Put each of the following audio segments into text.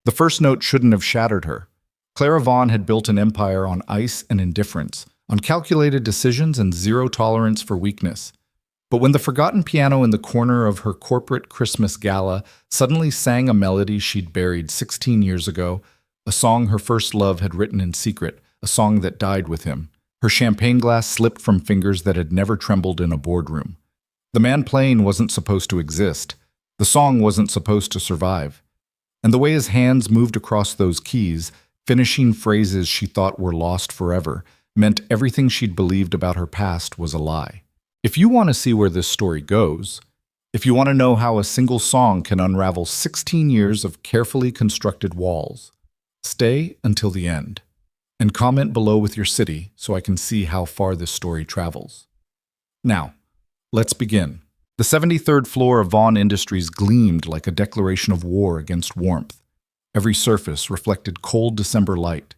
The first note shouldn't have shattered her. Clara Vaughn had built an empire on ice and indifference, on calculated decisions and zero tolerance for weakness. But when the forgotten piano in the corner of her corporate Christmas gala suddenly sang a melody she'd buried 16 years ago, a song her first love had written in secret, a song that died with him, her champagne glass slipped from fingers that had never trembled in a boardroom. The man playing wasn't supposed to exist. The song wasn't supposed to survive. And the way his hands moved across those keys, finishing phrases she thought were lost forever, meant everything she'd believed about her past was a lie. If you want to see where this story goes, if you want to know how a single song can unravel 16 years of carefully constructed walls, stay until the end. And comment below with your city so I can see how far this story travels. Now, let's begin. The 73rd floor of Vaughn Industries gleamed like a declaration of war against warmth. Every surface reflected cold December light.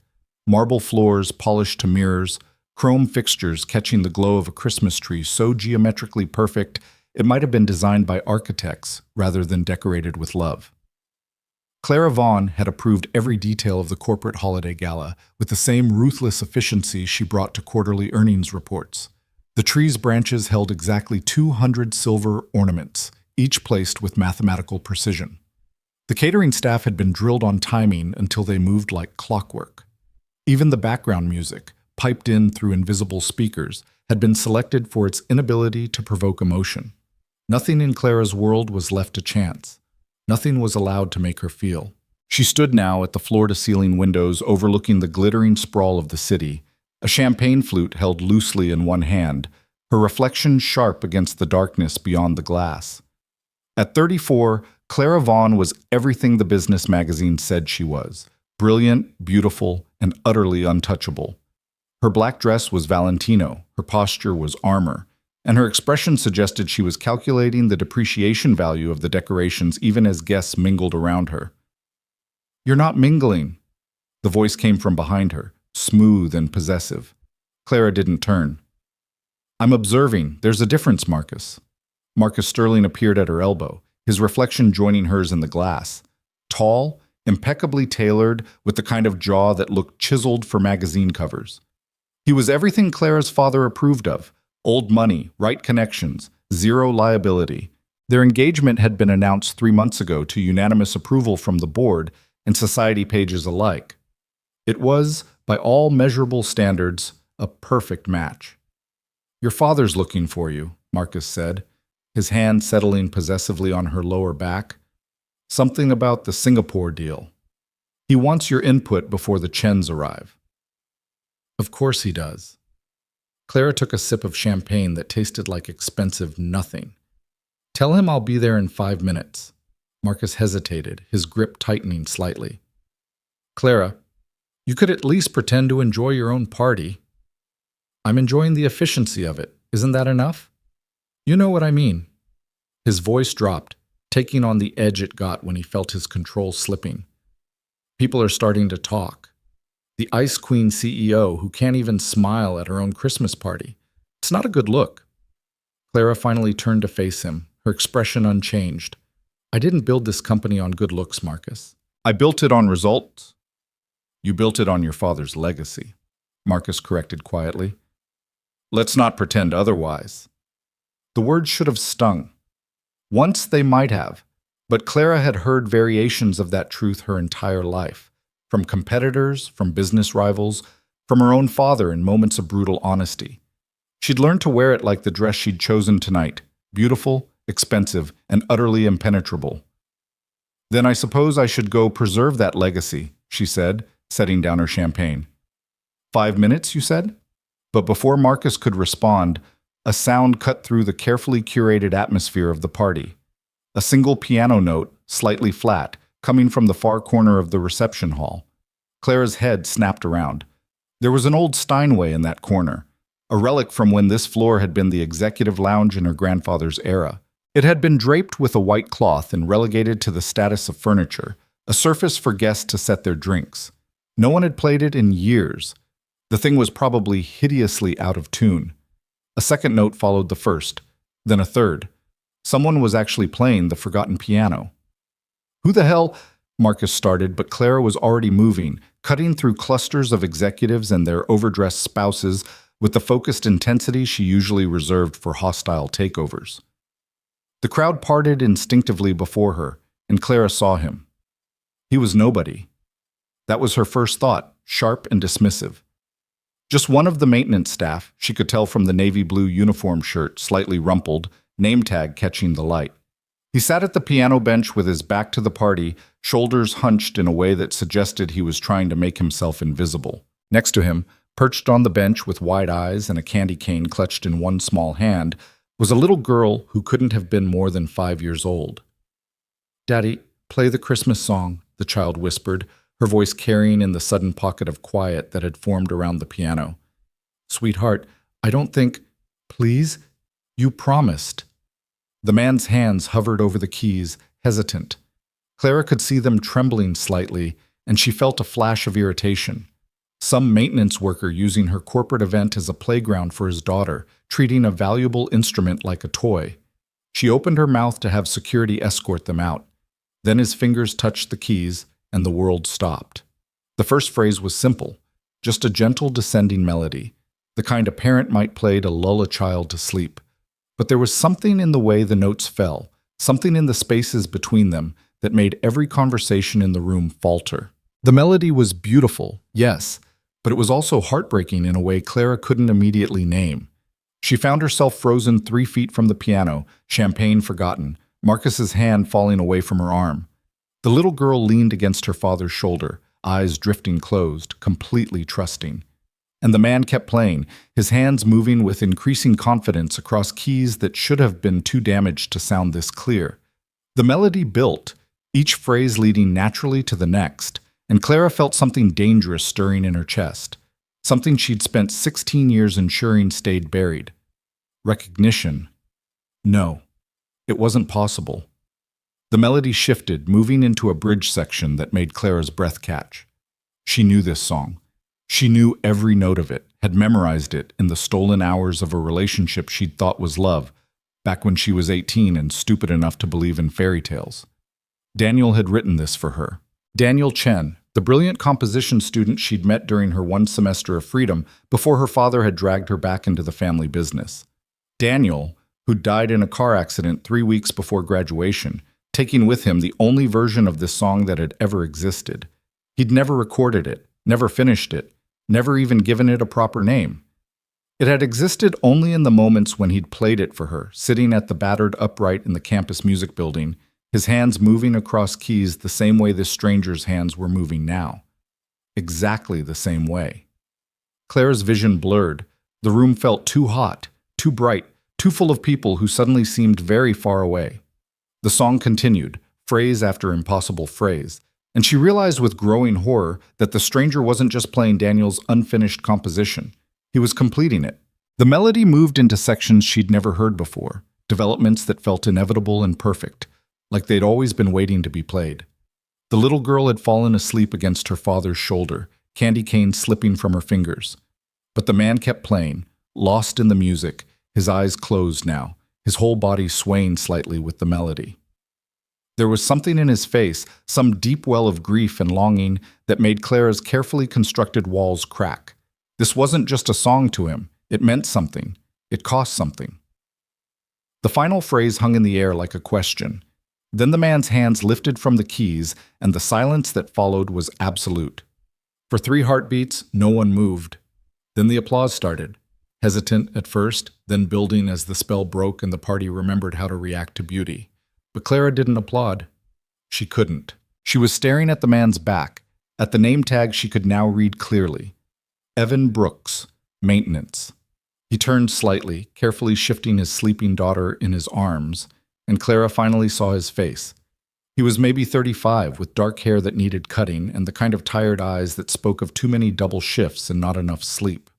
Marble floors polished to mirrors, chrome fixtures catching the glow of a Christmas tree so geometrically perfect it might have been designed by architects rather than decorated with love. Clara Vaughn had approved every detail of the corporate holiday gala with the same ruthless efficiency she brought to quarterly earnings reports. The tree's branches held exactly 200 silver ornaments, each placed with mathematical precision. The catering staff had been drilled on timing until they moved like clockwork. Even the background music, piped in through invisible speakers, had been selected for its inability to provoke emotion. Nothing in Clara's world was left to chance. Nothing was allowed to make her feel. She stood now at the floor-to-ceiling windows overlooking the glittering sprawl of the city, a champagne flute held loosely in one hand, her reflection sharp against the darkness beyond the glass. At 34, Clara Vaughn was everything the business magazine said she was: brilliant, beautiful, and utterly untouchable. Her black dress was Valentino, her posture was armor, and her expression suggested she was calculating the depreciation value of the decorations even as guests mingled around her. "You're not mingling." The voice came from behind her, smooth and possessive. Clara didn't turn. "I'm observing. There's a difference, Marcus." Marcus Sterling appeared at her elbow, his reflection joining hers in the glass. Tall, impeccably tailored, with the kind of jaw that looked chiseled for magazine covers. He was everything Clara's father approved of: old money, right connections, zero liability. Their engagement had been announced 3 months ago to unanimous approval from the board and society pages alike. It was, by all measurable standards, a perfect match. "Your father's looking for you," Marcus said, his hand settling possessively on her lower back. "Something about the Singapore deal. He wants your input before the Chens arrive." "Of course he does." Clara took a sip of champagne that tasted like expensive nothing. "Tell him I'll be there in 5 minutes." Marcus hesitated, his grip tightening slightly. "Clara, you could at least pretend to enjoy your own party." "I'm enjoying the efficiency of it. Isn't that enough?" "You know what I mean." His voice dropped, taking on the edge it got when he felt his control slipping. "People are starting to talk. The Ice Queen CEO who can't even smile at her own Christmas party. It's not a good look." Clara finally turned to face him, her expression unchanged. "I didn't build this company on good looks, Marcus. I built it on results." "You built it on your father's legacy," Marcus corrected quietly. "Let's not pretend otherwise." The words should have stung. Once they might have, but Clara had heard variations of that truth her entire life. From competitors, from business rivals, from her own father in moments of brutal honesty. She'd learned to wear it like the dress she'd chosen tonight, beautiful, expensive, and utterly impenetrable. "Then I suppose I should go preserve that legacy," she said, setting down her champagne. 5 minutes, you said?" But before Marcus could respond, a sound cut through the carefully curated atmosphere of the party. A single piano note, slightly flat, coming from the far corner of the reception hall. Clara's head snapped around. There was an old Steinway in that corner, a relic from when this floor had been the executive lounge in her grandfather's era. It had been draped with a white cloth and relegated to the status of furniture, a surface for guests to set their drinks. No one had played it in years. The thing was probably hideously out of tune. A second note followed the first, then a third. Someone was actually playing the forgotten piano. "Who the hell?" Marcus started, but Clara was already moving, cutting through clusters of executives and their overdressed spouses with the focused intensity she usually reserved for hostile takeovers. The crowd parted instinctively before her, and Clara saw him. He was nobody. That was her first thought, sharp and dismissive. Just one of the maintenance staff, she could tell from the navy blue uniform shirt, slightly rumpled, name tag catching the light. He sat at the piano bench with his back to the party, shoulders hunched in a way that suggested he was trying to make himself invisible. Next to him, perched on the bench with wide eyes and a candy cane clutched in one small hand, was a little girl who couldn't have been more than 5 years old. "Daddy, play the Christmas song," the child whispered, her voice carrying in the sudden pocket of quiet that had formed around the piano. "Sweetheart, I don't think—" "Please? You promised." The man's hands hovered over the keys, hesitant. Clara could see them trembling slightly, and she felt a flash of irritation. Some maintenance worker using her corporate event as a playground for his daughter, treating a valuable instrument like a toy. She opened her mouth to have security escort them out. Then his fingers touched the keys, and the world stopped. The first phrase was simple, just a gentle descending melody, the kind a parent might play to lull a child to sleep. But there was something in the way the notes fell, something in the spaces between them, that made every conversation in the room falter. The melody was beautiful, yes, but it was also heartbreaking in a way Clara couldn't immediately name. She found herself frozen 3 feet from the piano, champagne forgotten, Marcus's hand falling away from her arm. The little girl leaned against her father's shoulder, eyes drifting closed, completely trusting. And the man kept playing, his hands moving with increasing confidence across keys that should have been too damaged to sound this clear. The melody built, each phrase leading naturally to the next, and Clara felt something dangerous stirring in her chest, something she'd spent 16 years ensuring stayed buried. Recognition. No, it wasn't possible. The melody shifted, moving into a bridge section that made Clara's breath catch. She knew this song. She knew every note of it, had memorized it in the stolen hours of a relationship she'd thought was love, back when she was 18 and stupid enough to believe in fairy tales. Daniel had written this for her. Daniel Chen, the brilliant composition student she'd met during her 1 semester of freedom before her father had dragged her back into the family business. Daniel, who died in a car accident 3 weeks before graduation, taking with him the only version of this song that had ever existed. He'd never recorded it, never finished it, never even given it a proper name. It had existed only in the moments when he'd played it for her, sitting at the battered upright in the campus music building, his hands moving across keys the same way this stranger's hands were moving now. Exactly the same way. Clara's vision blurred. The room felt too hot, too bright, too full of people who suddenly seemed very far away. The song continued, phrase after impossible phrase, and she realized with growing horror that the stranger wasn't just playing Daniel's unfinished composition. He was completing it. The melody moved into sections she'd never heard before, developments that felt inevitable and perfect, like they'd always been waiting to be played. The little girl had fallen asleep against her father's shoulder, candy cane slipping from her fingers. But the man kept playing, lost in the music, his eyes closed now, his whole body swaying slightly with the melody. There was something in his face, some deep well of grief and longing that made Clara's carefully constructed walls crack. This wasn't just a song to him. It meant something. It cost something. The final phrase hung in the air like a question. Then the man's hands lifted from the keys, and the silence that followed was absolute. For 3 heartbeats, no one moved. Then the applause started. Hesitant at first, then building as the spell broke and the party remembered how to react to beauty. But Clara didn't applaud. She couldn't. She was staring at the man's back, at the name tag she could now read clearly. Evan Brooks, maintenance. He turned slightly, carefully shifting his sleeping daughter in his arms, and Clara finally saw his face. He was maybe 35, with dark hair that needed cutting and the kind of tired eyes that spoke of too many double shifts and not enough sleep.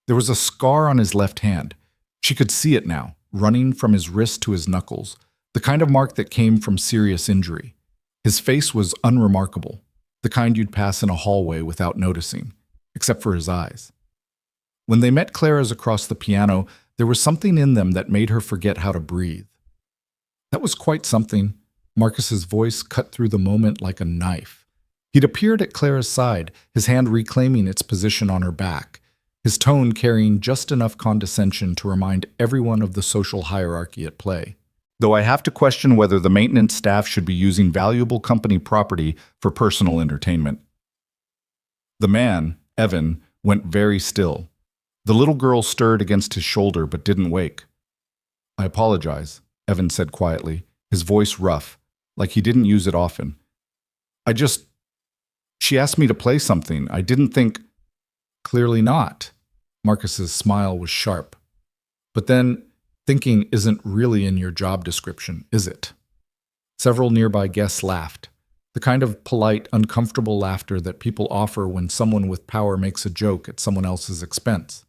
There was a scar on his left hand. She could see it now, running from his wrist to his knuckles, the kind of mark that came from serious injury. His face was unremarkable, the kind you'd pass in a hallway without noticing, except for his eyes. When they met Clara's across the piano, there was something in them that made her forget how to breathe. That was quite something. Marcus's voice cut through the moment like a knife. He'd appeared at Clara's side, his hand reclaiming its position on her back, his tone carrying just enough condescension to remind everyone of the social hierarchy at play. Though I have to question whether the maintenance staff should be using valuable company property for personal entertainment. The man, Evan, went very still. The little girl stirred against his shoulder but didn't wake. I apologize, Evan said quietly, his voice rough, like he didn't use it often. She asked me to play something. I didn't think. Clearly not. Marcus's smile was sharp. But then, thinking isn't really in your job description, is it? Several nearby guests laughed, the kind of polite, uncomfortable laughter that people offer when someone with power makes a joke at someone else's expense.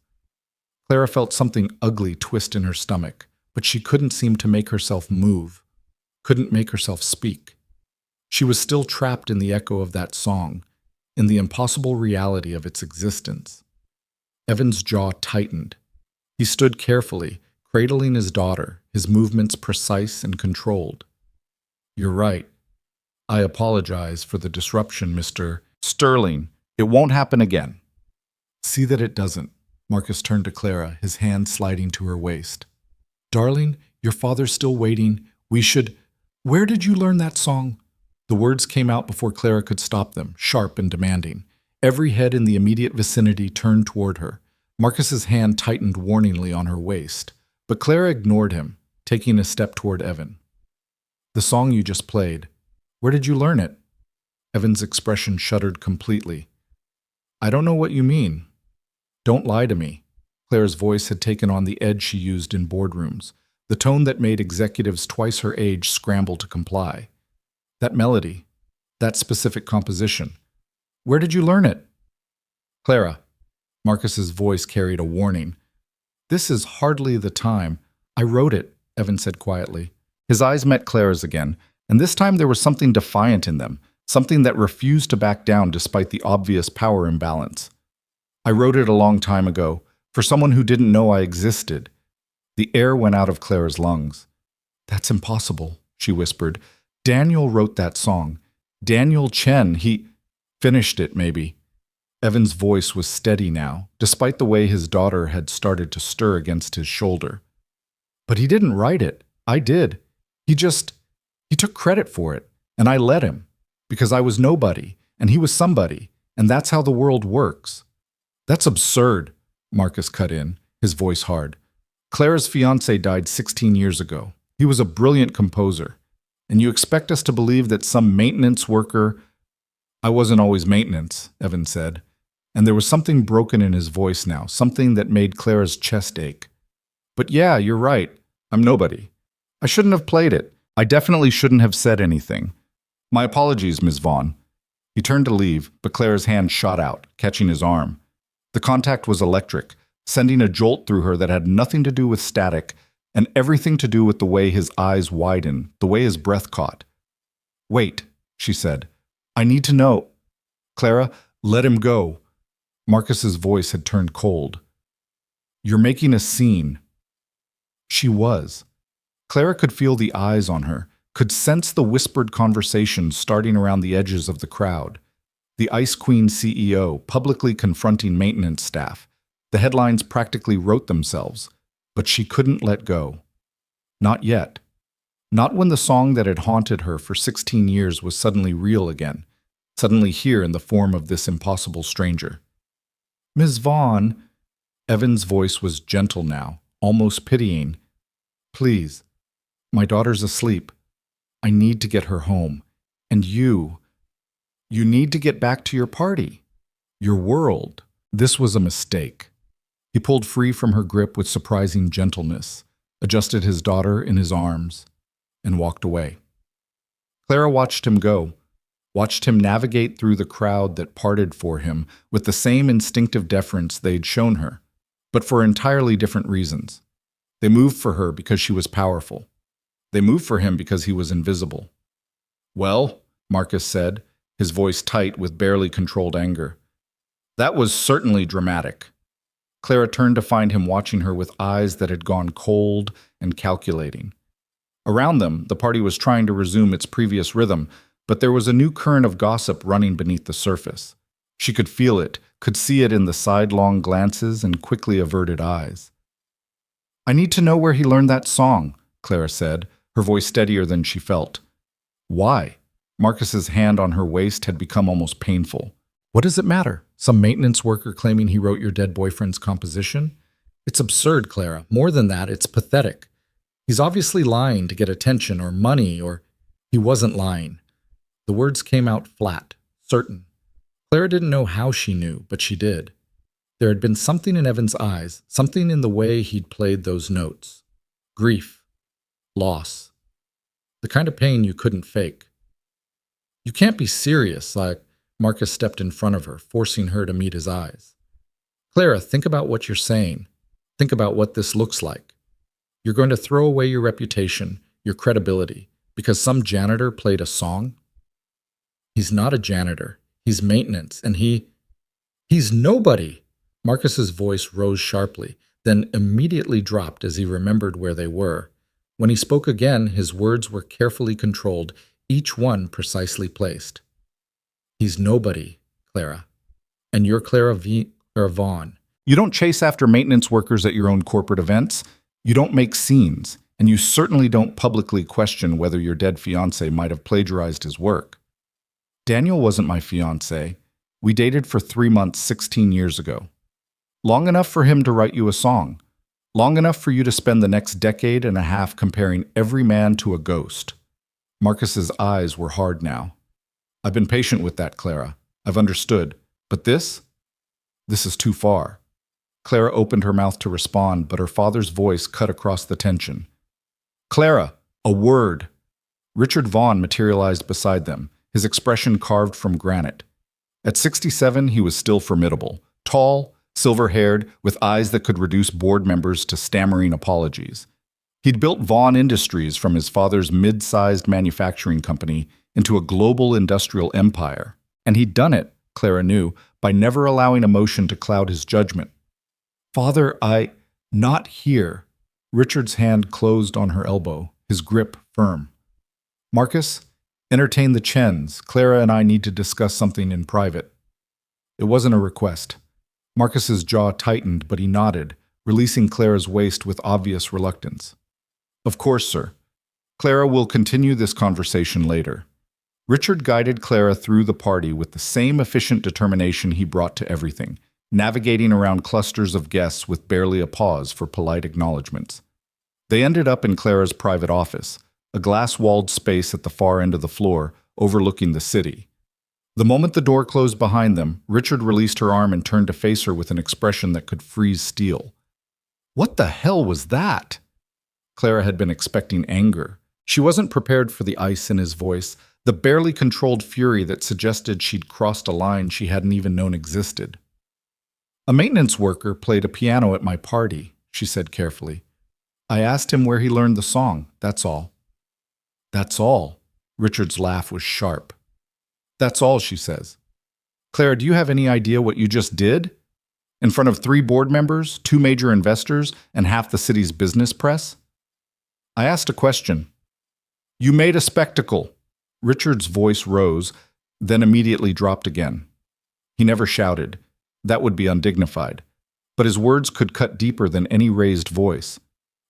Clara felt something ugly twist in her stomach, but she couldn't seem to make herself move, couldn't make herself speak. She was still trapped in the echo of that song, in the impossible reality of its existence. Evan's jaw tightened. He stood carefully, cradling his daughter, his movements precise and controlled. You're right. I apologize for the disruption, Mr. Sterling. It won't happen again. See that it doesn't. Marcus turned to Clara, his hand sliding to her waist. Darling, your father's still waiting. We should... Where did you learn that song? The words came out before Clara could stop them, sharp and demanding. Every head in the immediate vicinity turned toward her. Marcus's hand tightened warningly on her waist, but Clara ignored him, taking a step toward Evan. The song you just played. Where did you learn it? Evan's expression shuddered completely. I don't know what you mean. Don't lie to me. Clara's voice had taken on the edge she used in boardrooms, the tone that made executives twice her age scramble to comply. That melody, that specific composition. Where did you learn it? Clara. Marcus's voice carried a warning. This is hardly the time. I wrote it, Evan said quietly. His eyes met Clara's again, and this time there was something defiant in them, something that refused to back down despite the obvious power imbalance. I wrote it a long time ago, for someone who didn't know I existed. The air went out of Clara's lungs. That's impossible, she whispered. Daniel wrote that song. Daniel Chen, he finished it, maybe. Evan's voice was steady now, despite the way his daughter had started to stir against his shoulder. But he didn't write it. I did. He took credit for it, and I let him, because I was nobody, and he was somebody, and that's how the world works. That's absurd, Marcus cut in, his voice hard. Clara's fiancé died 16 years ago. He was a brilliant composer. And you expect us to believe that some maintenance worker... I wasn't always maintenance, Evan said. And there was something broken in his voice now, something that made Clara's chest ache. But yeah, you're right. I'm nobody. I shouldn't have played it. I definitely shouldn't have said anything. My apologies, Ms. Vaughn. He turned to leave, but Clara's hand shot out, catching his arm. The contact was electric, sending a jolt through her that had nothing to do with static and everything to do with the way his eyes widened, the way his breath caught. Wait, she said. I need to know. Clara, let him go. Marcus's voice had turned cold. You're making a scene. She was. Clara could feel the eyes on her, could sense the whispered conversation starting around the edges of the crowd. The Ice Queen CEO publicly confronting maintenance staff. The headlines practically wrote themselves, but she couldn't let go. Not yet. Not when the song that had haunted her for 16 years was suddenly real again, suddenly here in the form of this impossible stranger. Ms. Vaughn, Evan's voice was gentle now, almost pitying. Please, my daughter's asleep. I need to get her home. And you need to get back to your party, your world. This was a mistake. He pulled free from her grip with surprising gentleness, adjusted his daughter in his arms, and walked away. Clara watched him go, watched him navigate through the crowd that parted for him with the same instinctive deference they'd shown her, but for entirely different reasons. They moved for her because she was powerful. They moved for him because he was invisible. Well, Marcus said, his voice tight with barely controlled anger. That was certainly dramatic. Clara turned to find him watching her with eyes that had gone cold and calculating. Around them, the party was trying to resume its previous rhythm, but there was a new current of gossip running beneath the surface. She could feel it, could see it in the sidelong glances and quickly averted eyes. "I need to know where he learned that song," Clara said, her voice steadier than she felt. "Why?" Marcus's hand on her waist had become almost painful. "What does it matter? Some maintenance worker claiming he wrote your dead boyfriend's composition? It's absurd, Clara. More than that, it's pathetic. He's obviously lying to get attention or money, or he wasn't lying." The words came out flat, certain. Clara didn't know how she knew, but she did. There had been something in Evan's eyes, something in the way he'd played those notes. Grief. Loss. The kind of pain you couldn't fake. "You can't be serious," Marcus stepped in front of her, forcing her to meet his eyes. "Clara, think about what you're saying. Think about what this looks like. You're going to throw away your reputation, your credibility, because some janitor played a song? He's not a janitor. He's maintenance, and he's nobody." Marcus's voice rose sharply, then immediately dropped as he remembered where they were. When he spoke again, his words were carefully controlled, each one precisely placed. "He's nobody, Clara. And you're Clara Vaughn. You don't chase after maintenance workers at your own corporate events. You don't make scenes. And you certainly don't publicly question whether your dead fiancé might have plagiarized his work. Daniel wasn't my fiancé. We dated for 3 months 16 years ago. Long enough for him to write you a song. Long enough for you to spend the next decade and a half comparing every man to a ghost." Marcus's eyes were hard now. "I've been patient with that, Clara. I've understood. But this is too far." Clara opened her mouth to respond, but her father's voice cut across the tension. "Clara, a word." Richard Vaughn materialized beside them, his expression carved from granite. At 67, he was still formidable. Tall, silver-haired, with eyes that could reduce board members to stammering apologies. He'd built Vaughn Industries from his father's mid-sized manufacturing company into a global industrial empire. And he'd done it, Clara knew, by never allowing emotion to cloud his judgment. "Father, not here." Richard's hand closed on her elbow, his grip firm. "Marcus, entertain the Chens. Clara and I need to discuss something in private." It wasn't a request. Marcus's jaw tightened, but he nodded, releasing Clara's waist with obvious reluctance. "Of course, sir. Clara will continue this conversation later." Richard guided Clara through the party with the same efficient determination he brought to everything, navigating around clusters of guests with barely a pause for polite acknowledgments. They ended up in Clara's private office, a glass-walled space at the far end of the floor, overlooking the city. The moment the door closed behind them, Richard released her arm and turned to face her with an expression that could freeze steel. "What the hell was that?" Clara had been expecting anger. She wasn't prepared for the ice in his voice, the barely controlled fury that suggested she'd crossed a line she hadn't even known existed. "A maintenance worker played a piano at my party," she said carefully. "I asked him where he learned the song, that's all." "That's all?" Richard's laugh was sharp. "That's all," she says. "Clara, do you have any idea what you just did? In front of 3 board members, 2 major investors, and half the city's business press?" "I asked a question." "You made a spectacle." Richard's voice rose, then immediately dropped again. He never shouted. That would be undignified. But his words could cut deeper than any raised voice.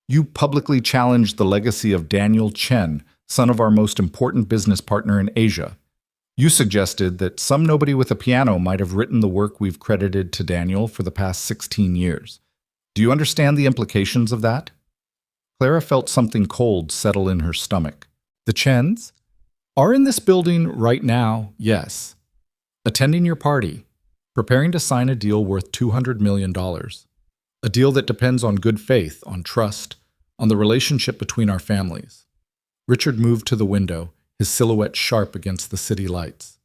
"You publicly challenged the legacy of Daniel Chen, son of our most important business partner in Asia. You suggested that some nobody with a piano might have written the work we've credited to Daniel for the past 16 years. Do you understand the implications of that?" Clara felt something cold settle in her stomach. "The Chens are in this building right now, yes. Attending your party, preparing to sign a deal worth $200 million. A deal that depends on good faith, on trust, on the relationship between our families." Richard moved to the window, his silhouette sharp against the city lights.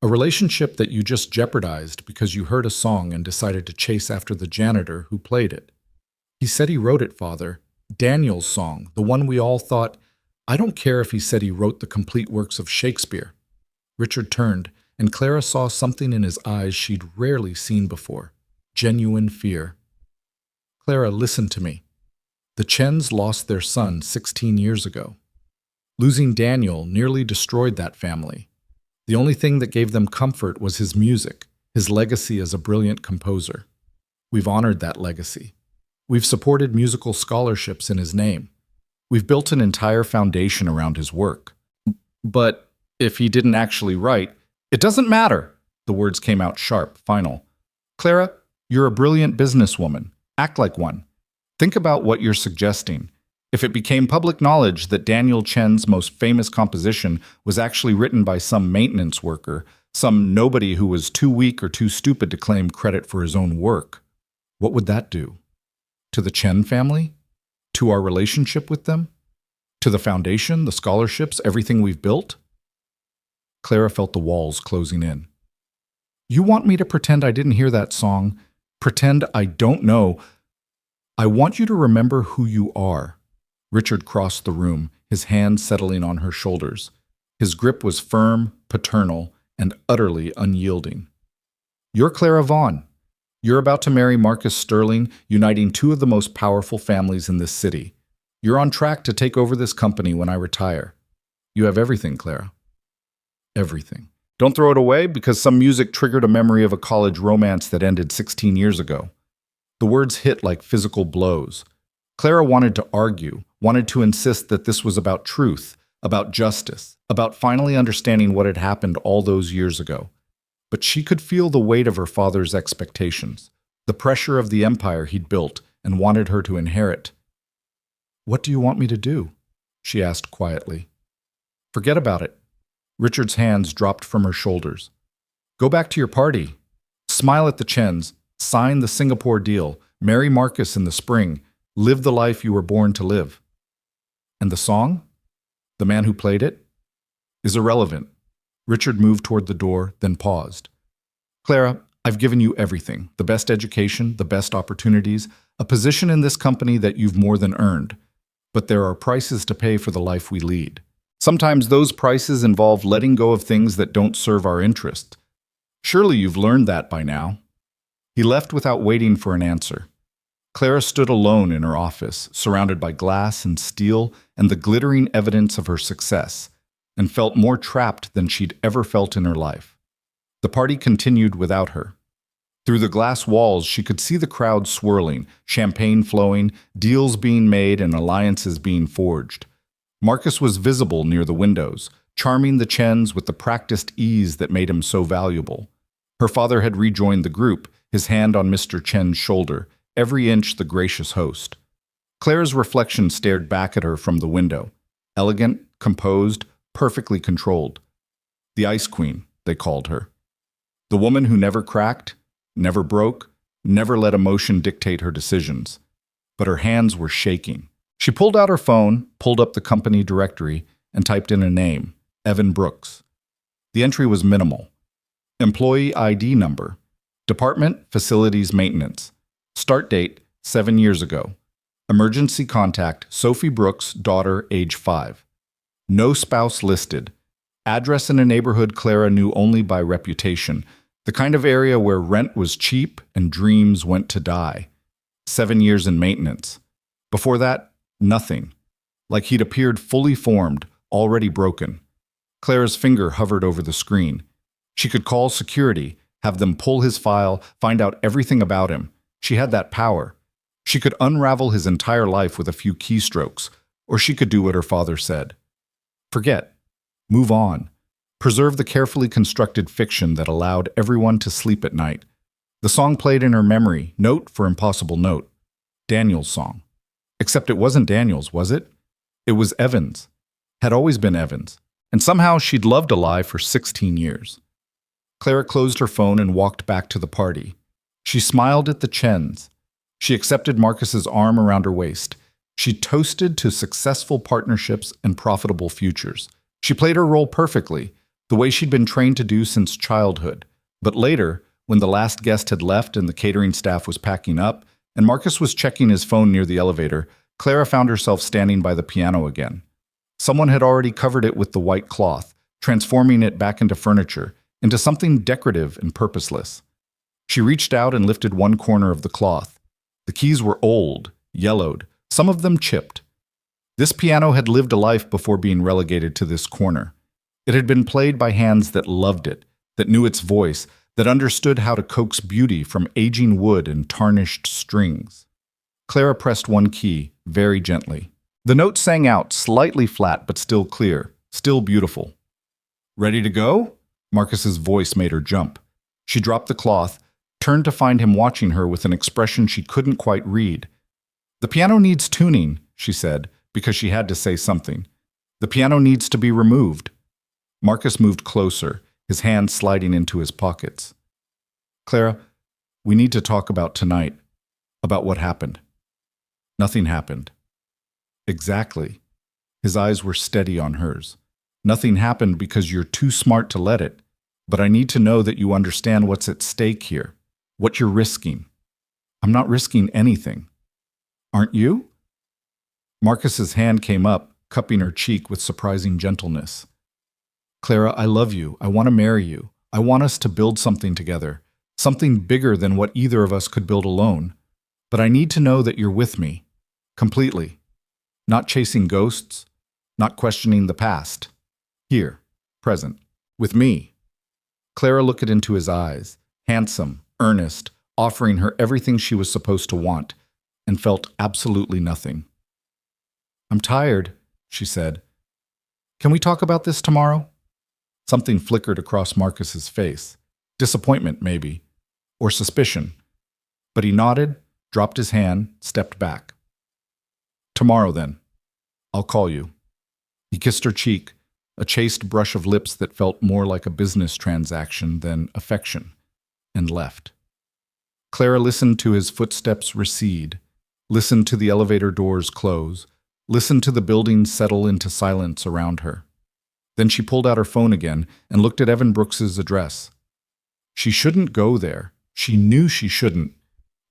"A relationship that you just jeopardized because you heard a song and decided to chase after the janitor who played it. He said he wrote it, Father. Daniel's song, the one we all thought, I don't care if he said he wrote the complete works of Shakespeare." Richard turned, and Clara saw something in his eyes she'd rarely seen before. Genuine fear. "Clara, listen to me. The Chens lost their son 16 years ago. Losing Daniel nearly destroyed that family. The only thing that gave them comfort was his music, his legacy as a brilliant composer. We've honored that legacy. We've supported musical scholarships in his name. We've built an entire foundation around his work. But if he didn't actually write, it doesn't matter. The words came out sharp, final. Clara, you're a brilliant businesswoman. Act like one. Think about what you're suggesting. If it became public knowledge that Daniel Chen's most famous composition was actually written by some maintenance worker, some nobody who was too weak or too stupid to claim credit for his own work, what would that do? To the Chen family? To our relationship with them? To the foundation, the scholarships, everything we've built? Clara felt the walls closing in. You want me to pretend I didn't hear that song? Pretend I don't know? I want you to remember who you are. Richard crossed the room, his hand settling on her shoulders. His grip was firm, paternal, and utterly unyielding. You're Clara Vaughn. You're about to marry Marcus Sterling, uniting two of the most powerful families in this city. You're on track to take over this company when I retire. You have everything, Clara. Everything. Don't throw it away because some music triggered a memory of a college romance that ended 16 years ago. The words hit like physical blows. Clara wanted to argue, wanted to insist that this was about truth, about justice, about finally understanding what had happened all those years ago. But she could feel the weight of her father's expectations, the pressure of the empire he'd built and wanted her to inherit. What do you want me to do? She asked quietly. Forget about it. Richard's hands dropped from her shoulders. Go back to your party. Smile at the Chens. Sign the Singapore deal. Marry Marcus in the spring. Live the life you were born to live. And the song? The man who played it? Is irrelevant. Richard moved toward the door, then paused. Clara, I've given you everything. The best education, the best opportunities, a position in this company that you've more than earned. But there are prices to pay for the life we lead. Sometimes those prices involve letting go of things that don't serve our interest. Surely you've learned that by now. He left without waiting for an answer. Clara stood alone in her office, surrounded by glass and steel and the glittering evidence of her success, and felt more trapped than she'd ever felt in her life. The party continued without her. Through the glass walls, she could see the crowd swirling, champagne flowing, deals being made, and alliances being forged. Marcus was visible near the windows, charming the Chens with the practiced ease that made him so valuable. Her father had rejoined the group, his hand on Mr. Chen's shoulder, every inch the gracious host. Clara's reflection stared back at her from the window, elegant, composed, perfectly controlled. The Ice Queen, they called her. The woman who never cracked, never broke, never let emotion dictate her decisions. But her hands were shaking. She pulled out her phone, pulled up the company directory, and typed in a name, Evan Brooks. The entry was minimal. Employee ID number. Department, Facilities Maintenance. Start date, 7 years ago. Emergency contact, Sophie Brooks, daughter, age 5. No spouse listed. Address in a neighborhood Clara knew only by reputation. The kind of area where rent was cheap and dreams went to die. 7 years in maintenance. Before that, nothing. Like he'd appeared fully formed, already broken. Clara's finger hovered over the screen. She could call security, have them pull his file, find out everything about him. She had that power. She could unravel his entire life with a few keystrokes, or she could do what her father said. Forget. Move on. Preserve the carefully constructed fiction that allowed everyone to sleep at night. The song played in her memory, note for impossible note. Daniel's song. Except it wasn't Daniel's, was it? It was Evan's. Had always been Evan's. And somehow she'd loved a lie for 16 years. Clara closed her phone and walked back to the party. She smiled at the Chens. She accepted Marcus's arm around her waist. She toasted to successful partnerships and profitable futures. She played her role perfectly, the way she'd been trained to do since childhood. But later, when the last guest had left and the catering staff was packing up, and Marcus was checking his phone near the elevator, Clara found herself standing by the piano again. Someone had already covered it with the white cloth, transforming it back into furniture, into something decorative and purposeless. She reached out and lifted one corner of the cloth. The keys were old, yellowed, some of them chipped. This piano had lived a life before being relegated to this corner. It had been played by hands that loved it, that knew its voice, that understood how to coax beauty from aging wood and tarnished strings. Clara pressed one key, very gently. The note sang out, slightly flat but still clear, still beautiful. "Ready to go?" Marcus's voice made her jump. She dropped the cloth, turned to find him watching her with an expression she couldn't quite read. "The piano needs tuning," she said, because she had to say something. "The piano needs to be removed." Marcus moved closer, his hands sliding into his pockets. "Clara, we need to talk about tonight, about what happened." "Nothing happened." "Exactly." His eyes were steady on hers. "Nothing happened because you're too smart to let it. But I need to know that you understand what's at stake here, what you're risking." "I'm not risking anything." "Aren't you?" Marcus's hand came up, cupping her cheek with surprising gentleness. "Clara, I love you. I want to marry you. I want us to build something together, something bigger than what either of us could build alone. But I need to know that you're with me, completely. Not chasing ghosts, not questioning the past. Here, present, with me." Clara looked into his eyes, handsome, earnest, offering her everything she was supposed to want, and felt absolutely nothing. "I'm tired," she said. "Can we talk about this tomorrow?" Something flickered across Marcus's face. Disappointment, maybe, or suspicion. But he nodded, dropped his hand, stepped back. "Tomorrow, then. I'll call you." He kissed her cheek, a chaste brush of lips that felt more like a business transaction than affection, and left. Clara listened to his footsteps recede, listened to the elevator doors close, listened to the building settle into silence around her. Then she pulled out her phone again and looked at Evan Brooks's address. She shouldn't go there. She knew she shouldn't.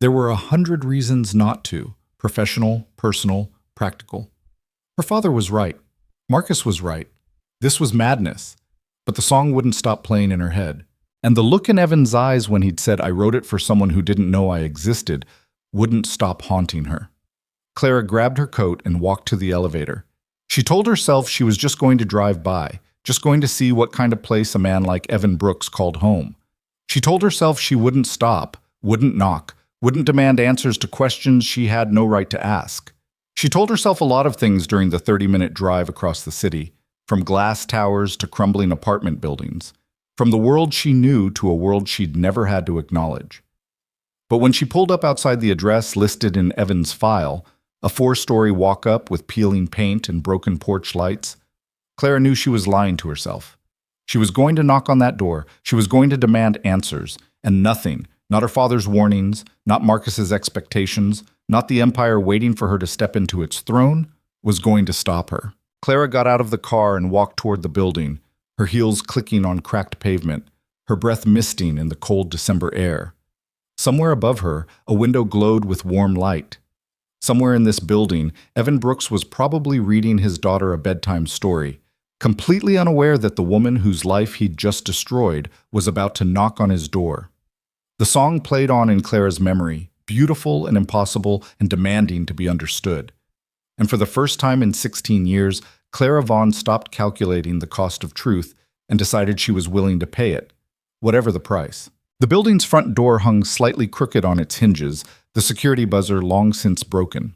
There were 100 reasons not to, professional, personal, practical. Her father was right. Marcus was right. This was madness. But the song wouldn't stop playing in her head. And the look in Evan's eyes when he'd said, "I wrote it for someone who didn't know I existed," wouldn't stop haunting her. Clara grabbed her coat and walked to the elevator. She told herself she was just going to drive by, just going to see what kind of place a man like Evan Brooks called home. She told herself she wouldn't stop, wouldn't knock, wouldn't demand answers to questions she had no right to ask. She told herself a lot of things during the 30-minute drive across the city, from glass towers to crumbling apartment buildings, from the world she knew to a world she'd never had to acknowledge. But when she pulled up outside the address listed in Evan's file, a 4-story walk-up with peeling paint and broken porch lights, Clara knew she was lying to herself. She was going to knock on that door, she was going to demand answers, and nothing, not her father's warnings, not Marcus's expectations, not the empire waiting for her to step into its throne, was going to stop her. Clara got out of the car and walked toward the building, her heels clicking on cracked pavement, her breath misting in the cold December air. Somewhere above her, a window glowed with warm light. Somewhere in this building, Evan Brooks was probably reading his daughter a bedtime story, completely unaware that the woman whose life he'd just destroyed was about to knock on his door. The song played on in Clara's memory, beautiful and impossible and demanding to be understood. And for the first time in 16 years, Clara Vaughn stopped calculating the cost of truth and decided she was willing to pay it, whatever the price. The building's front door hung slightly crooked on its hinges, the security buzzer long since broken.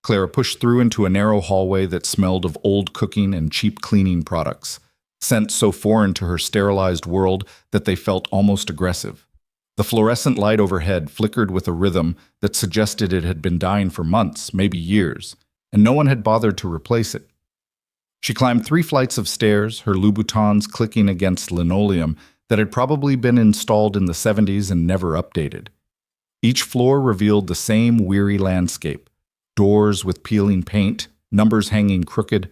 Clara pushed through into a narrow hallway that smelled of old cooking and cheap cleaning products, scents so foreign to her sterilized world that they felt almost aggressive. The fluorescent light overhead flickered with a rhythm that suggested it had been dying for months, maybe years, and no one had bothered to replace it. She climbed 3 flights of stairs, her Louboutins clicking against linoleum that had probably been installed in the 70s and never updated. Each floor revealed the same weary landscape, doors with peeling paint, numbers hanging crooked,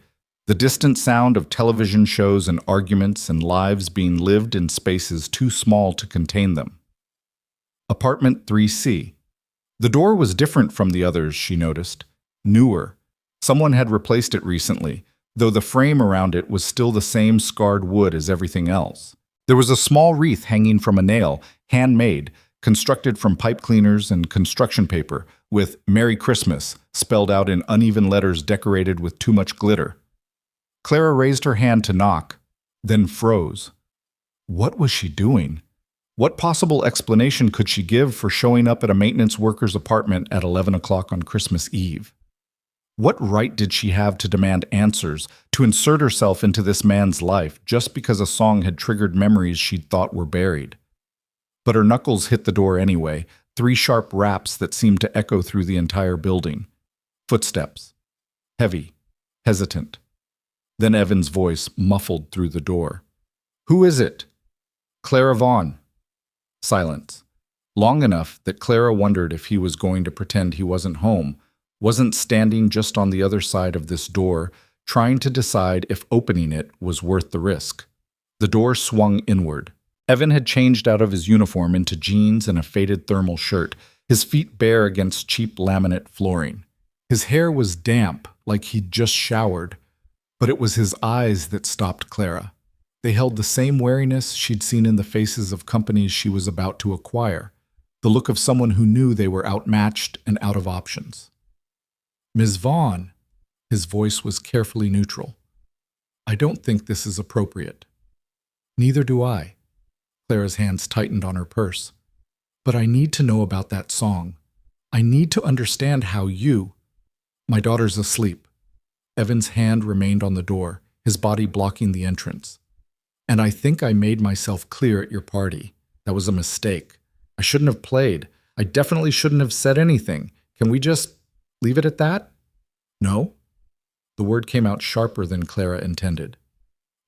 the distant sound of television shows and arguments and lives being lived in spaces too small to contain them. Apartment 3C. The door was different from the others, she noticed. Newer. Someone had replaced it recently, though the frame around it was still the same scarred wood as everything else. There was a small wreath hanging from a nail, handmade, constructed from pipe cleaners and construction paper, with Merry Christmas spelled out in uneven letters decorated with too much glitter. Clara raised her hand to knock, then froze. What was she doing? What possible explanation could she give for showing up at a maintenance worker's apartment at 11 o'clock on Christmas Eve? What right did she have to demand answers, to insert herself into this man's life just because a song had triggered memories she'd thought were buried? But her knuckles hit the door anyway, 3 sharp raps that seemed to echo through the entire building. Footsteps. Heavy. Hesitant. Then Evan's voice muffled through the door. "Who is it?" "Clara Vaughn." Silence. Long enough that Clara wondered if he was going to pretend he wasn't home, wasn't standing just on the other side of this door, trying to decide if opening it was worth the risk. The door swung inward. Evan had changed out of his uniform into jeans and a faded thermal shirt, his feet bare against cheap laminate flooring. His hair was damp, like he'd just showered, but it was his eyes that stopped Clara. They held the same wariness she'd seen in the faces of companies she was about to acquire, the look of someone who knew they were outmatched and out of options. "Ms. Vaughn," his voice was carefully neutral. "I don't think this is appropriate." "Neither do I." Clara's hands tightened on her purse. "But I need to know about that song. I need to understand how you—" "My daughter's asleep." Evan's hand remained on the door, his body blocking the entrance. "And I think I made myself clear at your party. That was a mistake. I shouldn't have played. I definitely shouldn't have said anything. Can we just leave it at that?" "No?" The word came out sharper than Clara intended.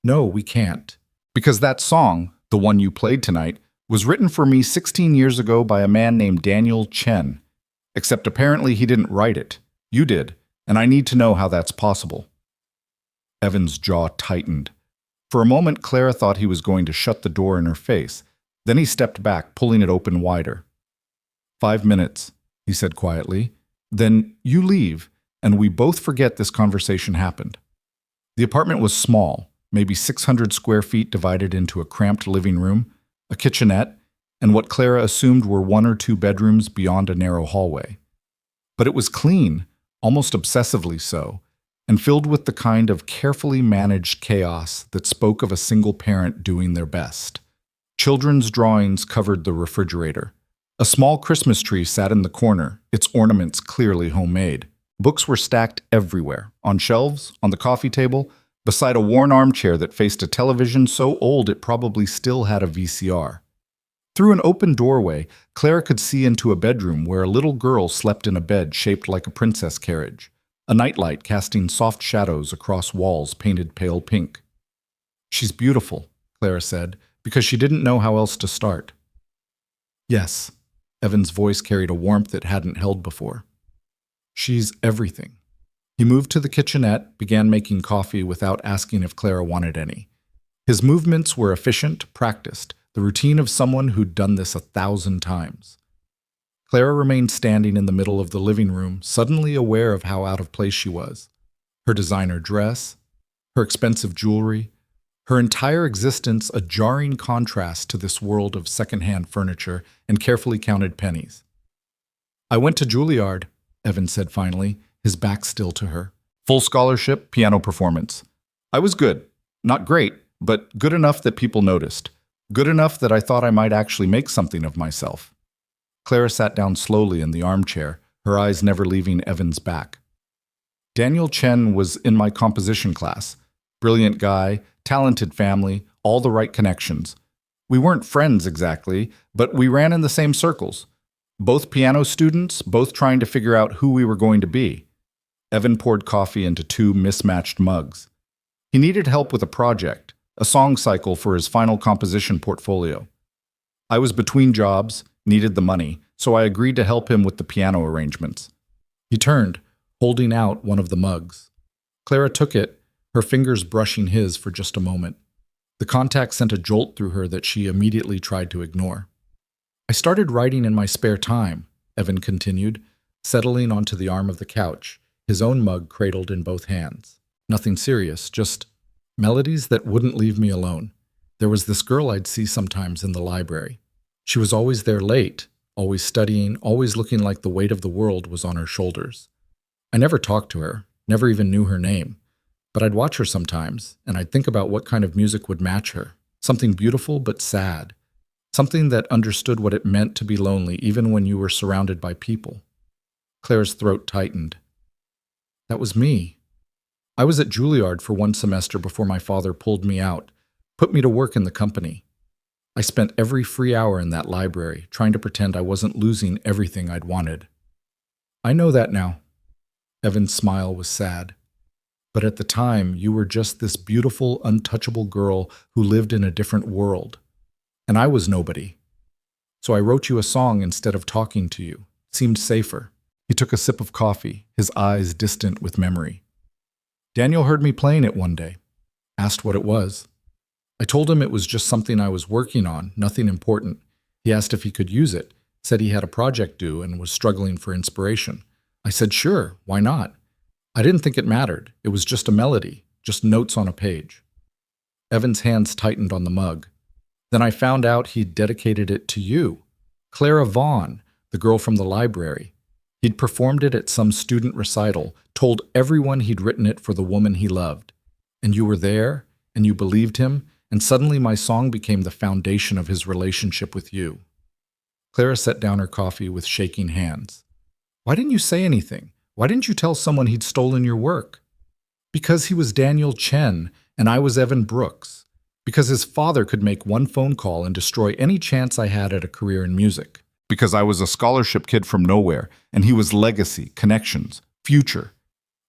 "No, we can't. Because that song, the one you played tonight, was written for me 16 years ago by a man named Daniel Chen. Except apparently he didn't write it. You did, and I need to know how that's possible." Evan's jaw tightened. For a moment, Clara thought he was going to shut the door in her face. Then he stepped back, pulling it open wider. 5 minutes, he said quietly. "Then you leave, and we both forget this conversation happened." The apartment was small, maybe 600 square feet divided into a cramped living room, a kitchenette, and what Clara assumed were 1 or 2 bedrooms beyond a narrow hallway. But it was clean, almost obsessively so, and filled with the kind of carefully managed chaos that spoke of a single parent doing their best. Children's drawings covered the refrigerator. A small Christmas tree sat in the corner, its ornaments clearly homemade. Books were stacked everywhere, on shelves, on the coffee table, beside a worn armchair that faced a television so old it probably still had a VCR. Through an open doorway, Clara could see into a bedroom where a little girl slept in a bed shaped like a princess carriage, a nightlight casting soft shadows across walls painted pale pink. "She's beautiful," Clara said, because she didn't know how else to start. "Yes," Evan's voice carried a warmth it hadn't held before. "She's everything." He moved to the kitchenette, began making coffee without asking if Clara wanted any. His movements were efficient, practiced, the routine of someone who'd done this 1,000 times. Clara remained standing in the middle of the living room, suddenly aware of how out of place she was. Her designer dress, her expensive jewelry, her entire existence a jarring contrast to this world of second-hand furniture and carefully counted pennies. "I went to Juilliard," Evan said finally, his back still to her. "Full scholarship, piano performance. I was good. Not great, but good enough that people noticed. Good enough that I thought I might actually make something of myself." Clara sat down slowly in the armchair, her eyes never leaving Evan's back. "Daniel Chen was in my composition class. Brilliant guy, talented family, all the right connections. We weren't friends exactly, but we ran in the same circles. Both piano students, both trying to figure out who we were going to be." Evan poured coffee into 2 mismatched mugs. He needed help with a project, a song cycle for his final composition portfolio. I was between jobs, needed the money, so I agreed to help him with the piano arrangements. He turned, holding out one of the mugs. Clara took it, her fingers brushing his for just a moment. The contact sent a jolt through her that she immediately tried to ignore. "I started writing in my spare time," Evan continued, settling onto the arm of the couch, his own mug cradled in both hands. "Nothing serious, just melodies that wouldn't leave me alone. There was this girl I'd see sometimes in the library. She was always there late, always studying, always looking like the weight of the world was on her shoulders. I never talked to her, never even knew her name, but I'd watch her sometimes, and I'd think about what kind of music would match her. Something beautiful but sad. Something that understood what it meant to be lonely even when you were surrounded by people. Claire's throat tightened. That was me. I was at Juilliard for one semester before my father pulled me out, put me to work in the company. I spent every free hour in that library trying to pretend I wasn't losing everything I'd wanted. I know that now. Evan's smile was sad. But at the time, you were just this beautiful, untouchable girl who lived in a different world. And I was nobody. So I wrote you a song instead of talking to you. It seemed safer. He took a sip of coffee, his eyes distant with memory. Daniel heard me playing it one day. Asked what it was. I told him it was just something I was working on, nothing important. He asked if he could use it, said he had a project due and was struggling for inspiration. I said, sure, why not? I didn't think it mattered. It was just a melody, just notes on a page. Evan's hands tightened on the mug. Then I found out he'd dedicated it to you, Clara Vaughn, the girl from the library. He'd performed it at some student recital, told everyone he'd written it for the woman he loved. And you were there, and you believed him, and suddenly my song became the foundation of his relationship with you. Clara set down her coffee with shaking hands. Why didn't you say anything? Why didn't you tell someone he'd stolen your work? Because he was Daniel Chen, and I was Evan Brooks. Because his father could make one phone call and destroy any chance I had at a career in music. Because I was a scholarship kid from nowhere, and he was legacy, connections, future.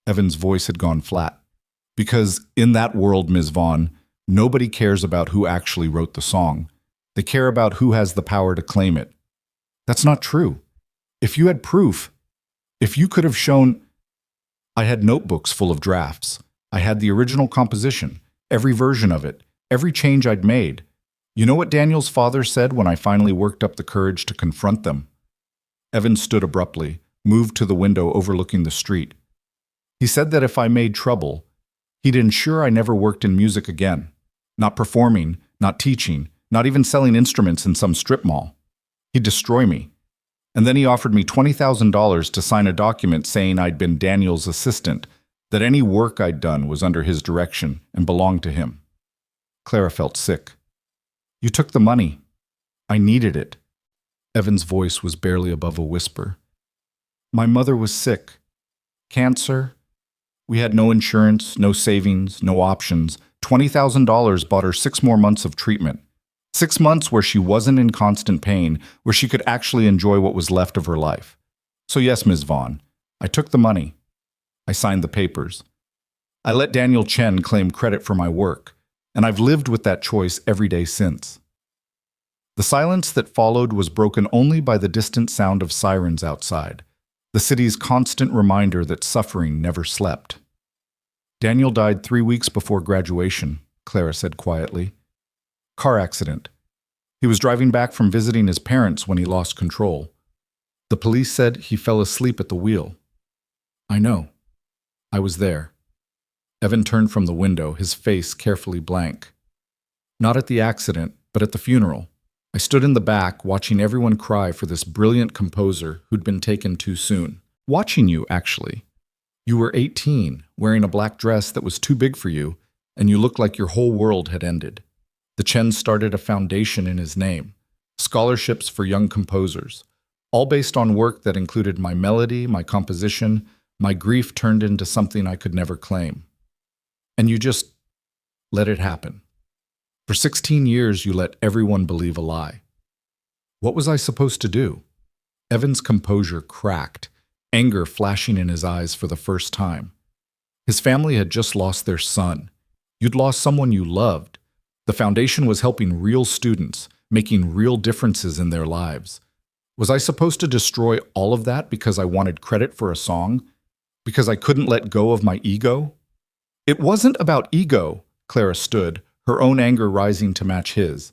Evan's voice had gone flat. Because in that world, Ms. Vaughn, nobody cares about who actually wrote the song. They care about who has the power to claim it. That's not true. If you had proof, if you could have shown... I had notebooks full of drafts. I had the original composition, every version of it, every change I'd made. You know what Daniel's father said when I finally worked up the courage to confront them? Evan stood abruptly, moved to the window overlooking the street. He said that if I made trouble, he'd ensure I never worked in music again. Not performing, not teaching, not even selling instruments in some strip mall. He'd destroy me. And then he offered me $20,000 to sign a document saying I'd been Daniel's assistant, that any work I'd done was under his direction and belonged to him. Clara felt sick. You took the money. I needed it. Evan's voice was barely above a whisper. My mother was sick. Cancer. We had no insurance, no savings, no options. $20,000 bought her 6 more months of treatment. 6 months where she wasn't in constant pain, where she could actually enjoy what was left of her life. So yes, Ms. Vaughn, I took the money. I signed the papers. I let Daniel Chen claim credit for my work, and I've lived with that choice every day since. The silence that followed was broken only by the distant sound of sirens outside, the city's constant reminder that suffering never slept. Daniel died 3 weeks before graduation, Clara said quietly. Car accident. He was driving back from visiting his parents when he lost control. The police said he fell asleep at the wheel. I know. I was there. Evan turned from the window, his face carefully blank. Not at the accident, but at the funeral. I stood in the back, watching everyone cry for this brilliant composer who'd been taken too soon. Watching you, actually. You were 18, wearing a black dress that was too big for you, and you looked like your whole world had ended. The Chen started a foundation in his name, scholarships for young composers, all based on work that included my melody, my composition, my grief turned into something I could never claim. And you just let it happen. For 16 years, you let everyone believe a lie. What was I supposed to do? Evan's composure cracked, anger flashing in his eyes for the first time. His family had just lost their son. You'd lost someone you loved. The foundation was helping real students, making real differences in their lives. Was I supposed to destroy all of that because I wanted credit for a song? Because I couldn't let go of my ego? It wasn't about ego, Clara stood, her own anger rising to match his.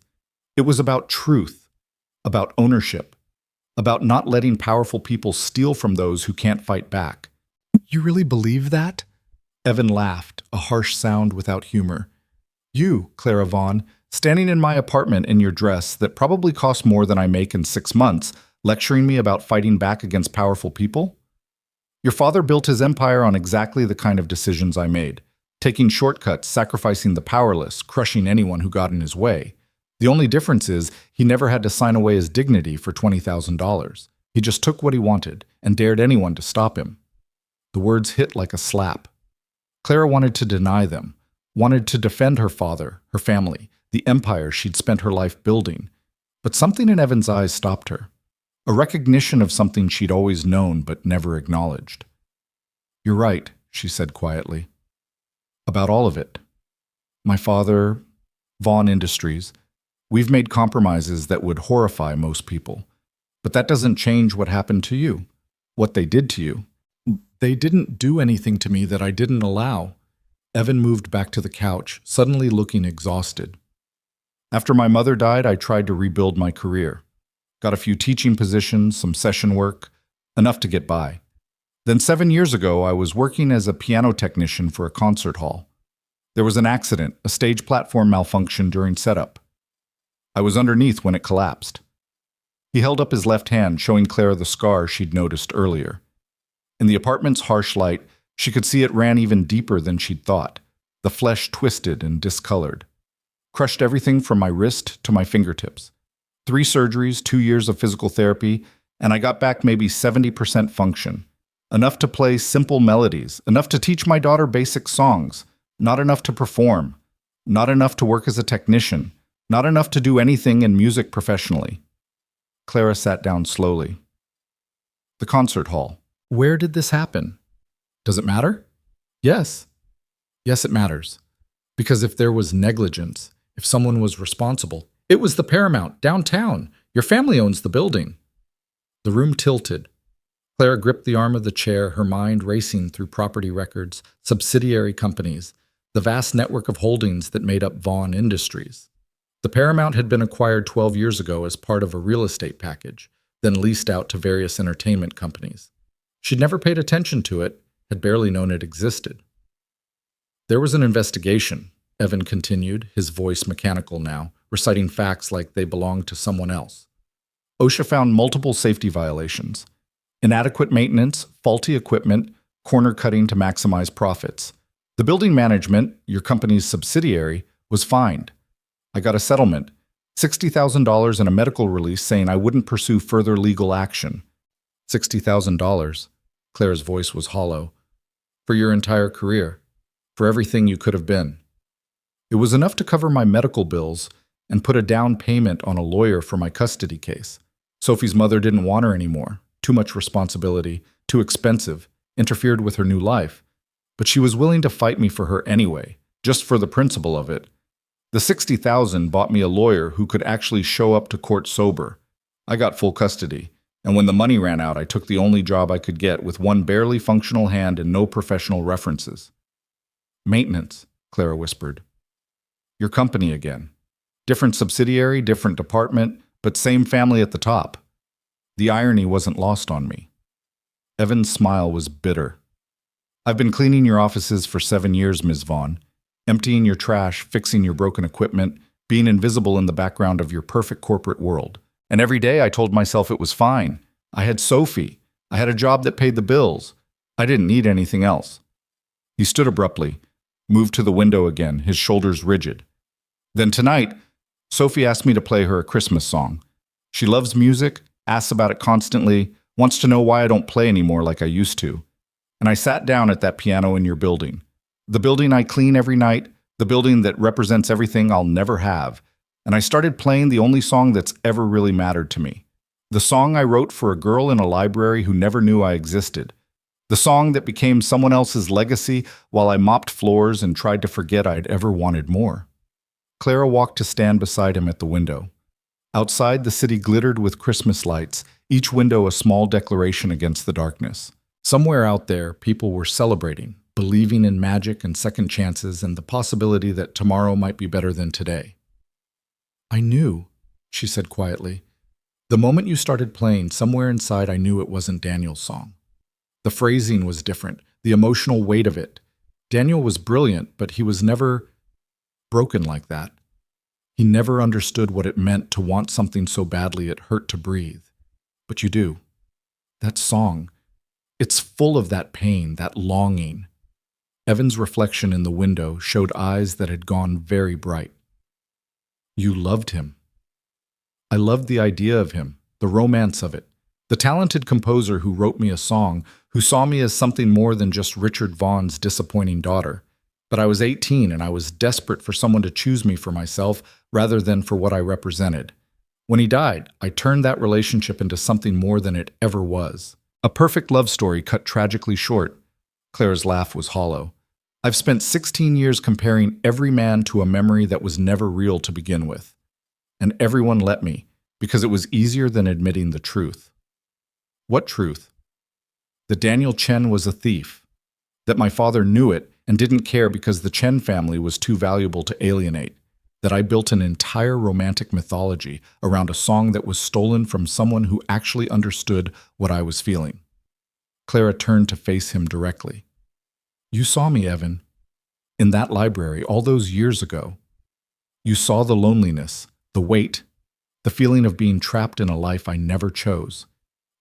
It was about truth, about ownership, about not letting powerful people steal from those who can't fight back. You really believe that? Evan laughed, a harsh sound without humor. You, Clara Vaughn, standing in my apartment in your dress that probably cost more than I make in 6 months, lecturing me about fighting back against powerful people? Your father built his empire on exactly the kind of decisions I made, taking shortcuts, sacrificing the powerless, crushing anyone who got in his way. The only difference is he never had to sign away his dignity for $20,000. He just took what he wanted and dared anyone to stop him. The words hit like a slap. Clara wanted to deny them, wanted to defend her father, her family, the empire she'd spent her life building. But something in Evan's eyes stopped her. A recognition of something she'd always known but never acknowledged. "You're right," she said quietly. "About all of it. My father, Vaughn Industries, we've made compromises that would horrify most people. But that doesn't change what happened to you, what they did to you. They didn't do anything to me that I didn't allow." Evan moved back to the couch, suddenly looking exhausted. "After my mother died, I tried to rebuild my career. Got a few teaching positions, some session work, enough to get by. Then 7 years ago, I was working as a piano technician for a concert hall. There was an accident, a stage platform malfunction during setup. I was underneath when it collapsed." He held up his left hand, showing Clara the scar she'd noticed earlier. In the apartment's harsh light, she could see it ran even deeper than she'd thought, the flesh twisted and discolored. "Crushed everything from my wrist to my fingertips. 3 surgeries, 2 years of physical therapy, and I got back maybe 70% function. Enough to play simple melodies, enough to teach my daughter basic songs, not enough to perform, not enough to work as a technician, not enough to do anything in music professionally." Clara sat down slowly. "The concert hall. Where did this happen? Does it matter?" "Yes. Yes, it matters. Because if there was negligence, if someone was responsible, it was the Paramount, downtown. Your family owns the building." The room tilted. Clara gripped the arm of the chair, her mind racing through property records, subsidiary companies, the vast network of holdings that made up Vaughn Industries. The Paramount had been acquired 12 years ago as part of a real estate package, then leased out to various entertainment companies. She'd never paid attention to it, had barely known it existed. "There was an investigation," Evan continued, his voice mechanical now, reciting facts like they belonged to someone else. "OSHA found multiple safety violations. Inadequate maintenance, faulty equipment, corner cutting to maximize profits. The building management, your company's subsidiary, was fined. I got a settlement, $60,000 and a medical release saying I wouldn't pursue further legal action." $60,000. Claire's voice was hollow. "For your entire career. For everything you could have been. It was enough to cover my medical bills and put a down payment on a lawyer for my custody case. Sophie's mother didn't want her anymore. Too much responsibility, too expensive, interfered with her new life. But she was willing to fight me for her anyway, just for the principle of it. The $60,000 bought me a lawyer who could actually show up to court sober. I got full custody, and when the money ran out, I took the only job I could get with one barely functional hand and no professional references." "Maintenance," Clara whispered. "Your company again. Different subsidiary, different department, but same family at the top." The irony wasn't lost on me. Evan's smile was bitter. "I've been cleaning your offices for 7 years, Ms. Vaughn. Emptying your trash, fixing your broken equipment, being invisible in the background of your perfect corporate world. And every day I told myself it was fine. I had Sophie. I had a job that paid the bills. I didn't need anything else." He stood abruptly, moved to the window again, his shoulders rigid. "Then tonight, Sophie asked me to play her a Christmas song. She loves music, asks about it constantly, wants to know why I don't play anymore like I used to. And I sat down at that piano in your building. The building I clean every night, the building that represents everything I'll never have. And I started playing the only song that's ever really mattered to me. The song I wrote for a girl in a library who never knew I existed. The song that became someone else's legacy while I mopped floors and tried to forget I'd ever wanted more." Clara walked to stand beside him at the window. Outside, the city glittered with Christmas lights, each window a small declaration against the darkness. Somewhere out there, people were celebrating, believing in magic and second chances and the possibility that tomorrow might be better than today. "I knew," she said quietly. "The moment you started playing, somewhere inside I knew it wasn't Daniel's song. The phrasing was different, the emotional weight of it. Daniel was brilliant, but he was never broken like that. He never understood what it meant to want something so badly it hurt to breathe. But you do. That song, it's full of that pain, that longing. Evan's reflection in the window showed eyes that had gone very bright. You loved him. I loved the idea of him, the romance of it. The talented composer who wrote me a song, who saw me as something more than just Richard Vaughn's disappointing daughter. But I was 18 and I was desperate for someone to choose me for myself rather than for what I represented. When he died, I turned that relationship into something more than it ever was. A perfect love story cut tragically short. Clara's laugh was hollow. I've spent 16 years comparing every man to a memory that was never real to begin with. And everyone let me, because it was easier than admitting the truth. What truth? That Daniel Chen was a thief. That my father knew it and didn't care because the Chen family was too valuable to alienate. That I built an entire romantic mythology around a song that was stolen from someone who actually understood what I was feeling. Clara turned to face him directly. You saw me, Evan, in that library all those years ago. You saw the loneliness, the weight, the feeling of being trapped in a life I never chose.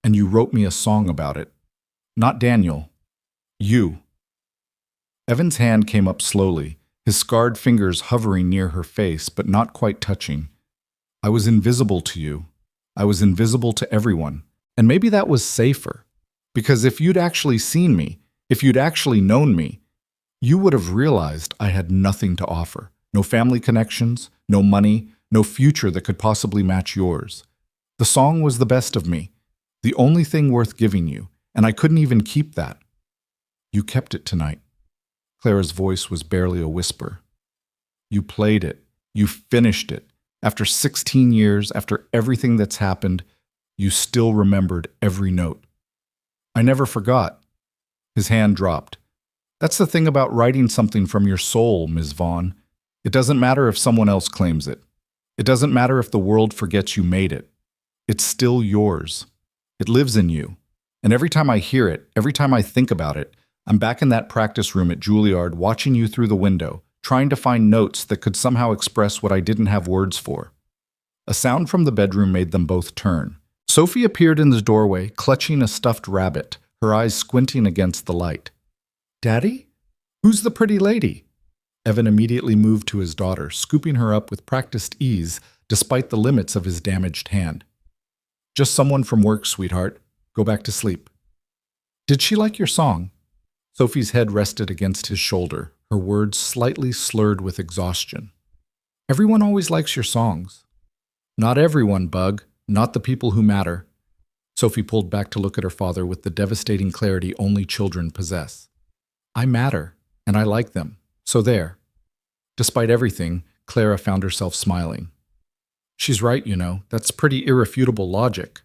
And you wrote me a song about it. Not Daniel. You. Evan's hand came up slowly, his scarred fingers hovering near her face but not quite touching. I was invisible to you. I was invisible to everyone. And maybe that was safer. Because if you'd actually seen me, if you'd actually known me, you would have realized I had nothing to offer. No family connections, no money, no future that could possibly match yours. The song was the best of me, the only thing worth giving you, and I couldn't even keep that. You kept it tonight. Clara's voice was barely a whisper. You played it. You finished it. After 16 years, after everything that's happened, you still remembered every note. I never forgot. His hand dropped. That's the thing about writing something from your soul, Ms. Vaughn. It doesn't matter if someone else claims it. It doesn't matter if the world forgets you made it. It's still yours. It lives in you. And every time I hear it, every time I think about it, I'm back in that practice room at Juilliard watching you through the window, trying to find notes that could somehow express what I didn't have words for. A sound from the bedroom made them both turn. Sophie appeared in the doorway, clutching a stuffed rabbit, her eyes squinting against the light. Daddy? Who's the pretty lady? Evan immediately moved to his daughter, scooping her up with practiced ease despite the limits of his damaged hand. Just someone from work, sweetheart. Go back to sleep. Did she like your song? Sophie's head rested against his shoulder, her words slightly slurred with exhaustion. Everyone always likes your songs. Not everyone, Bug. Not the people who matter. Sophie pulled back to look at her father with the devastating clarity only children possess. I matter, and I like them. So there. Despite everything, Clara found herself smiling. She's right, you know. That's pretty irrefutable logic.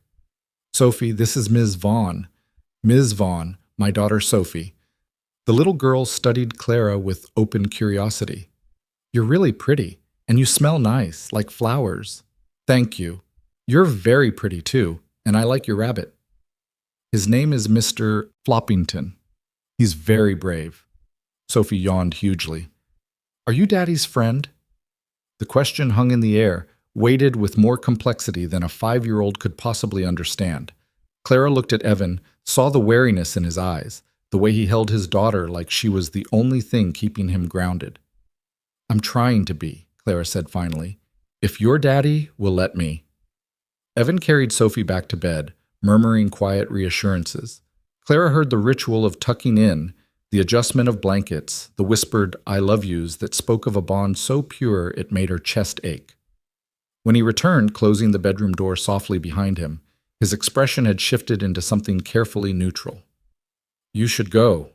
Sophie, this is Ms. Vaughn. Ms. Vaughn, my daughter Sophie. The little girl studied Clara with open curiosity. You're really pretty, and you smell nice, like flowers. Thank you. You're very pretty too, and I like your rabbit. His name is Mr. Floppington. He's very brave. Sophie yawned hugely. Are you Daddy's friend? The question hung in the air, weighted with more complexity than a 5-year-old could possibly understand. Clara looked at Evan, saw the wariness in his eyes, the way he held his daughter like she was the only thing keeping him grounded. I'm trying to be, Clara said finally. If your daddy will let me. Evan carried Sophie back to bed, murmuring quiet reassurances. Clara heard the ritual of tucking in, the adjustment of blankets, the whispered I love yous that spoke of a bond so pure it made her chest ache. When he returned, closing the bedroom door softly behind him, his expression had shifted into something carefully neutral. You should go,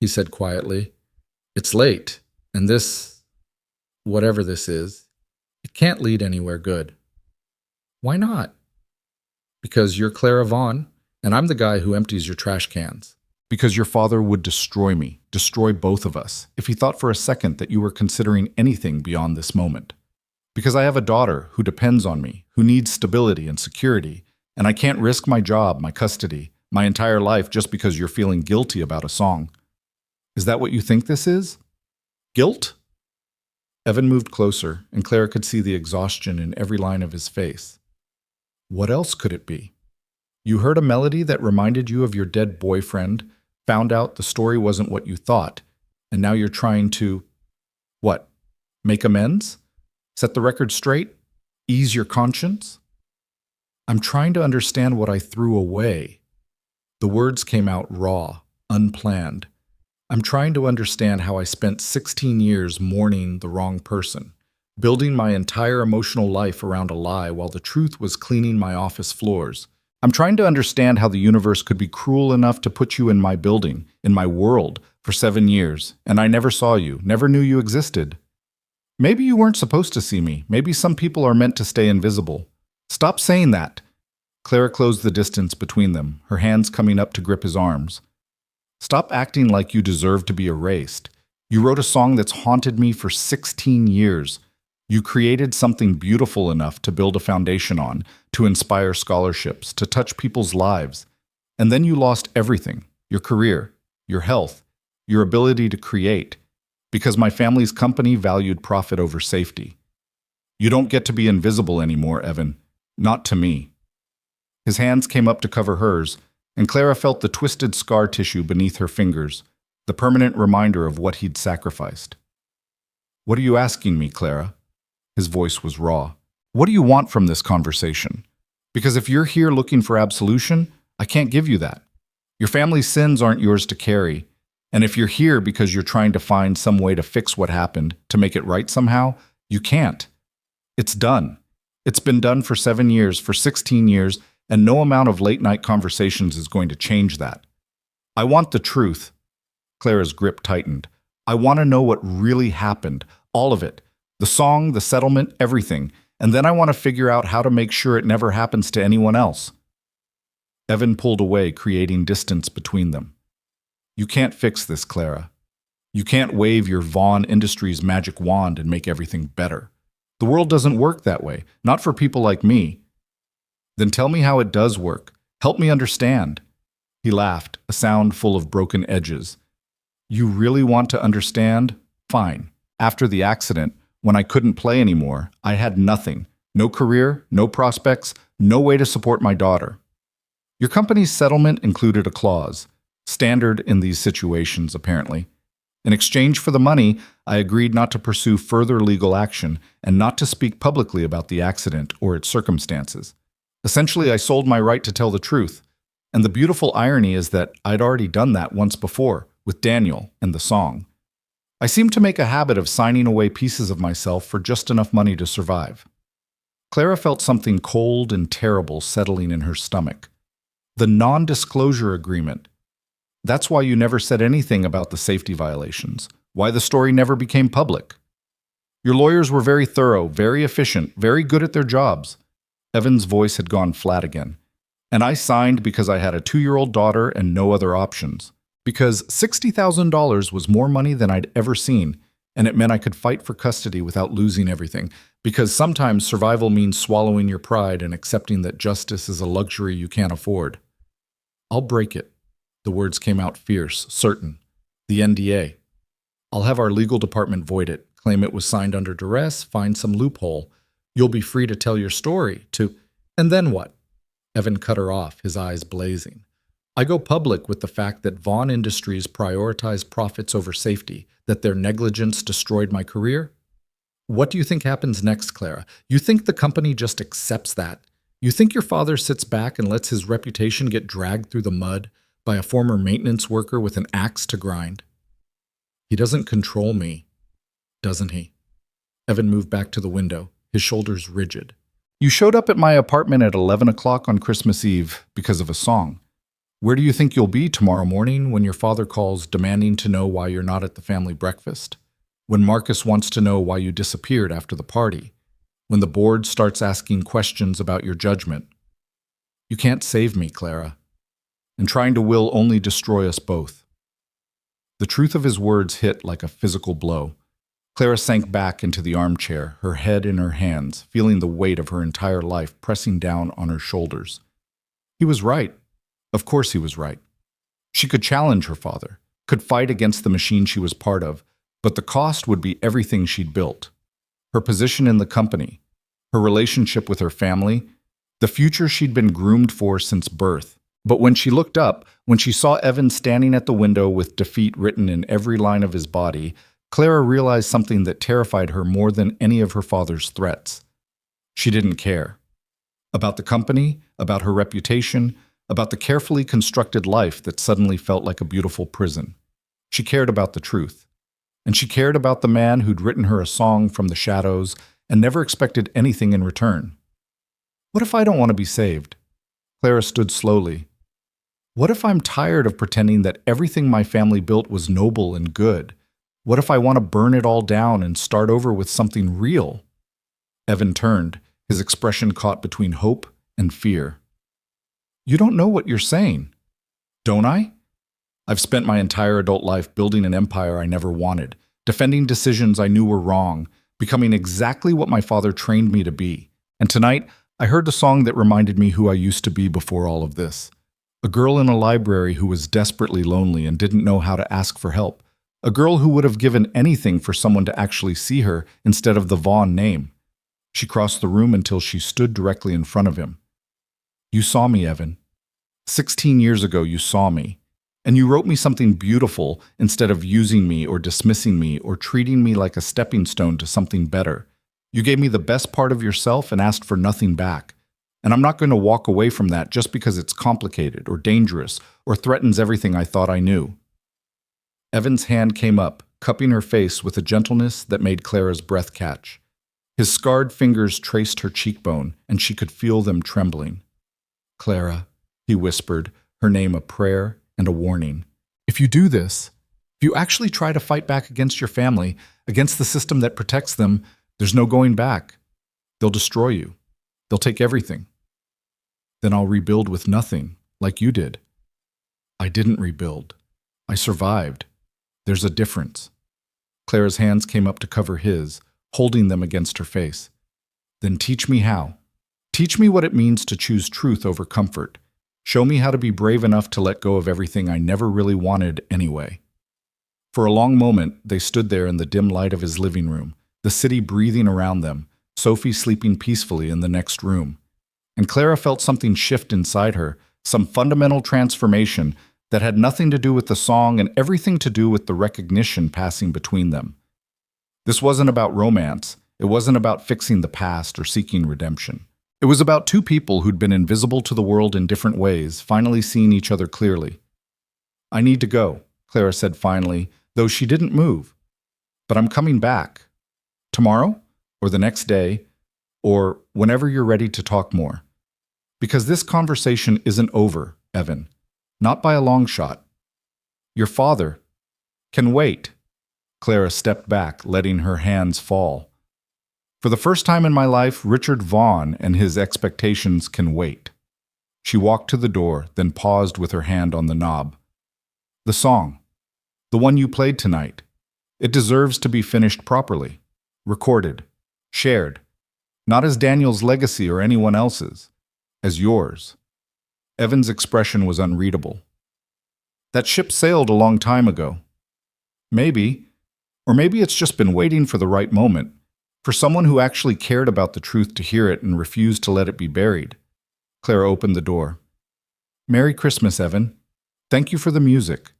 he said quietly. It's late, and this, whatever this is, it can't lead anywhere good. Why not? Because you're Clara Vaughn, and I'm the guy who empties your trash cans. Because your father would destroy me, destroy both of us, if he thought for a second that you were considering anything beyond this moment. Because I have a daughter who depends on me, who needs stability and security, and I can't risk my job, my custody, my entire life just because you're feeling guilty about a song. Is that what you think this is? Guilt? Evan moved closer, and Clara could see the exhaustion in every line of his face. What else could it be? You heard a melody that reminded you of your dead boyfriend, found out the story wasn't what you thought, and now you're trying to, what, make amends? Set the record straight? Ease your conscience? I'm trying to understand what I threw away. The words came out raw, unplanned. I'm trying to understand how I spent 16 years mourning the wrong person, building my entire emotional life around a lie while the truth was cleaning my office floors. I'm trying to understand how the universe could be cruel enough to put you in my building, in my world, for 7 years, and I never saw you, never knew you existed. Maybe you weren't supposed to see me. Maybe some people are meant to stay invisible. Stop saying that. Clara closed the distance between them, her hands coming up to grip his arms. Stop acting like you deserve to be erased. You wrote a song that's haunted me for 16 years. You created something beautiful enough to build a foundation on, to inspire scholarships, to touch people's lives. And then you lost everything, your career, your health, your ability to create, because my family's company valued profit over safety. You don't get to be invisible anymore, Evan. Not to me. His hands came up to cover hers, and Clara felt the twisted scar tissue beneath her fingers, the permanent reminder of what he'd sacrificed. What are you asking me, Clara? His voice was raw. What do you want from this conversation? Because if you're here looking for absolution, I can't give you that. Your family's sins aren't yours to carry. And if you're here because you're trying to find some way to fix what happened, to make it right somehow, you can't. It's done. It's been done for 7 years, for 16 years, and no amount of late-night conversations is going to change that. I want the truth. Clara's grip tightened. I want to know what really happened, all of it. The song, the settlement, everything. And then I want to figure out how to make sure it never happens to anyone else. Evan pulled away, creating distance between them. You can't fix this, Clara. You can't wave your Vaughn Industries magic wand and make everything better. The world doesn't work that way, not for people like me. Then tell me how it does work. Help me understand. He laughed, a sound full of broken edges. You really want to understand? Fine. After the accident, when I couldn't play anymore, I had nothing. No career, no prospects, no way to support my daughter. Your company's settlement included a clause, standard in these situations, apparently. In exchange for the money, I agreed not to pursue further legal action and not to speak publicly about the accident or its circumstances. Essentially, I sold my right to tell the truth. And the beautiful irony is that I'd already done that once before, with Daniel and the song. I seem to make a habit of signing away pieces of myself for just enough money to survive. Clara felt something cold and terrible settling in her stomach. The non-disclosure agreement. That's why you never said anything about the safety violations, why the story never became public. Your lawyers were very thorough, very efficient, very good at their jobs. Evan's voice had gone flat again. And I signed because I had a 2-year-old daughter and no other options. Because $60,000 was more money than I'd ever seen, and it meant I could fight for custody without losing everything. Because sometimes survival means swallowing your pride and accepting that justice is a luxury you can't afford. I'll break it. The words came out fierce, certain. The NDA. I'll have our legal department void it, claim it was signed under duress, find some loophole. You'll be free to tell your story, And then what? Evan cut her off, his eyes blazing. I go public with the fact that Vaughn Industries prioritized profits over safety, that their negligence destroyed my career? What do you think happens next, Clara? You think the company just accepts that? You think your father sits back and lets his reputation get dragged through the mud by a former maintenance worker with an axe to grind? He doesn't control me, doesn't he? Evan moved back to the window, his shoulders rigid. You showed up at my apartment at 11 o'clock on Christmas Eve because of a song. Where do you think you'll be tomorrow morning when your father calls demanding to know why you're not at the family breakfast? When Marcus wants to know why you disappeared after the party? When the board starts asking questions about your judgment? You can't save me, Clara. And trying to will only destroy us both. The truth of his words hit like a physical blow. Clara sank back into the armchair, her head in her hands, feeling the weight of her entire life pressing down on her shoulders. He was right. Of course he was right. She could challenge her father, could fight against the machine she was part of, but the cost would be everything she'd built, her position in the company, her relationship with her family, the future she'd been groomed for since birth. But when she looked up, when she saw Evan standing at the window with defeat written in every line of his body, Clara realized something that terrified her more than any of her father's threats. She didn't care. About the company, about her reputation, about the carefully constructed life that suddenly felt like a beautiful prison. She cared about the truth. And she cared about the man who'd written her a song from the shadows and never expected anything in return. What if I don't want to be saved? Clara stood slowly. What if I'm tired of pretending that everything my family built was noble and good? What if I want to burn it all down and start over with something real? Evan turned, his expression caught between hope and fear. You don't know what you're saying. Don't I? I've spent my entire adult life building an empire I never wanted, defending decisions I knew were wrong, becoming exactly what my father trained me to be. And tonight, I heard the song that reminded me who I used to be before all of this. A girl in a library who was desperately lonely and didn't know how to ask for help. A girl who would have given anything for someone to actually see her instead of the Vaughn name. She crossed the room until she stood directly in front of him. You saw me, Evan. 16 years ago, you saw me. And you wrote me something beautiful instead of using me or dismissing me or treating me like a stepping stone to something better. You gave me the best part of yourself and asked for nothing back. And I'm not going to walk away from that just because it's complicated or dangerous or threatens everything I thought I knew. Evan's hand came up, cupping her face with a gentleness that made Clara's breath catch. His scarred fingers traced her cheekbone, and she could feel them trembling. Clara, he whispered, her name a prayer and a warning. If you do this, if you actually try to fight back against your family, against the system that protects them, there's no going back. They'll destroy you. They'll take everything. Then I'll rebuild with nothing, like you did. I didn't rebuild. I survived. There's a difference. Clara's hands came up to cover his, holding them against her face. Then teach me how. Teach me what it means to choose truth over comfort. Show me how to be brave enough to let go of everything I never really wanted anyway. For a long moment, they stood there in the dim light of his living room, the city breathing around them, Sophie sleeping peacefully in the next room. And Clara felt something shift inside her, some fundamental transformation that had nothing to do with the song and everything to do with the recognition passing between them. This wasn't about romance. It wasn't about fixing the past or seeking redemption. It was about two people who'd been invisible to the world in different ways, finally seeing each other clearly. I need to go, Clara said finally, though she didn't move. But I'm coming back. Tomorrow? Or the next day? Or whenever you're ready to talk more. Because this conversation isn't over, Evan. Not by a long shot. Your father can wait. Clara stepped back, letting her hands fall. For the first time in my life, Richard Vaughn and his expectations can wait. She walked to the door, then paused with her hand on the knob. The song. The one you played tonight. It deserves to be finished properly. Recorded. Shared. Not as Daniel's legacy or anyone else's. As yours. Evan's expression was unreadable. That ship sailed a long time ago. Maybe. Or maybe it's just been waiting for the right moment. For someone who actually cared about the truth to hear it and refused to let it be buried. Clara opened the door. Merry Christmas, Evan. Thank you for the music.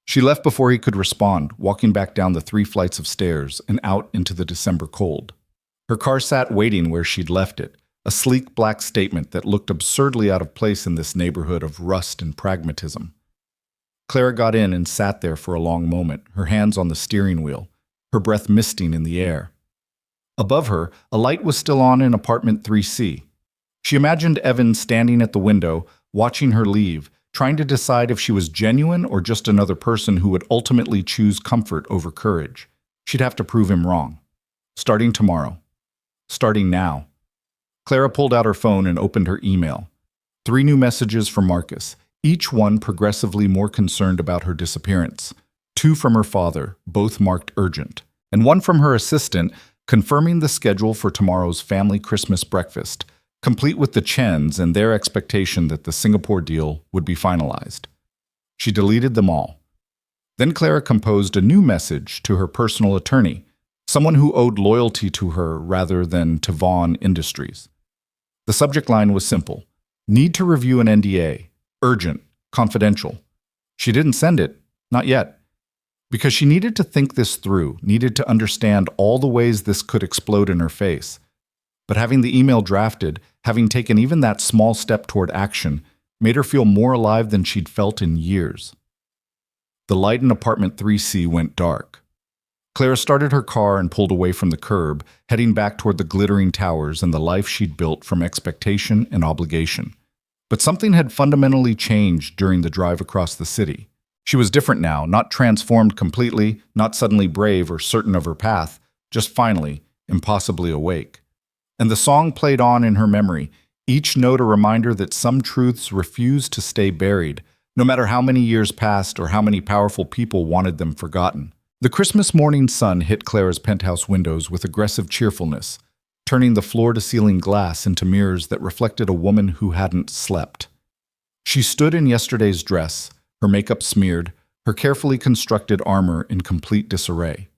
She left before he could respond, walking back down the 3 flights of stairs and out into the December cold. Her car sat waiting where she'd left it, a sleek black statement that looked absurdly out of place in this neighborhood of rust and pragmatism. Clara got in and sat there for a long moment, her hands on the steering wheel, her breath misting in the air. Above her, a light was still on in apartment 3C. She imagined Evan standing at the window, watching her leave, trying to decide if she was genuine or just another person who would ultimately choose comfort over courage. She'd have to prove him wrong. Starting tomorrow. Starting now. Clara pulled out her phone and opened her email. 3 new messages from Marcus, each one progressively more concerned about her disappearance. 2 from her father, both marked urgent, and 1 from her assistant, confirming the schedule for tomorrow's family Christmas breakfast, complete with the Chens and their expectation that the Singapore deal would be finalized. She deleted them all. Then Clara composed a new message to her personal attorney, someone who owed loyalty to her rather than to Vaughn Industries. The subject line was simple: need to review an NDA, urgent, confidential. She didn't send it, not yet, because she needed to think this through, needed to understand all the ways this could explode in her face. But having the email drafted, having taken even that small step toward action, made her feel more alive than she'd felt in years. The light in apartment 3C went dark. Clara started her car and pulled away from the curb, heading back toward the glittering towers and the life she'd built from expectation and obligation. But something had fundamentally changed during the drive across the city. She was different now, not transformed completely, not suddenly brave or certain of her path, just finally, impossibly awake. And the song played on in her memory, each note a reminder that some truths refused to stay buried, no matter how many years passed or how many powerful people wanted them forgotten. The Christmas morning sun hit Clara's penthouse windows with aggressive cheerfulness, turning the floor-to-ceiling glass into mirrors that reflected a woman who hadn't slept. She stood in yesterday's dress, her makeup smeared, her carefully constructed armor in complete disarray.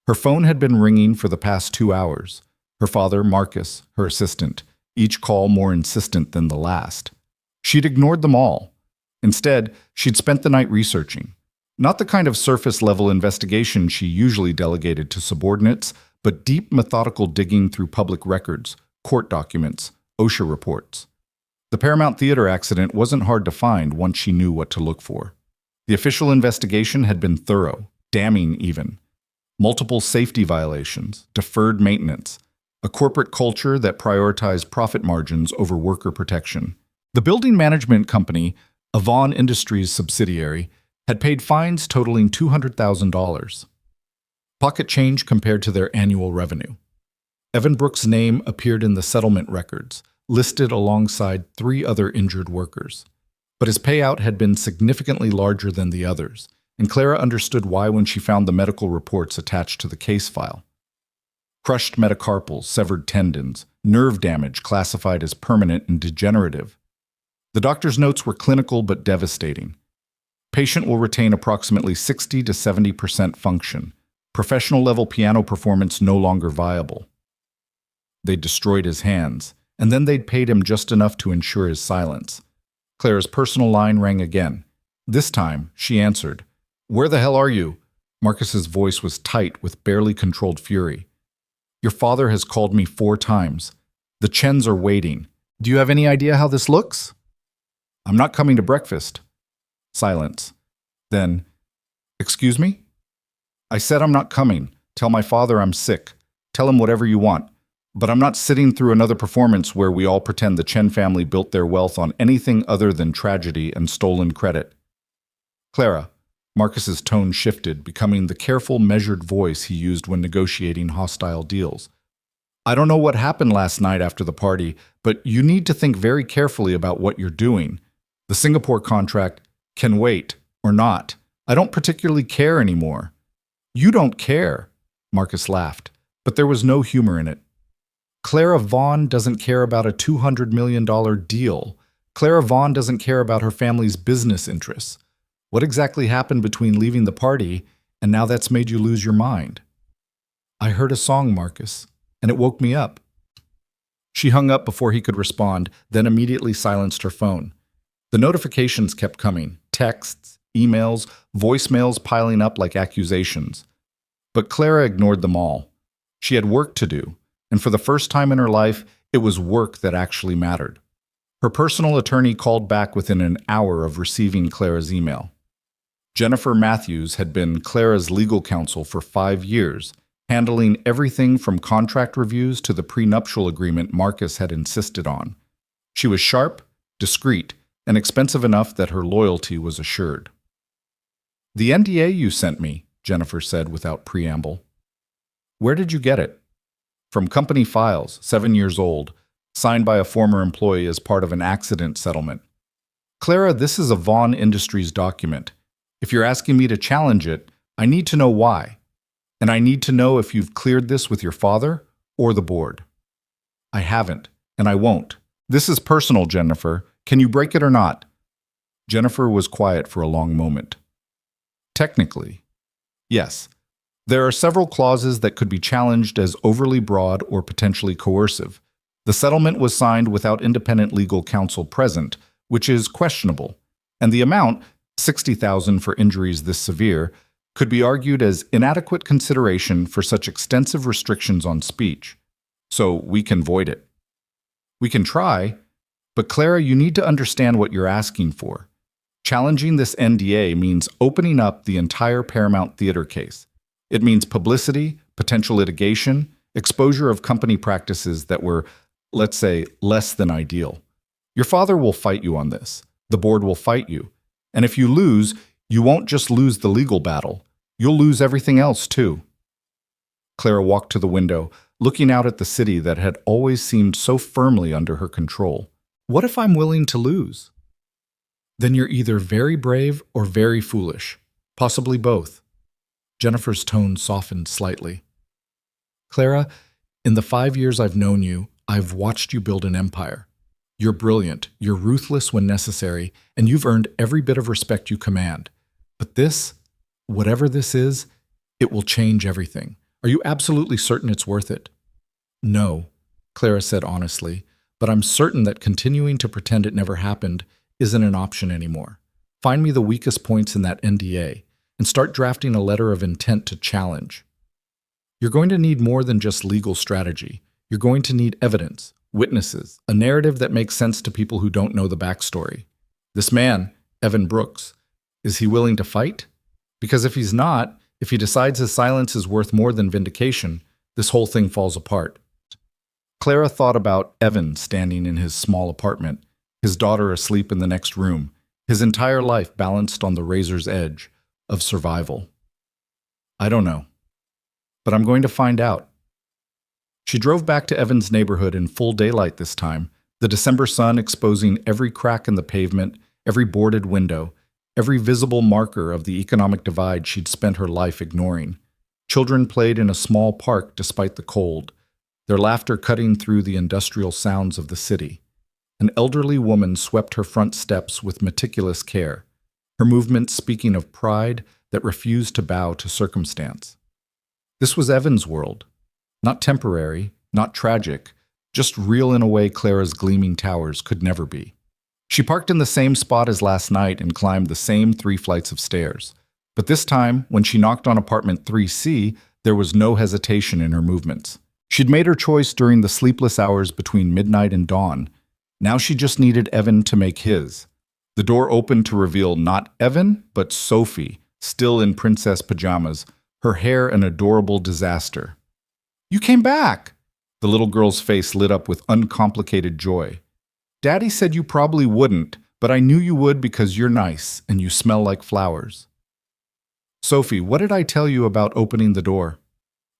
Her phone had been ringing for the past 2 hours. Her father, Marcus, her assistant, each call more insistent than the last. She'd ignored them all. Instead, she'd spent the night researching. Not the kind of surface-level investigation she usually delegated to subordinates, but deep methodical digging through public records, court documents, OSHA reports. The Paramount Theater accident wasn't hard to find once she knew what to look for. The official investigation had been thorough, damning even. Multiple safety violations, deferred maintenance, a corporate culture that prioritized profit margins over worker protection. The building management company, a Vaughn Industries subsidiary, had paid fines totaling $200,000. Pocket change compared to their annual revenue. Evan Brooks' name appeared in the settlement records, listed alongside 3 other injured workers. But his payout had been significantly larger than the others, and Clara understood why when she found the medical reports attached to the case file. Crushed metacarpals, severed tendons, nerve damage classified as permanent and degenerative. The doctor's notes were clinical but devastating. Patient will retain approximately 60 to 70% function. Professional-level piano performance no longer viable. They'd destroyed his hands, and then they'd paid him just enough to ensure his silence. Clara's personal line rang again. This time, she answered. "Where the hell are you?" Marcus's voice was tight with barely controlled fury. "Your father has called me 4 times. The Chens are waiting. Do you have any idea how this looks?" "I'm not coming to breakfast." Silence. Then, "Excuse me?" "I said I'm not coming. Tell my father I'm sick. Tell him whatever you want. But I'm not sitting through another performance where we all pretend the Chen family built their wealth on anything other than tragedy and stolen credit." "Clara," Marcus's tone shifted, becoming the careful, measured voice he used when negotiating hostile deals. "I don't know what happened last night after the party, but you need to think very carefully about what you're doing. The Singapore contract can wait, or not. I don't particularly care anymore." "You don't care," Marcus laughed, but there was no humor in it. Clara Vaughn doesn't care about a $200 million deal. Clara Vaughn doesn't care about her family's business interests. What exactly happened between leaving the party and now that's made you lose your mind? "I heard a song, Marcus, and it woke me up." She hung up before he could respond, then immediately silenced her phone. The notifications kept coming, texts, emails, voicemails piling up like accusations. But Clara ignored them all. She had work to do, and for the first time in her life, it was work that actually mattered. Her personal attorney called back within an hour of receiving Clara's email. Jennifer Matthews had been Clara's legal counsel for 5 years, handling everything from contract reviews to the prenuptial agreement Marcus had insisted on. She was sharp, discreet, and expensive enough that her loyalty was assured. "The NDA you sent me," Jennifer said without preamble. "Where did you get it?" "From company files, 7 years old, signed by a former employee as part of an accident settlement." "Clara, this is a Vaughn Industries document. If you're asking me to challenge it, I need to know why. And I need to know if you've cleared this with your father or the board." "I haven't, and I won't. This is personal, Jennifer. Can you break it or not?" Jennifer was quiet for a long moment. "Technically, yes. There are several clauses that could be challenged as overly broad or potentially coercive. The settlement was signed without independent legal counsel present, which is questionable, and the amount, $60,000 for injuries this severe, could be argued as inadequate consideration for such extensive restrictions on speech. So we can void it. We can try, but Clara, you need to understand what you're asking for. Challenging this NDA means opening up the entire Paramount Theater case. It means publicity, potential litigation, exposure of company practices that were, let's say, less than ideal. Your father will fight you on this. The board will fight you. And if you lose, you won't just lose the legal battle. You'll lose everything else, too. Clara walked to the window, looking out at the city that had always seemed so firmly under her control. What if I'm willing to lose? Then you're either very brave or very foolish, possibly both. Jennifer's tone softened slightly. Clara, in the 5 years I've known you, I've watched you build an empire. You're brilliant, you're ruthless when necessary, and you've earned every bit of respect you command. But this, whatever this is, it will change everything. Are you absolutely certain it's worth it? No, Clara said honestly, but I'm certain that continuing to pretend it never happened isn't an option anymore. Find me the weakest points in that NDA and start drafting a letter of intent to challenge. You're going to need more than just legal strategy. You're going to need evidence, witnesses, a narrative that makes sense to people who don't know the backstory. This man, Evan Brooks, is he willing to fight? Because if he's not, if he decides his silence is worth more than vindication, this whole thing falls apart. Clara thought about Evan standing in his small apartment, his daughter asleep in the next room, his entire life balanced on the razor's edge of survival. I don't know, but I'm going to find out. She drove back to Evan's neighborhood in full daylight this time, the December sun exposing every crack in the pavement, every boarded window, every visible marker of the economic divide she'd spent her life ignoring. Children played in a small park despite the cold, their laughter cutting through the industrial sounds of the city. An elderly woman swept her front steps with meticulous care, her movements speaking of pride that refused to bow to circumstance. This was Evan's world. Not temporary, not tragic, just real in a way Clara's gleaming towers could never be. She parked in the same spot as last night and climbed the same 3 flights of stairs. But this time, when she knocked on apartment 3C, there was no hesitation in her movements. She'd made her choice during the sleepless hours between midnight and dawn. Now she just needed Evan to make his. The door opened to reveal not Evan, but Sophie, still in princess pajamas, her hair an adorable disaster. "You came back!" The little girl's face lit up with uncomplicated joy. "Daddy said you probably wouldn't, but I knew you would because you're nice and you smell like flowers." "Sophie, what did I tell you about opening the door?"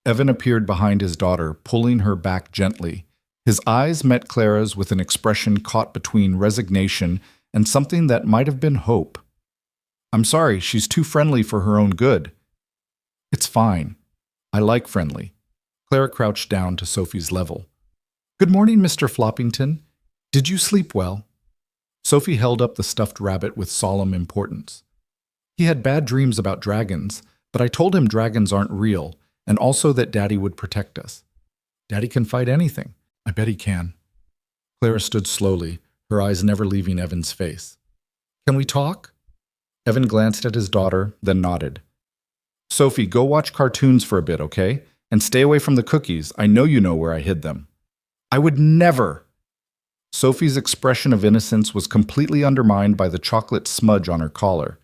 Evan appeared behind his daughter, pulling her back gently. His eyes met Clara's with an expression caught between resignation and something that might have been hope. "I'm sorry, she's too friendly for her own good." "It's fine. I like friendly." Clara crouched down to Sophie's level. "Good morning, Mr. Floppington. Did you sleep well?" Sophie held up the stuffed rabbit with solemn importance. "He had bad dreams about dragons, but I told him dragons aren't real, and also that Daddy would protect us." "Daddy can fight anything." "I bet he can." Clara stood slowly, her eyes never leaving Evan's face. "Can we talk?" Evan glanced at his daughter, then nodded. "Sophie, go watch cartoons for a bit, okay? And stay away from the cookies. I know you know where I hid them." "I would never!" Sophie's expression of innocence was completely undermined by the chocolate smudge on her collar.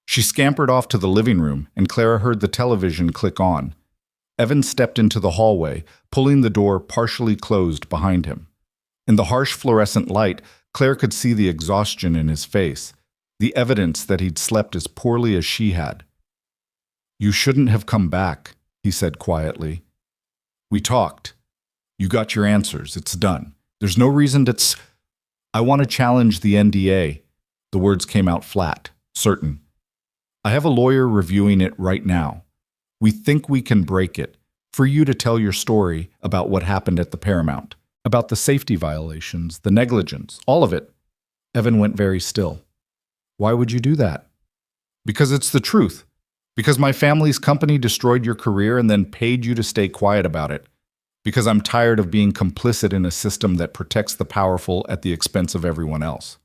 She scampered off to the living room, and Clara heard the television click on. Evan stepped into the hallway, pulling the door partially closed behind him. In the harsh fluorescent light, Claire could see the exhaustion in his face, the evidence that he'd slept as poorly as she had. "You shouldn't have come back," he said quietly. "We talked. You got your answers. It's done. There's no reason to I want to challenge the NDA." The words came out flat, certain. "I have a lawyer reviewing it right now. We think we can break it, for you to tell your story about what happened at the Paramount, about the safety violations, the negligence, all of it." Evan went very still. "Why would you do that?" "Because it's the truth. Because my family's company destroyed your career and then paid you to stay quiet about it. Because I'm tired of being complicit in a system that protects the powerful at the expense of everyone else.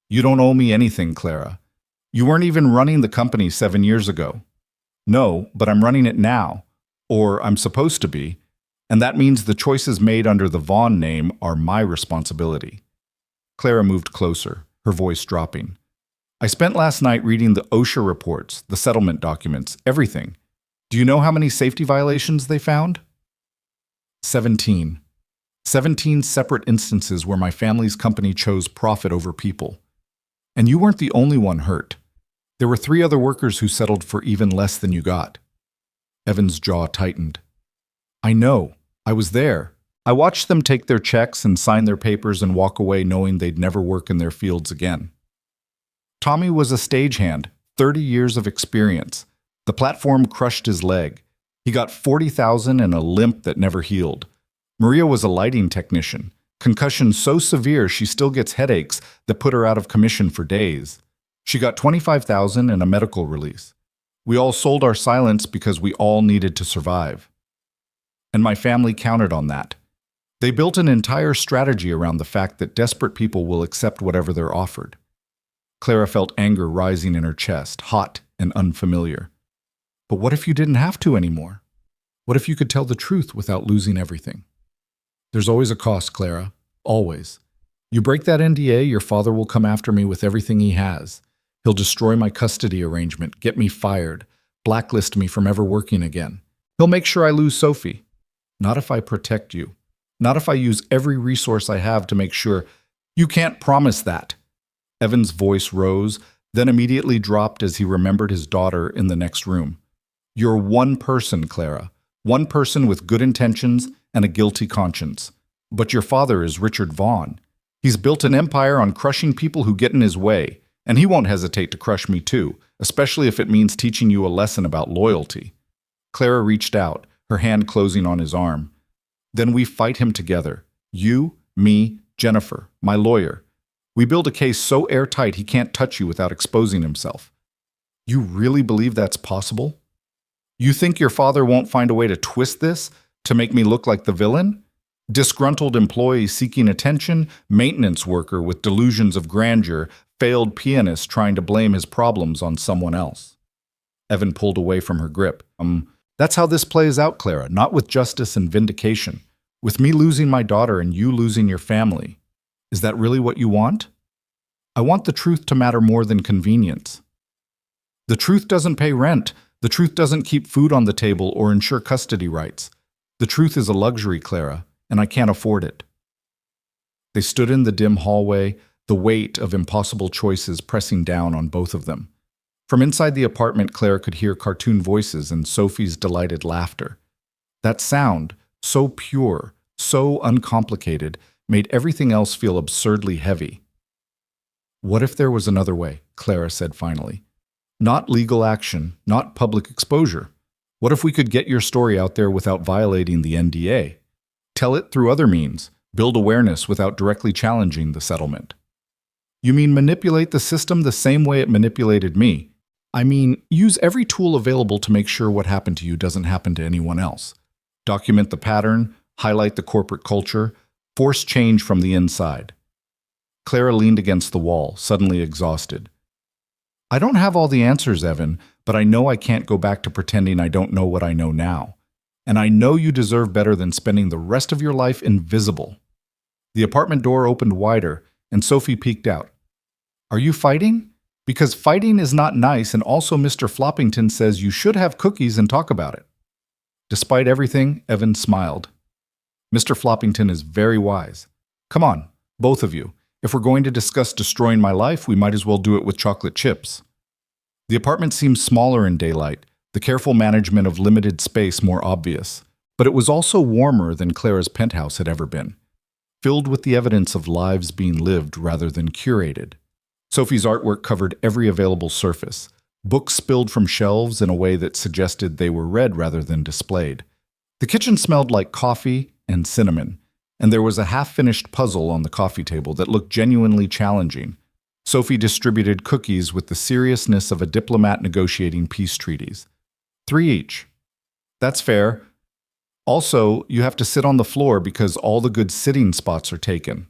You don't owe me anything, Clara. You weren't even running the company 7 years ago. No, but I'm running it now. Or I'm supposed to be. And that means the choices made under the Vaughn name are my responsibility. Clara moved closer, her voice dropping. I spent last night reading the OSHA reports, the settlement documents, everything. Do you know how many safety violations they found? 17. 17 separate instances where my family's company chose profit over people. And you weren't the only one hurt. There were 3 other workers who settled for even less than you got. Evan's jaw tightened. I know. I was there. I watched them take their checks and sign their papers and walk away knowing they'd never work in their fields again. Tommy was a stagehand, 30 years of experience. The platform crushed his leg. He got $40,000 and a limp that never healed. Maria was a lighting technician. Concussion so severe she still gets headaches that put her out of commission for days. She got $25,000 and a medical release. We all sold our silence because we all needed to survive. And my family counted on that. They built an entire strategy around the fact that desperate people will accept whatever they're offered. Clara felt anger rising in her chest, hot and unfamiliar. But what if you didn't have to anymore? What if you could tell the truth without losing everything? There's always a cost, Clara. Always. You break that NDA, your father will come after me with everything he has. He'll destroy my custody arrangement, get me fired, blacklist me from ever working again. He'll make sure I lose Sophie. Not if I protect you. Not if I use every resource I have to make sure. You can't promise that. Evan's voice rose, then immediately dropped as he remembered his daughter in the next room. You're one person, Clara. One person with good intentions and a guilty conscience. But your father is Richard Vaughn. He's built an empire on crushing people who get in his way, and he won't hesitate to crush me too, especially if it means teaching you a lesson about loyalty. Clara reached out, her hand closing on his arm. Then we fight him together. You, me, Jennifer, my lawyer. We build a case so airtight he can't touch you without exposing himself. You really believe that's possible? You think your father won't find a way to twist this, to make me look like the villain? Disgruntled employee seeking attention, maintenance worker with delusions of grandeur, failed pianist trying to blame his problems on someone else. Evan pulled away from her grip. That's how this plays out, Clara, not with justice and vindication. With me losing my daughter and you losing your family. Is that really what you want? I want the truth to matter more than convenience. The truth doesn't pay rent. The truth doesn't keep food on the table or ensure custody rights. The truth is a luxury, Clara, and I can't afford it. They stood in the dim hallway, the weight of impossible choices pressing down on both of them. From inside the apartment, Clara could hear cartoon voices and Sophie's delighted laughter. That sound, so pure, so uncomplicated, made everything else feel absurdly heavy. What if there was another way? Clara said finally. Not legal action, not public exposure. What if we could get your story out there without violating the NDA? Tell it through other means, build awareness without directly challenging the settlement. You mean manipulate the system the same way it manipulated me? I mean, use every tool available to make sure what happened to you doesn't happen to anyone else. Document the pattern, highlight the corporate culture, force change from the inside. Clara leaned against the wall, suddenly exhausted. I don't have all the answers, Evan, but I know I can't go back to pretending I don't know what I know now. And I know you deserve better than spending the rest of your life invisible. The apartment door opened wider, and Sophie peeked out. Are you fighting? Because fighting is not nice, and also Mr. Floppington says you should have cookies and talk about it. Despite everything, Evan smiled. Mr. Floppington is very wise. Come on, both of you. If we're going to discuss destroying my life, we might as well do it with chocolate chips. The apartment seemed smaller in daylight, the careful management of limited space more obvious, but it was also warmer than Clara's penthouse had ever been, filled with the evidence of lives being lived rather than curated. Sophie's artwork covered every available surface, books spilled from shelves in a way that suggested they were read rather than displayed. The kitchen smelled like coffee and cinnamon, and there was a half-finished puzzle on the coffee table that looked genuinely challenging. Sophie distributed cookies with the seriousness of a diplomat negotiating peace treaties. 3 each. That's fair. Also, you have to sit on the floor because all the good sitting spots are taken.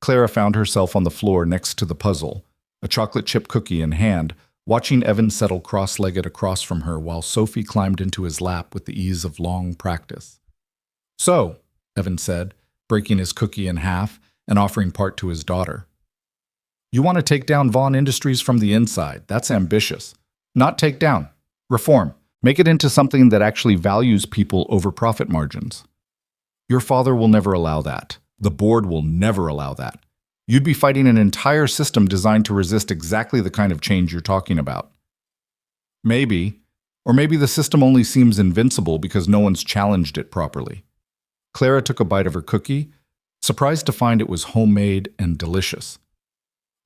Clara found herself on the floor next to the puzzle, a chocolate chip cookie in hand, watching Evan settle cross-legged across from her while Sophie climbed into his lap with the ease of long practice. So, Evan said, breaking his cookie in half and offering part to his daughter. You want to take down Vaughn Industries from the inside. That's ambitious. Not take down. Reform. Make it into something that actually values people over profit margins. Your father will never allow that. The board will never allow that. You'd be fighting an entire system designed to resist exactly the kind of change you're talking about. Maybe. Or maybe the system only seems invincible because no one's challenged it properly. Clara took a bite of her cookie, surprised to find it was homemade and delicious.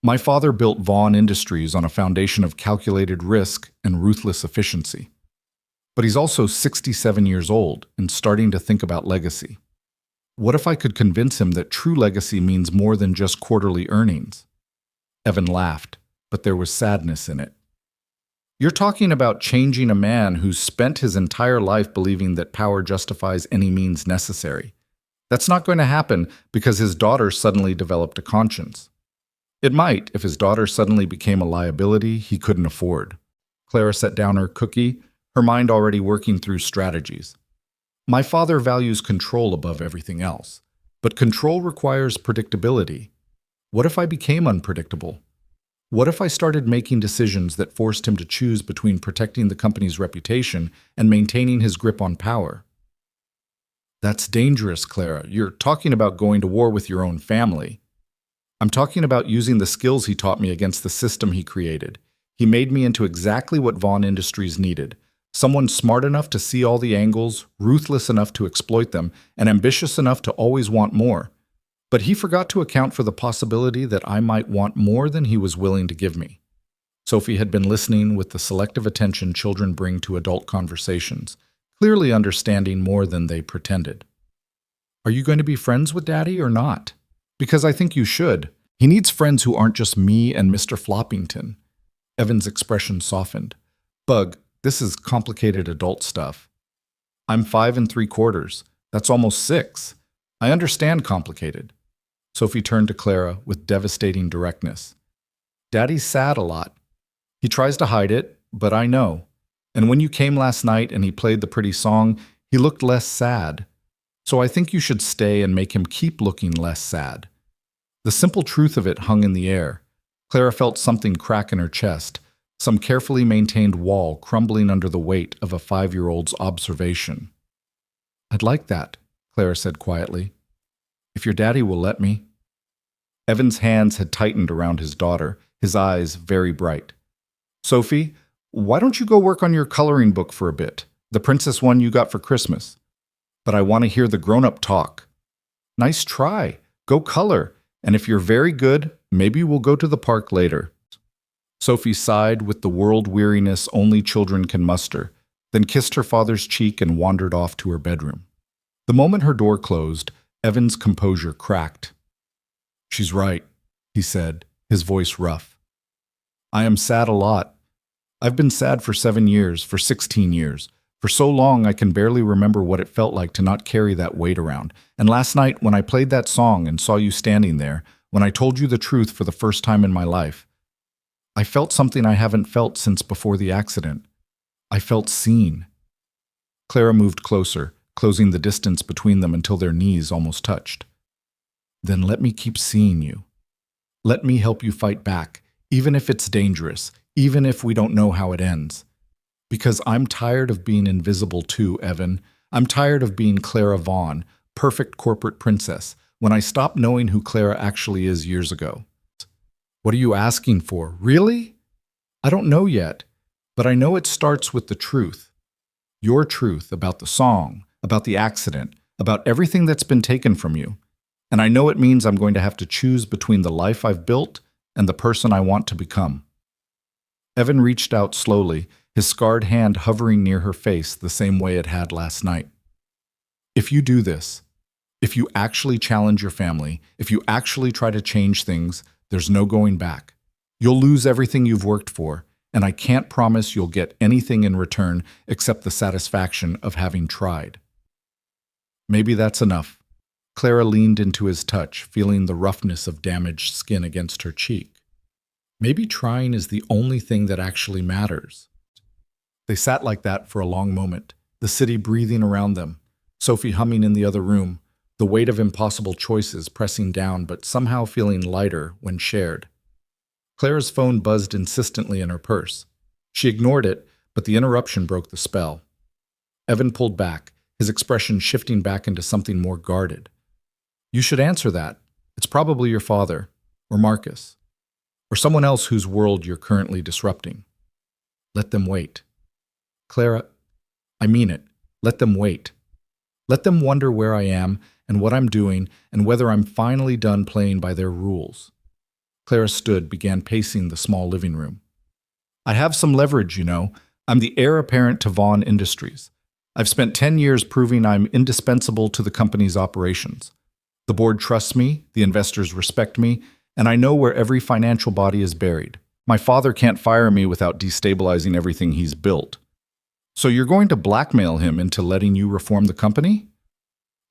My father built Vaughn Industries on a foundation of calculated risk and ruthless efficiency. But he's also 67 years old and starting to think about legacy. What if I could convince him that true legacy means more than just quarterly earnings? Evan laughed, but there was sadness in it. You're talking about changing a man who's spent his entire life believing that power justifies any means necessary. That's not going to happen because his daughter suddenly developed a conscience. It might if his daughter suddenly became a liability he couldn't afford. Clara set down her cookie, her mind already working through strategies. My father values control above everything else, but control requires predictability. What if I became unpredictable? What if I started making decisions that forced him to choose between protecting the company's reputation and maintaining his grip on power? That's dangerous, Clara. You're talking about going to war with your own family. I'm talking about using the skills he taught me against the system he created. He made me into exactly what Vaughn Industries needed. Someone smart enough to see all the angles, ruthless enough to exploit them, and ambitious enough to always want more. But he forgot to account for the possibility that I might want more than he was willing to give me. Sophie had been listening with the selective attention children bring to adult conversations, clearly understanding more than they pretended. Are you going to be friends with Daddy or not? Because I think you should. He needs friends who aren't just me and Mr. Floppington. Evan's expression softened. Bug, this is complicated adult stuff. I'm 5 3/4. That's almost 6. I understand complicated. Sophie turned to Clara with devastating directness. Daddy's sad a lot. He tries to hide it, but I know. And when you came last night and he played the pretty song, he looked less sad. So I think you should stay and make him keep looking less sad. The simple truth of it hung in the air. Clara felt something crack in her chest, some carefully maintained wall crumbling under the weight of a 5-year-old's observation. I'd like that, Clara said quietly. If your daddy will let me. Evan's hands had tightened around his daughter, his eyes very bright. Sophie, why don't you go work on your coloring book for a bit, the princess one you got for Christmas? But I want to hear the grown-up talk. Nice try. Go color. And if you're very good, maybe we'll go to the park later. Sophie sighed with the world weariness only children can muster, then kissed her father's cheek and wandered off to her bedroom. The moment her door closed, Evan's composure cracked. She's right, he said, his voice rough. I am sad a lot. I've been sad for 7 years, for 16 years. For so long I can barely remember what it felt like to not carry that weight around. And last night, when I played that song and saw you standing there, when I told you the truth for the first time in my life, I felt something I haven't felt since before the accident. I felt seen. Clara moved closer, closing the distance between them until their knees almost touched. Then let me keep seeing you. Let me help you fight back, even if it's dangerous, even if we don't know how it ends. Because I'm tired of being invisible too, Evan. I'm tired of being Clara Vaughn, perfect corporate princess, when I stopped knowing who Clara actually is years ago. What are you asking for? Really? I don't know yet, but I know it starts with the truth. Your truth about the song, about the accident, about everything that's been taken from you. And I know it means I'm going to have to choose between the life I've built and the person I want to become. Evan reached out slowly, his scarred hand hovering near her face the same way it had last night. If you do this, if you actually challenge your family, if you actually try to change things, there's no going back. You'll lose everything you've worked for, and I can't promise you'll get anything in return except the satisfaction of having tried. Maybe that's enough. Clara leaned into his touch, feeling the roughness of damaged skin against her cheek. Maybe trying is the only thing that actually matters. They sat like that for a long moment, the city breathing around them, Sophie humming in the other room, the weight of impossible choices pressing down but somehow feeling lighter when shared. Clara's phone buzzed insistently in her purse. She ignored it, but the interruption broke the spell. Evan pulled back, his expression shifting back into something more guarded. You should answer that. It's probably your father, or Marcus, or someone else whose world you're currently disrupting. Let them wait. Clara, I mean it. Let them wait. Let them wonder where I am and what I'm doing and whether I'm finally done playing by their rules. Clara stood, began pacing the small living room. I have some leverage, you know. I'm the heir apparent to Vaughn Industries. I've spent 10 years proving I'm indispensable to the company's operations. The board trusts me, the investors respect me, and I know where every financial body is buried. My father can't fire me without destabilizing everything he's built. So you're going to blackmail him into letting you reform the company?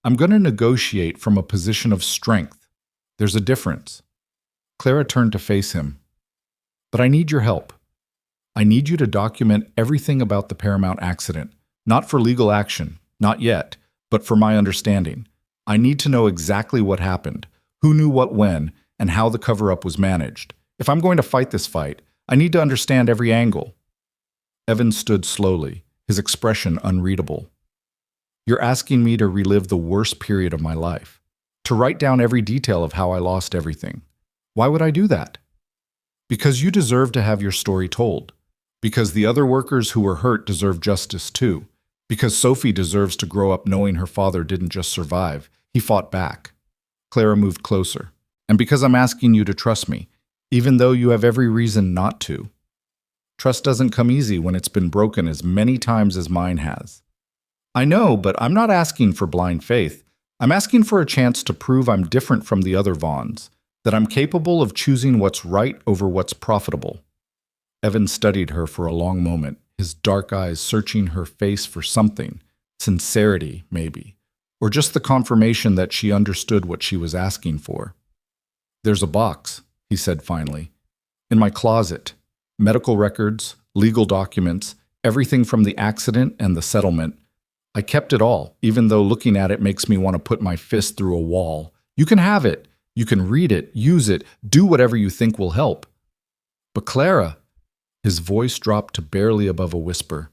I'm going to negotiate from a position of strength. There's a difference. Clara turned to face him. But I need your help. I need you to document everything about the Paramount accident, not for legal action, not yet, but for my understanding. I need to know exactly what happened, who knew what when, and how the cover-up was managed. If I'm going to fight this fight, I need to understand every angle. Evan stood slowly, his expression unreadable. You're asking me to relive the worst period of my life, to write down every detail of how I lost everything. Why would I do that? Because you deserve to have your story told. Because the other workers who were hurt deserve justice too. Because Sophie deserves to grow up knowing her father didn't just survive, he fought back. Clara moved closer. And because I'm asking you to trust me, even though you have every reason not to. Trust doesn't come easy when it's been broken as many times as mine has. I know, but I'm not asking for blind faith. I'm asking for a chance to prove I'm different from the other Vaughns, that I'm capable of choosing what's right over what's profitable. Evan studied her for a long moment, his dark eyes searching her face for something, sincerity, maybe, or just the confirmation that she understood what she was asking for. There's a box, he said finally, in my closet. Medical records, legal documents, everything from the accident and the settlement. I kept it all, even though looking at it makes me want to put my fist through a wall. You can have it. You can read it, use it, do whatever you think will help. But Clara, his voice dropped to barely above a whisper.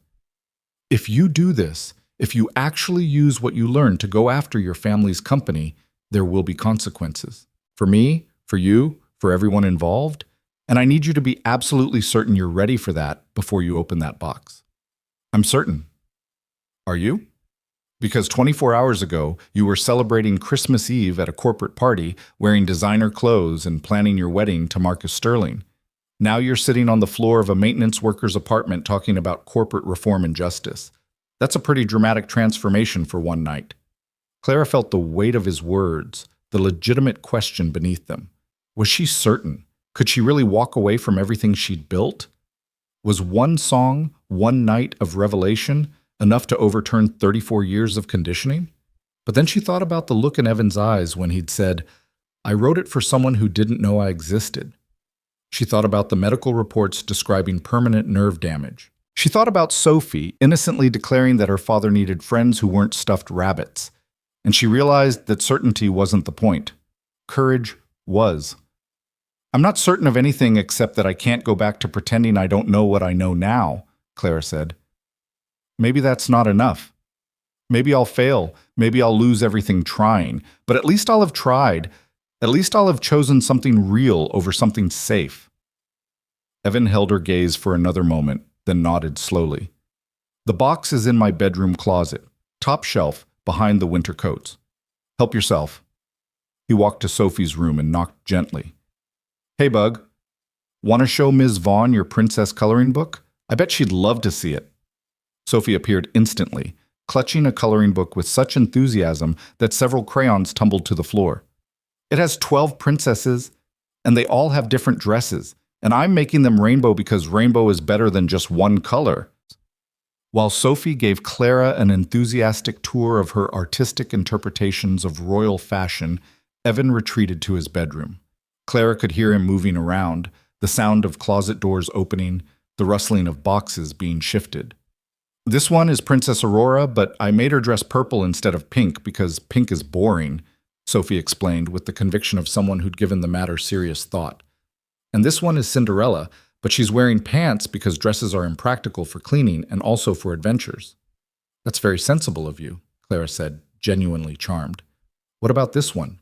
If you do this, if you actually use what you learned to go after your family's company, there will be consequences. For me, for you, for everyone involved. And I need you to be absolutely certain you're ready for that before you open that box. I'm certain. Are you? Because 24 hours ago, you were celebrating Christmas Eve at a corporate party, wearing designer clothes and planning your wedding to Marcus Sterling. Now you're sitting on the floor of a maintenance worker's apartment talking about corporate reform and justice. That's a pretty dramatic transformation for one night. Clara felt the weight of his words, the legitimate question beneath them. Was she certain? Could she really walk away from everything she'd built? Was one song, one night of revelation enough to overturn 34 years of conditioning? But then she thought about the look in Evan's eyes when he'd said, I wrote it for someone who didn't know I existed. She thought about the medical reports describing permanent nerve damage. She thought about Sophie innocently declaring that her father needed friends who weren't stuffed rabbits. And she realized that certainty wasn't the point. Courage was. I'm not certain of anything except that I can't go back to pretending I don't know what I know now, Clara said. Maybe that's not enough. Maybe I'll fail. Maybe I'll lose everything trying. But at least I'll have tried. At least I'll have chosen something real over something safe. Evan held her gaze for another moment, then nodded slowly. The box is in my bedroom closet, top shelf, behind the winter coats. Help yourself. He walked to Sophie's room and knocked gently. Hey, Bug. Want to show Ms. Vaughn your princess coloring book? I bet she'd love to see it. Sophie appeared instantly, clutching a coloring book with such enthusiasm that several crayons tumbled to the floor. It has 12 princesses, and they all have different dresses, And I'm making them rainbow because rainbow is better than just one color. While Sophie gave Clara an enthusiastic tour of her artistic interpretations of royal fashion, Evan retreated to his bedroom. Clara could hear him moving around, the sound of closet doors opening, the rustling of boxes being shifted. This one is Princess Aurora, but I made her dress purple instead of pink because pink is boring, Sophie explained with the conviction of someone who'd given the matter serious thought. And this one is Cinderella, but she's wearing pants because dresses are impractical for cleaning and also for adventures. That's very sensible of you, Clara said, genuinely charmed. What about this one?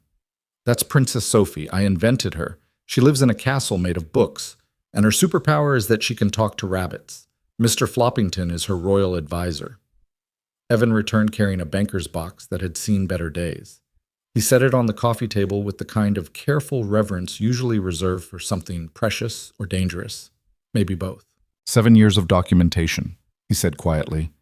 That's Princess Sophie. I invented her. She lives in a castle made of books, and her superpower is that she can talk to rabbits. Mr. Floppington is her royal advisor. Evan returned carrying a banker's box that had seen better days. He set it on the coffee table with the kind of careful reverence usually reserved for something precious or dangerous. Maybe both. 7 years of documentation, he said quietly.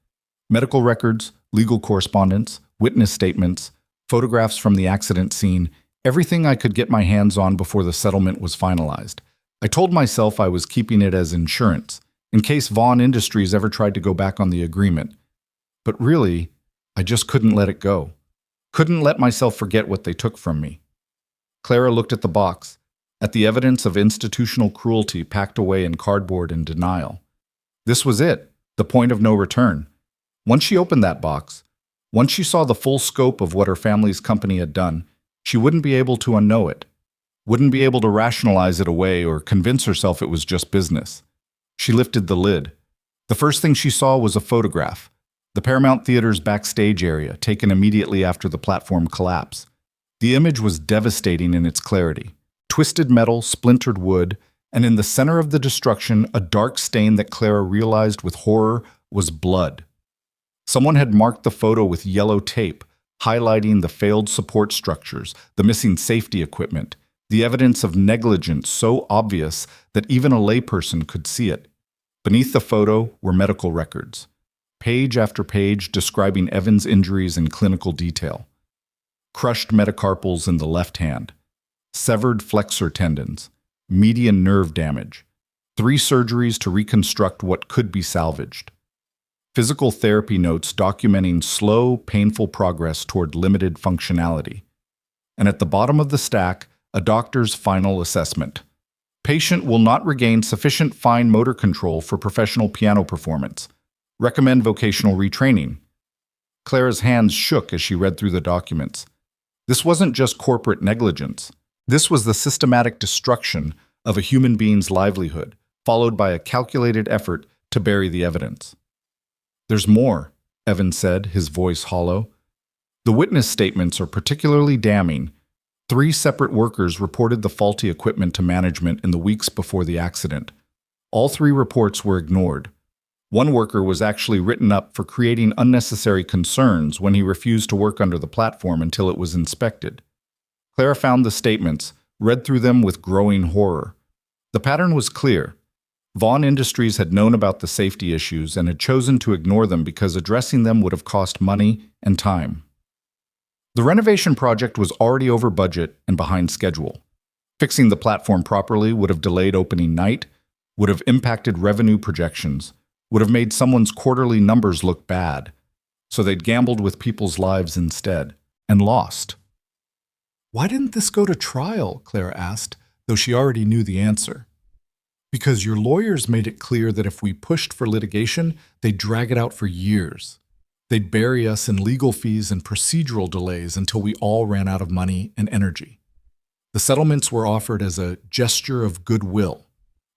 Medical records, legal correspondence, witness statements, photographs from the accident scene, everything I could get my hands on before the settlement was finalized. I told myself I was keeping it as insurance, in case Vaughn Industries ever tried to go back on the agreement. But really, I just couldn't let it go. Couldn't let myself forget what they took from me. Clara looked at the box, at the evidence of institutional cruelty packed away in cardboard in denial. This was it, the point of no return. Once she opened that box, once she saw the full scope of what her family's company had done, she wouldn't be able to unknow it, wouldn't be able to rationalize it away or convince herself it was just business. She lifted the lid. The first thing she saw was a photograph, the Paramount Theater's backstage area, taken immediately after the platform collapse. The image was devastating in its clarity. Twisted metal, splintered wood, and in the center of the destruction, a dark stain that Clara realized with horror was blood. Someone had marked the photo with yellow tape, highlighting the failed support structures, the missing safety equipment, the evidence of negligence so obvious that even a layperson could see it. Beneath the photo were medical records, page after page describing Evan's injuries in clinical detail. Crushed metacarpals in the left hand, severed flexor tendons, median nerve damage, 3 surgeries to reconstruct what could be salvaged. Physical therapy notes documenting slow, painful progress toward limited functionality. And at the bottom of the stack, a doctor's final assessment. Patient will not regain sufficient fine motor control for professional piano performance. Recommend vocational retraining. Clara's hands shook as she read through the documents. This wasn't just corporate negligence. This was the systematic destruction of a human being's livelihood, followed by a calculated effort to bury the evidence. There's more, Evan said, his voice hollow. The witness statements are particularly damning. 3 separate workers reported the faulty equipment to management in the weeks before the accident. All 3 reports were ignored. One worker was actually written up for creating unnecessary concerns when he refused to work under the platform until it was inspected. Clara found the statements, read through them with growing horror. The pattern was clear. Vaughn Industries had known about the safety issues and had chosen to ignore them because addressing them would have cost money and time. The renovation project was already over budget and behind schedule. Fixing the platform properly would have delayed opening night, would have impacted revenue projections, would have made someone's quarterly numbers look bad. So they'd gambled with people's lives instead, and lost. Why didn't this go to trial? Clara asked, though she already knew the answer. Because your lawyers made it clear that if we pushed for litigation, they'd drag it out for years. They'd bury us in legal fees and procedural delays until we all ran out of money and energy. The settlements were offered as a gesture of goodwill.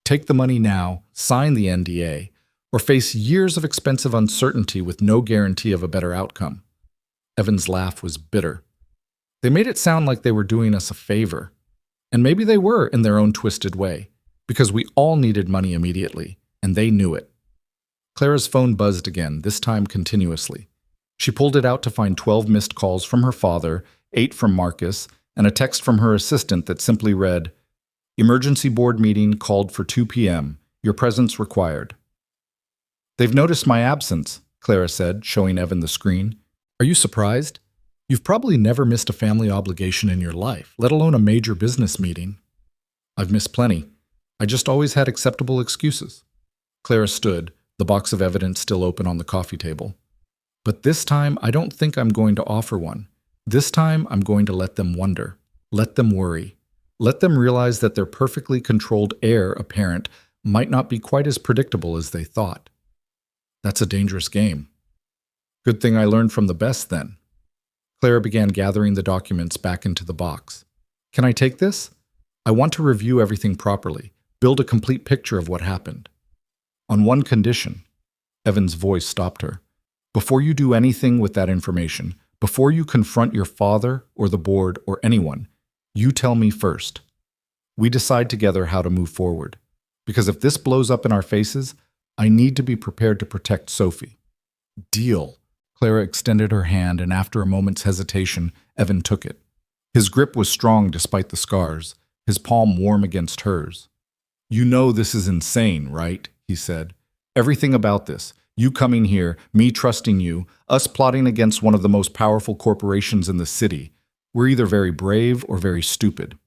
Take the money now, sign the NDA, or face years of expensive uncertainty with no guarantee of a better outcome. Evan's laugh was bitter. They made it sound like they were doing us a favor. And maybe they were in their own twisted way, because we all needed money immediately, and they knew it. Clara's phone buzzed again, this time continuously. She pulled it out to find 12 missed calls from her father, 8 from Marcus, and a text from her assistant that simply read, "Emergency board meeting called for 2 p.m. Your presence required." "They've noticed my absence," Clara said, showing Evan the screen. "Are you surprised? You've probably never missed a family obligation in your life, let alone a major business meeting." "I've missed plenty. I just always had acceptable excuses. Clara stood, the box of evidence still open on the coffee table. But this time, I don't think I'm going to offer one. This time, I'm going to let them wonder. Let them worry. Let them realize that their perfectly controlled heir apparent might not be quite as predictable as they thought. That's a dangerous game. Good thing I learned from the best then. Clara began gathering the documents back into the box. Can I take this? I want to review everything properly, build a complete picture of what happened. On one condition. Evan's voice stopped her. Before you do anything with that information, before you confront your father or the board or anyone, you tell me first. We decide together how to move forward. Because if this blows up in our faces, I need to be prepared to protect Sophie. Deal. Clara extended her hand, and after a moment's hesitation, Evan took it. His grip was strong despite the scars, his palm warm against hers. You know this is insane, right? He said. Everything about this, you coming here, me trusting you, us plotting against one of the most powerful corporations in the city. We're either very brave or very stupid.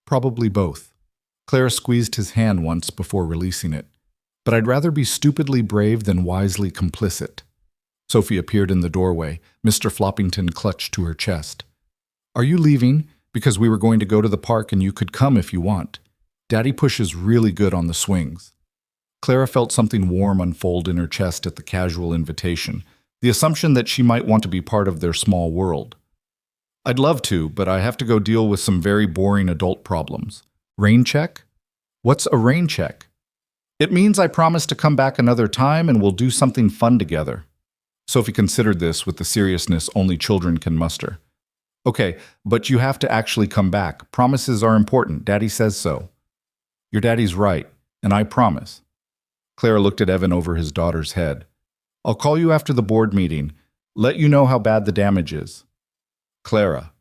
Probably both. Clara squeezed his hand once before releasing it. But I'd rather be stupidly brave than wisely complicit. Sophie appeared in the doorway. Mr. Floppington clutched to her chest. Are you leaving? Because we were going to go to the park and you could come if you want. Daddy pushes really good on the swings. Clara felt something warm unfold in her chest at the casual invitation, the assumption that she might want to be part of their small world. I'd love to, but I have to go deal with some very boring adult problems. Rain check? What's a rain check? It means I promise to come back another time and we'll do something fun together. Sophie considered this with the seriousness only children can muster. Okay, but you have to actually come back. Promises are important. Daddy says so. Your daddy's right, and I promise. Clara looked at Evan over his daughter's head. I'll call you after the board meeting. Let you know how bad the damage is. Clara.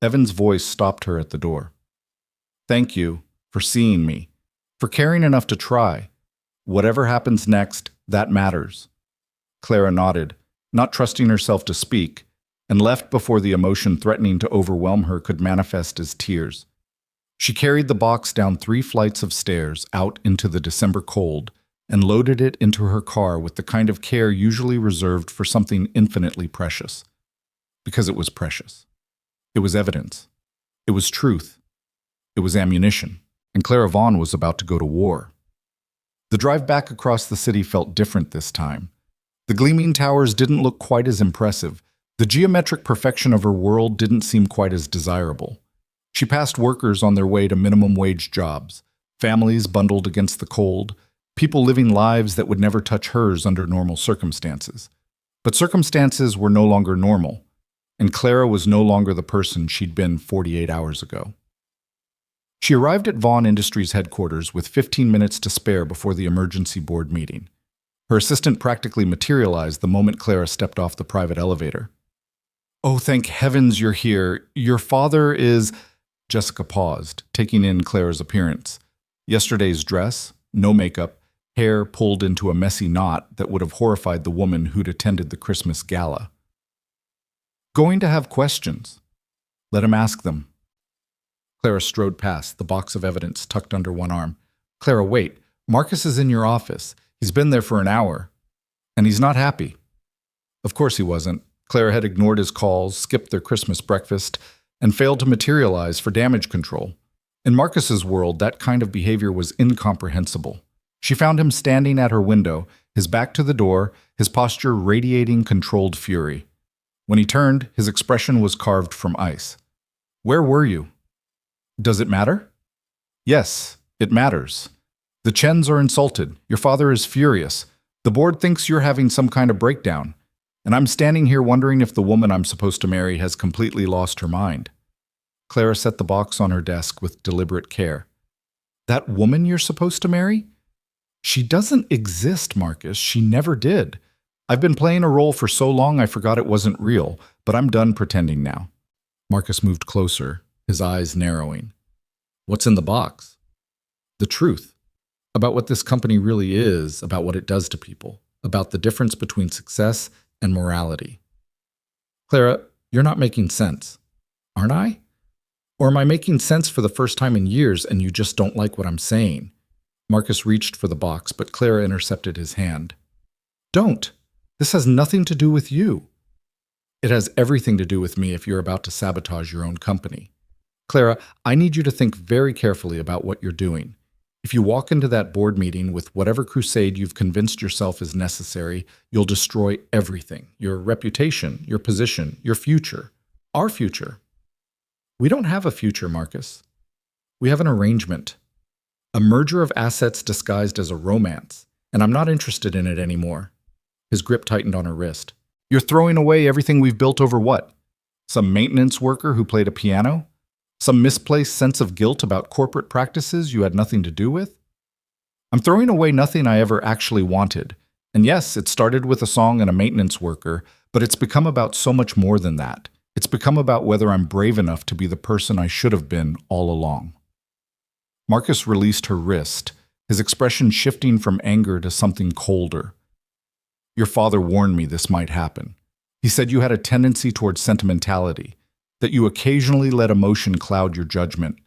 Evan's voice stopped her at the door. Thank you for seeing me, for caring enough to try. Whatever happens next, that matters. Clara nodded, not trusting herself to speak, and left before the emotion threatening to overwhelm her could manifest as tears. She carried the box down 3 flights of stairs out into the December cold and loaded it into her car with the kind of care usually reserved for something infinitely precious. Because it was precious. It was evidence. It was truth. It was ammunition. And Clara Vaughn was about to go to war. The drive back across the city felt different this time. The gleaming towers didn't look quite as impressive. The geometric perfection of her world didn't seem quite as desirable. She passed workers on their way to minimum wage jobs, families bundled against the cold, people living lives that would never touch hers under normal circumstances. But circumstances were no longer normal, and Clara was no longer the person she'd been 48 hours ago. She arrived at Vaughn Industries headquarters with 15 minutes to spare before the emergency board meeting. Her assistant practically materialized the moment Clara stepped off the private elevator. Oh, thank heavens you're here. Your father is... Jessica paused, taking in Clara's appearance. Yesterday's dress, no makeup, hair pulled into a messy knot that would have horrified the woman who'd attended the Christmas gala. Going to have questions. Let him ask them. Clara strode past, the box of evidence tucked under one arm. Clara, wait. Marcus is in your office. He's been there for an hour. And he's not happy. Of course he wasn't. Clara had ignored his calls, skipped their Christmas breakfast, and failed to materialize for damage control. In Marcus's world, that kind of behavior was incomprehensible. She found him standing at her window, his back to the door, his posture radiating controlled fury. When he turned, his expression was carved from ice. Where were you? Does it matter? Yes, it matters. The Chens are insulted. Your father is furious. The board thinks you're having some kind of breakdown. And I'm standing here wondering if the woman I'm supposed to marry has completely lost her mind. Clara set the box on her desk with deliberate care. That woman you're supposed to marry? She doesn't exist, Marcus. She never did. I've been playing a role for so long I forgot it wasn't real, but I'm done pretending now. Marcus moved closer, his eyes narrowing. What's in the box? The truth. About what this company really is, about what it does to people, about the difference between success and morality. Clara, you're not making sense. Aren't I? Or am I making sense for the first time in years and you just don't like what I'm saying? Marcus reached for the box, but Clara intercepted his hand. Don't. This has nothing to do with you. It has everything to do with me if you're about to sabotage your own company. Clara, I need you to think very carefully about what you're doing. If you walk into that board meeting with whatever crusade you've convinced yourself is necessary, you'll destroy everything. Your reputation, your position, your future. Our future. We don't have a future, Marcus. We have an arrangement. A merger of assets disguised as a romance, and I'm not interested in it anymore. His grip tightened on her wrist. You're throwing away everything we've built over what? Some maintenance worker who played a piano? Some misplaced sense of guilt about corporate practices you had nothing to do with? I'm throwing away nothing I ever actually wanted. And yes, it started with a song and a maintenance worker, but it's become about so much more than that. It's become about whether I'm brave enough to be the person I should have been all along. Marcus released her wrist, his expression shifting from anger to something colder. Your father warned me this might happen. He said you had a tendency towards sentimentality, that you occasionally let emotion cloud your judgment.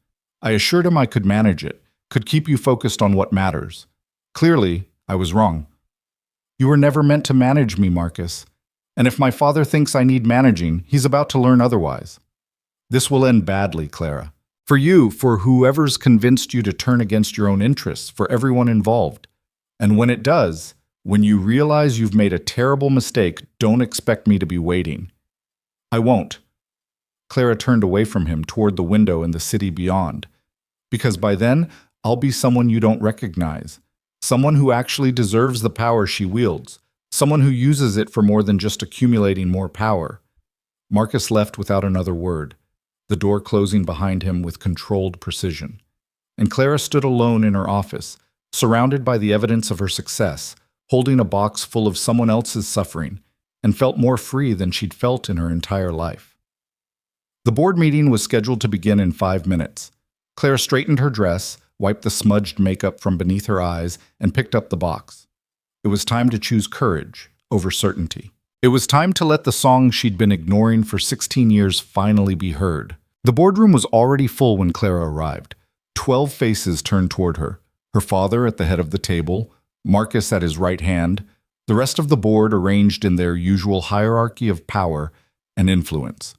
I assured him I could manage it, could keep you focused on what matters. Clearly, I was wrong. You were never meant to manage me, Marcus. And if my father thinks I need managing, he's about to learn otherwise. This will end badly, Clara. For you, for whoever's convinced you to turn against your own interests, for everyone involved. And when it does, when you realize you've made a terrible mistake, don't expect me to be waiting. I won't. Clara turned away from him toward the window and the city beyond. Because by then, I'll be someone you don't recognize. Someone who actually deserves the power she wields. Someone who uses it for more than just accumulating more power. Marcus left without another word, the door closing behind him with controlled precision. And Clara stood alone in her office, surrounded by the evidence of her success, holding a box full of someone else's suffering, and felt more free than she'd felt in her entire life. The board meeting was scheduled to begin in 5 minutes. Clara straightened her dress, wiped the smudged makeup from beneath her eyes, and picked up the box. It was time to choose courage over certainty. It was time to let the song she'd been ignoring for 16 years finally be heard. The boardroom was already full when Clara arrived. 12 faces turned toward her. Her father at the head of the table, Marcus at his right hand, the rest of the board arranged in their usual hierarchy of power and influence.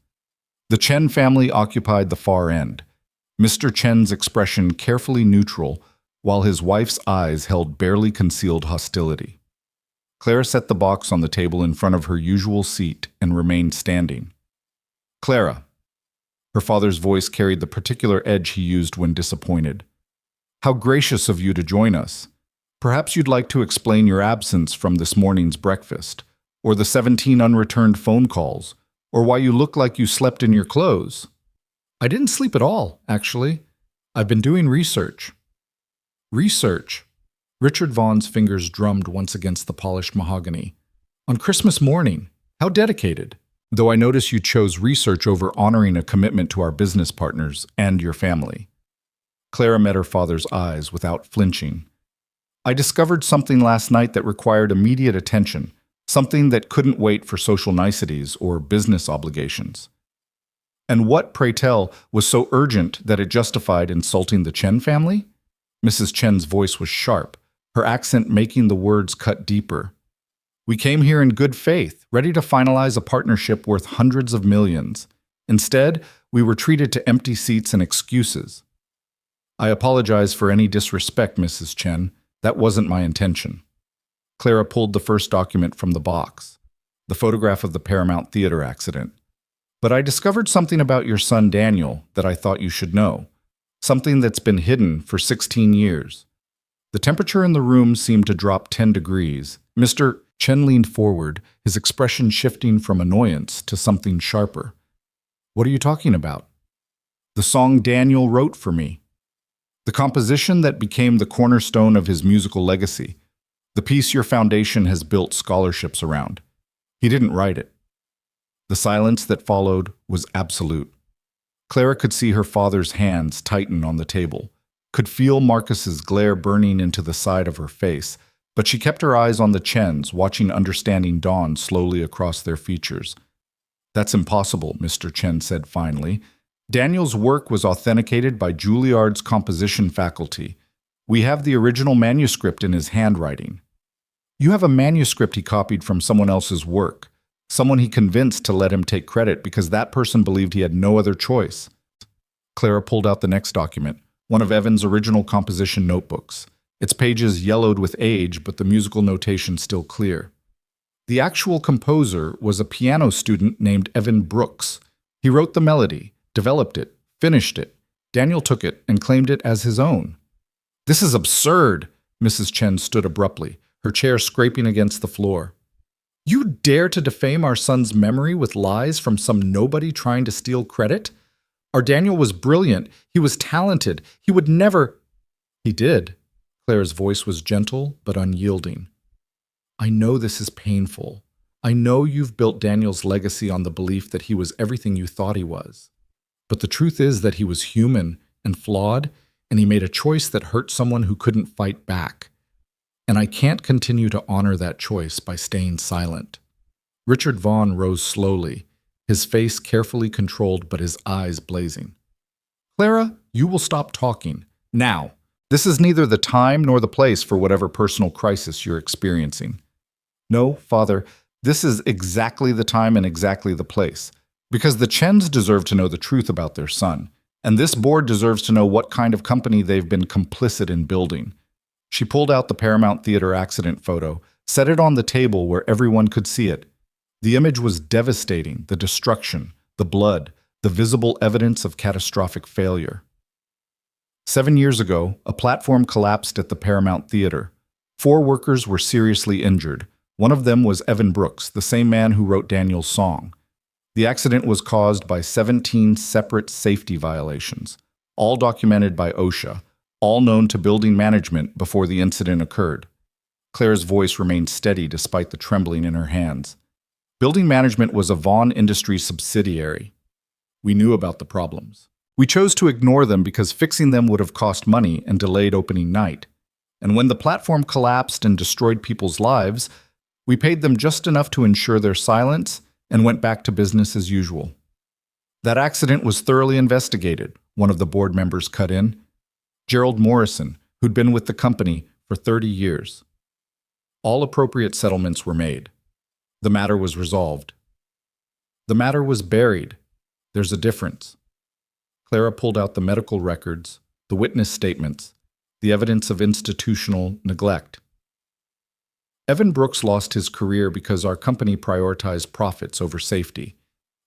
The Chen family occupied the far end, Mr. Chen's expression carefully neutral, while his wife's eyes held barely concealed hostility. Clara set the box on the table in front of her usual seat and remained standing. Clara. Her father's voice carried the particular edge he used when disappointed. How gracious of you to join us. Perhaps you'd like to explain your absence from this morning's breakfast, or the 17 unreturned phone calls, or why you look like you slept in your clothes. I didn't sleep at all, actually. I've been doing research. Research. Richard Vaughn's fingers drummed once against the polished mahogany. On Christmas morning. How dedicated. Though I notice you chose research over honoring a commitment to our business partners and your family. Clara met her father's eyes without flinching. I discovered something last night that required immediate attention, something that couldn't wait for social niceties or business obligations. And what, pray tell, was so urgent that it justified insulting the Chen family? Mrs. Chen's voice was sharp, her accent making the words cut deeper. We came here in good faith, ready to finalize a partnership worth hundreds of millions. Instead, we were treated to empty seats and excuses. I apologize for any disrespect, Mrs. Chen. That wasn't my intention. Clara pulled the first document from the box, the photograph of the Paramount Theater accident. But I discovered something about your son Daniel that I thought you should know, something that's been hidden for 16 years. The temperature in the room seemed to drop 10 degrees. Mr. Chen leaned forward, his expression shifting from annoyance to something sharper. What are you talking about? The song Daniel wrote for me. The composition that became the cornerstone of his musical legacy. The piece your foundation has built scholarships around. He didn't write it. The silence that followed was absolute. Clara could see her father's hands tighten on the table, could feel Marcus's glare burning into the side of her face, but she kept her eyes on the Chens, watching understanding dawn slowly across their features. That's impossible, Mr. Chen said finally. Daniel's work was authenticated by Juilliard's composition faculty. We have the original manuscript in his handwriting. You have a manuscript he copied from someone else's work, someone he convinced to let him take credit because that person believed he had no other choice. Clara pulled out the next document, one of Evan's original composition notebooks. Its pages yellowed with age, but the musical notation still clear. The actual composer was a piano student named Evan Brooks. He wrote the melody, developed it, finished it. Daniel took it and claimed it as his own. "This is absurd," Mrs. Chen stood abruptly, her chair scraping against the floor. "You dare to defame our son's memory with lies from some nobody trying to steal credit? Our Daniel was brilliant. He was talented. He would never—" "He did." Claire's voice was gentle but unyielding. "I know this is painful. I know you've built Daniel's legacy on the belief that he was everything you thought he was. But the truth is that he was human and flawed, and he made a choice that hurt someone who couldn't fight back. And I can't continue to honor that choice by staying silent." Richard Vaughn rose slowly, his face carefully controlled but his eyes blazing. "Clara, you will stop talking. Now. This is neither the time nor the place for whatever personal crisis you're experiencing. No, Father, this is exactly the time and exactly the place. Because the Chens deserve to know the truth about their son, and this board deserves to know what kind of company they've been complicit in building." She pulled out the Paramount Theater accident photo, set it on the table where everyone could see it. The image was devastating, the destruction, the blood, the visible evidence of catastrophic failure. 7 years ago, a platform collapsed at the Paramount Theater. 4 workers were seriously injured. One of them was Evan Brooks, the same man who wrote Daniel's song. The accident was caused by 17 separate safety violations, all documented by OSHA, all known to building management before the incident occurred. Claire's voice remained steady despite the trembling in her hands. Building management was a Vaughn Industries subsidiary. We knew about the problems. We chose to ignore them because fixing them would have cost money and delayed opening night. And when the platform collapsed and destroyed people's lives, we paid them just enough to ensure their silence and went back to business as usual. That accident was thoroughly investigated, one of the board members cut in. Gerald Morrison, who'd been with the company for 30 years. All appropriate settlements were made. The matter was resolved. The matter was buried. There's a difference. Clara pulled out the medical records, the witness statements, the evidence of institutional neglect. Evan Brooks lost his career because our company prioritized profits over safety.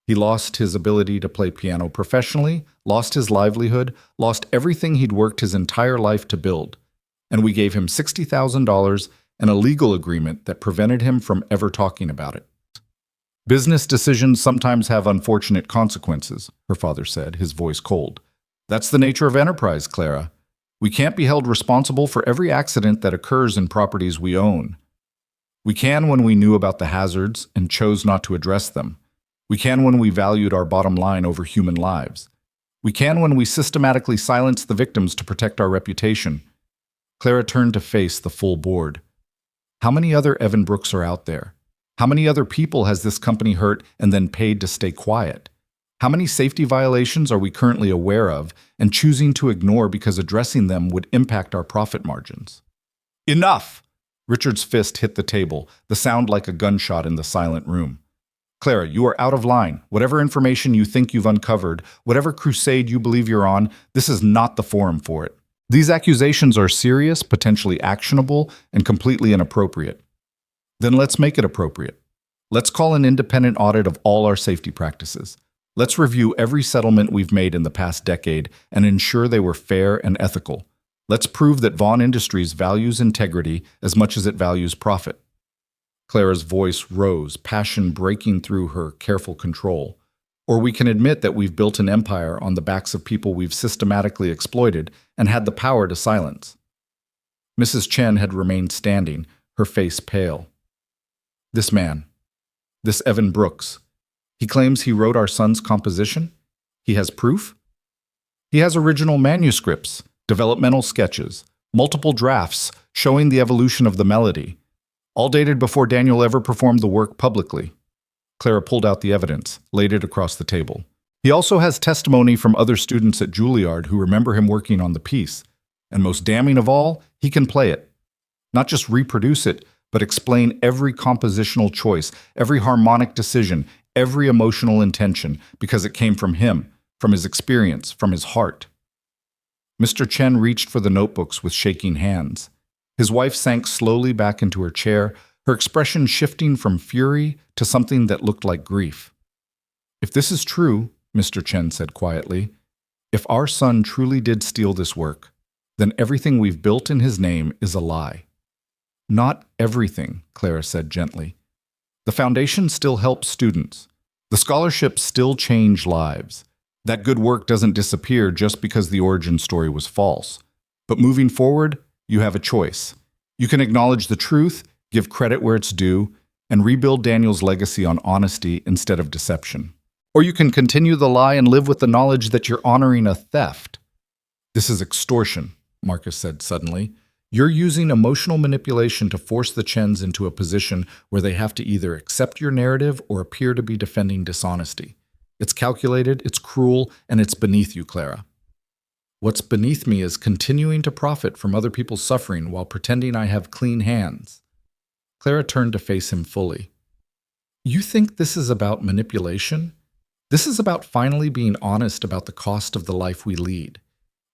He lost his ability to play piano professionally, lost his livelihood, lost everything he'd worked his entire life to build. And we gave him $60,000 and a legal agreement that prevented him from ever talking about it. "Business decisions sometimes have unfortunate consequences," her father said, his voice cold. "That's the nature of enterprise, Clara. We can't be held responsible for every accident that occurs in properties we own. We can when we knew about the hazards and chose not to address them. We can when we valued our bottom line over human lives. We can when we systematically silenced the victims to protect our reputation." Clara turned to face the full board. How many other Evan Brooks are out there? How many other people has this company hurt and then paid to stay quiet? How many safety violations are we currently aware of and choosing to ignore because addressing them would impact our profit margins? "Enough!" Richard's fist hit the table, the sound like a gunshot in the silent room. "Clara, you are out of line. Whatever information you think you've uncovered, whatever crusade you believe you're on, this is not the forum for it. These accusations are serious, potentially actionable, and completely inappropriate. Then let's make it appropriate. Let's call an independent audit of all our safety practices. Let's review every settlement we've made in the past decade and ensure they were fair and ethical. Let's prove that Vaughn Industries values integrity as much as it values profit." Clara's voice rose, passion breaking through her careful control. "Or we can admit that we've built an empire on the backs of people we've systematically exploited and had the power to silence." Mrs. Chen had remained standing, her face pale. "This man, this Evan Brooks, he claims he wrote our son's composition? He has proof? He has original manuscripts, developmental sketches, multiple drafts showing the evolution of the melody, all dated before Daniel ever performed the work publicly." Clara pulled out the evidence, laid it across the table. He also has testimony from other students at Juilliard who remember him working on the piece. And most damning of all, he can play it. Not just reproduce it, but explain every compositional choice, every harmonic decision, every emotional intention, because it came from him, from his experience, from his heart. Mr. Chen reached for the notebooks with shaking hands. His wife sank slowly back into her chair, her expression shifting from fury to something that looked like grief. If this is true, Mr. Chen said quietly, if our son truly did steal this work, then everything we've built in his name is a lie. Not everything, Clara said gently. The foundation still helps students. The scholarships still change lives. That good work doesn't disappear just because the origin story was false. But moving forward, you have a choice. You can acknowledge the truth, give credit where it's due, and rebuild Daniel's legacy on honesty instead of deception. Or you can continue the lie and live with the knowledge that you're honoring a theft. This is extortion, Marcus said suddenly. You're using emotional manipulation to force the Chens into a position where they have to either accept your narrative or appear to be defending dishonesty. It's calculated, it's cruel, and it's beneath you, Clara. What's beneath me is continuing to profit from other people's suffering while pretending I have clean hands. Clara turned to face him fully. You think this is about manipulation? This is about finally being honest about the cost of the life we lead.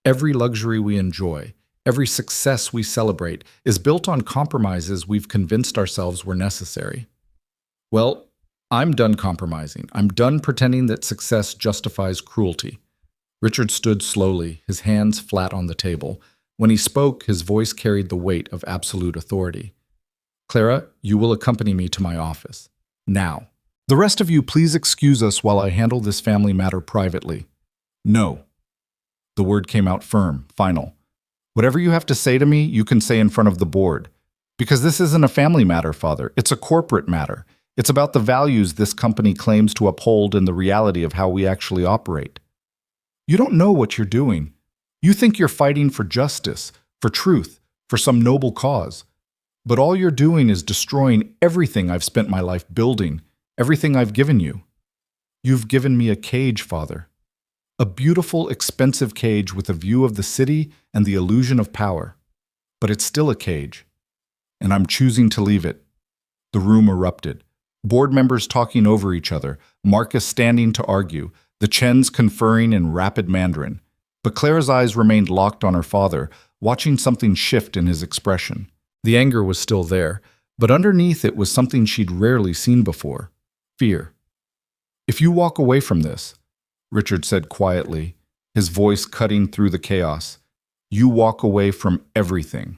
Every luxury we enjoy, every success we celebrate is built on compromises we've convinced ourselves were necessary. Well, I'm done compromising. I'm done pretending that success justifies cruelty. Richard stood slowly, his hands flat on the table. When he spoke, his voice carried the weight of absolute authority. Clara, you will accompany me to my office. Now. The rest of you, please excuse us while I handle this family matter privately. No. The word came out firm, final. Whatever you have to say to me, you can say in front of the board. Because this isn't a family matter, Father. It's a corporate matter. It's about the values this company claims to uphold and the reality of how we actually operate. You don't know what you're doing. You think you're fighting for justice, for truth, for some noble cause. But all you're doing is destroying everything I've spent my life building, everything I've given you. You've given me a cage, Father. A beautiful, expensive cage with a view of the city and the illusion of power. But it's still a cage. And I'm choosing to leave it. The room erupted. Board members talking over each other, Marcus standing to argue, the Chens conferring in rapid Mandarin. But Clara's eyes remained locked on her father, watching something shift in his expression. The anger was still there, but underneath it was something she'd rarely seen before. Fear. If you walk away from this, Richard said quietly, his voice cutting through the chaos, you walk away from everything.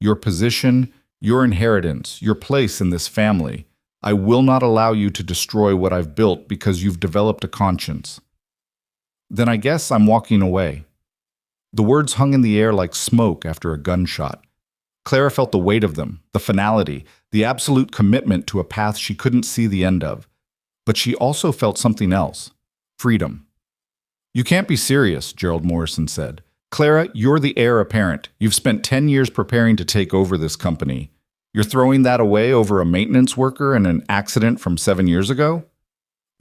Your position, your inheritance, your place in this family. I will not allow you to destroy what I've built because you've developed a conscience. Then I guess I'm walking away. The words hung in the air like smoke after a gunshot. Clara felt the weight of them, the finality, the absolute commitment to a path she couldn't see the end of. But she also felt something else. Freedom. You can't be serious, Gerald Morrison said. Clara, you're the heir apparent. You've spent 10 years preparing to take over this company. You're throwing that away over a maintenance worker and an accident from 7 years ago?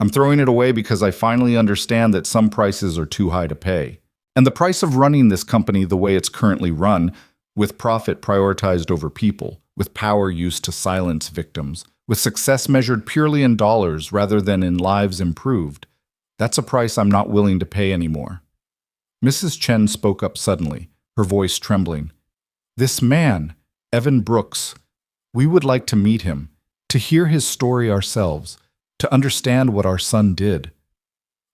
I'm throwing it away because I finally understand that some prices are too high to pay. And the price of running this company the way it's currently run, with profit prioritized over people, with power used to silence victims, with success measured purely in dollars rather than in lives improved, that's a price I'm not willing to pay anymore. Mrs. Chen spoke up suddenly, her voice trembling. This man, Evan Brooks, we would like to meet him, to hear his story ourselves, to understand what our son did.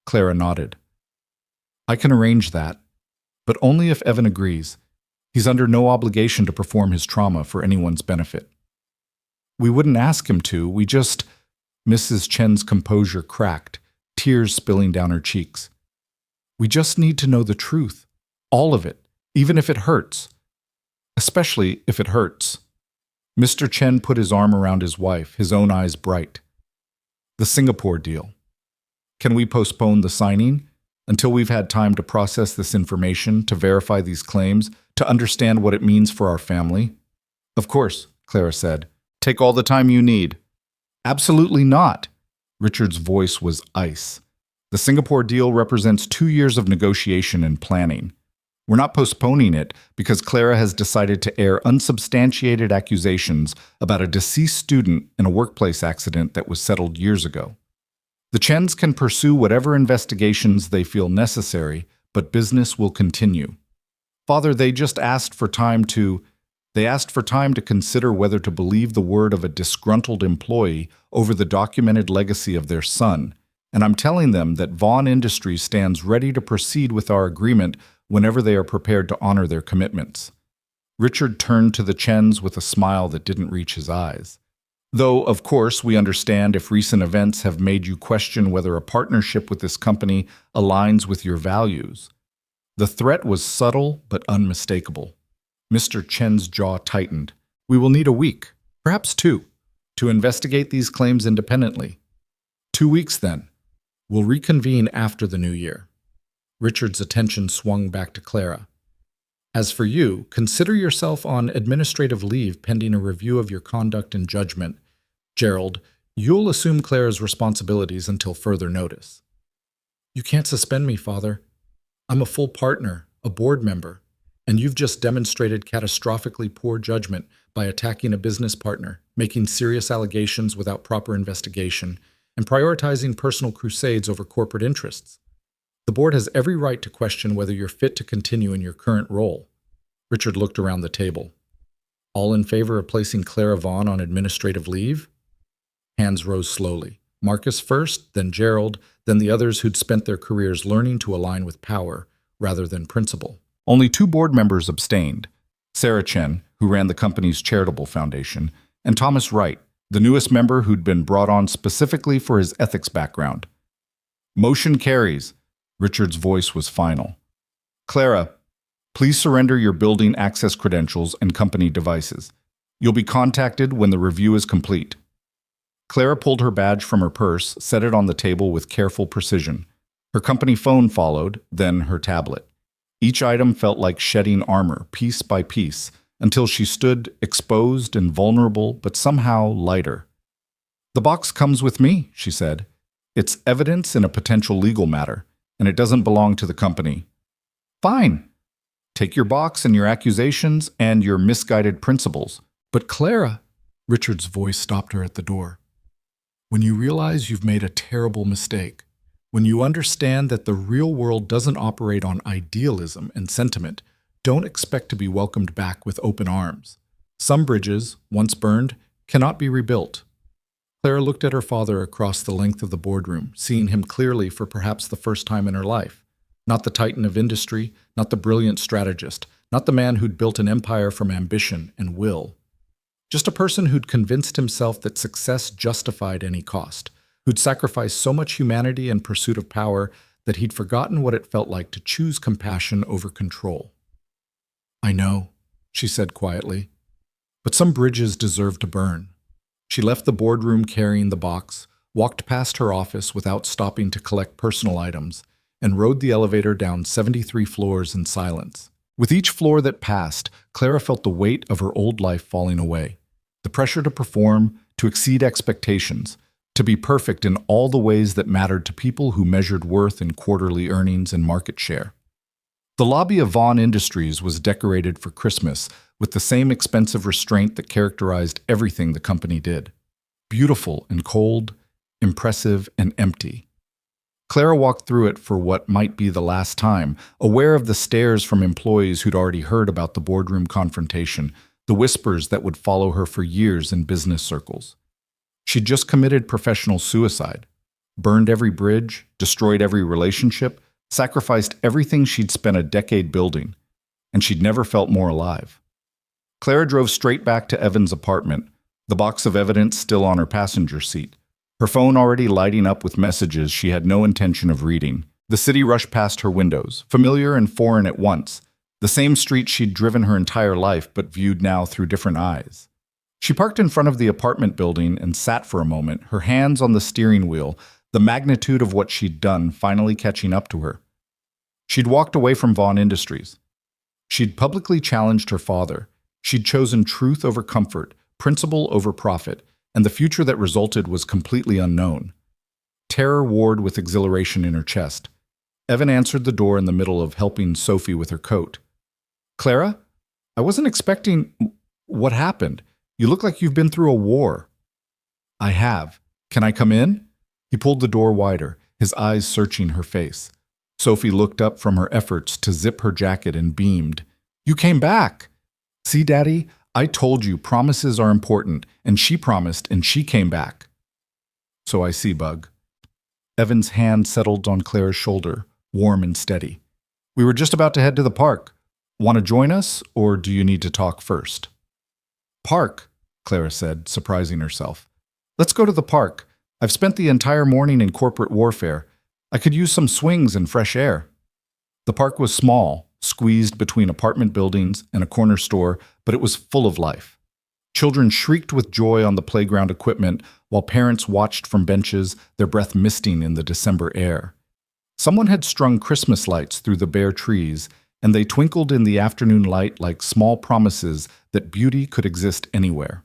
Clara nodded. I can arrange that, but only if Evan agrees. He's under no obligation to perform his trauma for anyone's benefit. We wouldn't ask him to, we just... Mrs. Chen's composure cracked, tears spilling down her cheeks. We just need to know the truth, all of it, even if it hurts. Especially if it hurts. Mr. Chen put his arm around his wife, his own eyes bright. The Singapore deal. Can we postpone the signing until we've had time to process this information, to verify these claims, to understand what it means for our family? Of course, Clara said. Take all the time you need. Absolutely not. Richard's voice was ice. The Singapore deal represents 2 years of negotiation and planning. We're not postponing it because Clara has decided to air unsubstantiated accusations about a deceased student in a workplace accident that was settled years ago. The Chens can pursue whatever investigations they feel necessary, but business will continue. Father, they asked for time to consider whether to believe the word of a disgruntled employee over the documented legacy of their son, and I'm telling them that Vaughn Industries stands ready to proceed with our agreement whenever they are prepared to honor their commitments. Richard turned to the Chens with a smile that didn't reach his eyes. Though, of course, we understand if recent events have made you question whether a partnership with this company aligns with your values. The threat was subtle but unmistakable. Mr. Chen's jaw tightened. We will need a week, perhaps 2, to investigate these claims independently. 2 weeks, then. We'll reconvene after the new year. Richard's attention swung back to Clara. As for you, consider yourself on administrative leave pending a review of your conduct and judgment. Gerald, you'll assume Clara's responsibilities until further notice. You can't suspend me, Father. I'm a full partner, a board member, and you've just demonstrated catastrophically poor judgment by attacking a business partner, making serious allegations without proper investigation, and prioritizing personal crusades over corporate interests. The board has every right to question whether you're fit to continue in your current role. Richard looked around the table. All in favor of placing Clara Vaughn on administrative leave? Hands rose slowly. Marcus first, then Gerald, then the others who'd spent their careers learning to align with power rather than principle. Only 2 board members abstained. Sarah Chen, who ran the company's charitable foundation, and Thomas Wright, the newest member who'd been brought on specifically for his ethics background. Motion carries. Richard's voice was final. Clara, please surrender your building access credentials and company devices. You'll be contacted when the review is complete. Clara pulled her badge from her purse, set it on the table with careful precision. Her company phone followed, then her tablet. Each item felt like shedding armor, piece by piece, until she stood exposed and vulnerable, but somehow lighter. The box comes with me, she said. It's evidence in a potential legal matter, and it doesn't belong to the company. Fine. Take your box and your accusations and your misguided principles. But Clara, Richard's voice stopped her at the door. When you realize you've made a terrible mistake, when you understand that the real world doesn't operate on idealism and sentiment, don't expect to be welcomed back with open arms. Some bridges, once burned, cannot be rebuilt. Clara looked at her father across the length of the boardroom, seeing him clearly for perhaps the first time in her life. Not the titan of industry, not the brilliant strategist, not the man who'd built an empire from ambition and will. Just a person who'd convinced himself that success justified any cost, who'd sacrificed so much humanity in pursuit of power that he'd forgotten what it felt like to choose compassion over control. I know, she said quietly, but some bridges deserve to burn. She left the boardroom carrying the box, walked past her office without stopping to collect personal items, and rode the elevator down 73 floors in silence. With each floor that passed, Clara felt the weight of her old life falling away. The pressure to perform, to exceed expectations, to be perfect in all the ways that mattered to people who measured worth in quarterly earnings and market share. The lobby of Vaughn Industries was decorated for Christmas with the same expensive restraint that characterized everything the company did. Beautiful and cold, impressive and empty. Clara walked through it for what might be the last time, aware of the stares from employees who'd already heard about the boardroom confrontation, the whispers that would follow her for years in business circles. She'd just committed professional suicide, burned every bridge, destroyed every relationship, sacrificed everything she'd spent a decade building, and she'd never felt more alive. Clara drove straight back to Evan's apartment, the box of evidence still on her passenger seat. Her phone already lighting up with messages she had no intention of reading. The city rushed past her windows, familiar and foreign at once, the same street she'd driven her entire life but viewed now through different eyes. She parked in front of the apartment building and sat for a moment, her hands on the steering wheel, the magnitude of what she'd done finally catching up to her. She'd walked away from Vaughn Industries. She'd publicly challenged her father. She'd chosen truth over comfort, principle over profit, and the future that resulted was completely unknown. Terror warred with exhilaration in her chest. Evan answered the door in the middle of helping Sophie with her coat. Clara? I wasn't expecting... What happened? You look like you've been through a war. I have. Can I come in? He pulled the door wider, his eyes searching her face. Sophie looked up from her efforts to zip her jacket and beamed. You came back! See, Daddy, I told you promises are important, and she promised and she came back. So I see, Bug. Evan's hand settled on Clara's shoulder, warm and steady. We were just about to head to the park. Want to join us, or do you need to talk first? Park, Clara said, surprising herself. Let's go to the park. I've spent the entire morning in corporate warfare. I could use some swings and fresh air. The park was small, squeezed between apartment buildings and a corner store, but it was full of life. Children shrieked with joy on the playground equipment, while parents watched from benches, their breath misting in the December air. Someone had strung Christmas lights through the bare trees, and they twinkled in the afternoon light like small promises that beauty could exist anywhere.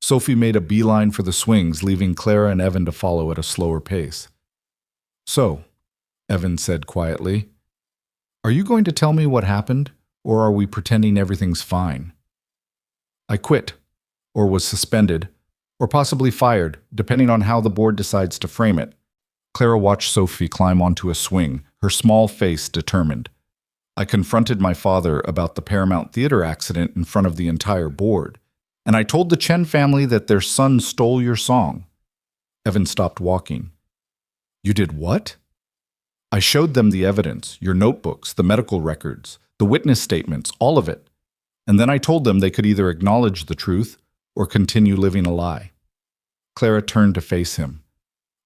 Sophie made a beeline for the swings, leaving Clara and Evan to follow at a slower pace. So, Evan said quietly, are you going to tell me what happened, or are we pretending everything's fine? I quit, or was suspended, or possibly fired, depending on how the board decides to frame it. Clara watched Sophie climb onto a swing, her small face determined. I confronted my father about the Paramount Theater accident in front of the entire board, and I told the Chen family that their son stole your song. Evan stopped walking. You did what? I showed them the evidence, your notebooks, the medical records, the witness statements, all of it. And then I told them they could either acknowledge the truth or continue living a lie. Clara turned to face him.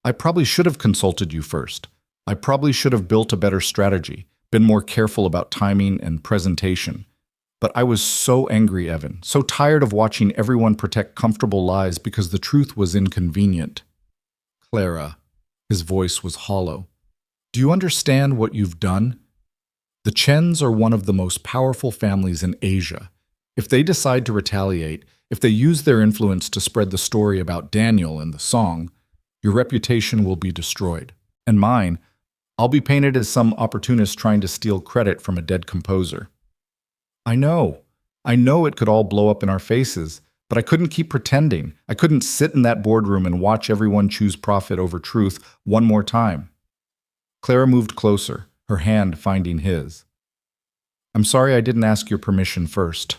I probably should have consulted you first. I probably should have built a better strategy, been more careful about timing and presentation. But I was so angry, Evan, so tired of watching everyone protect comfortable lies because the truth was inconvenient. Clara, his voice was hollow. Do you understand what you've done? The Chens are one of the most powerful families in Asia. If they decide to retaliate, if they use their influence to spread the story about Daniel and the song, your reputation will be destroyed. And mine, I'll be painted as some opportunist trying to steal credit from a dead composer. I know it could all blow up in our faces, but I couldn't keep pretending. I couldn't sit in that boardroom and watch everyone choose profit over truth one more time. Clara moved closer, her hand finding his. I'm sorry I didn't ask your permission first.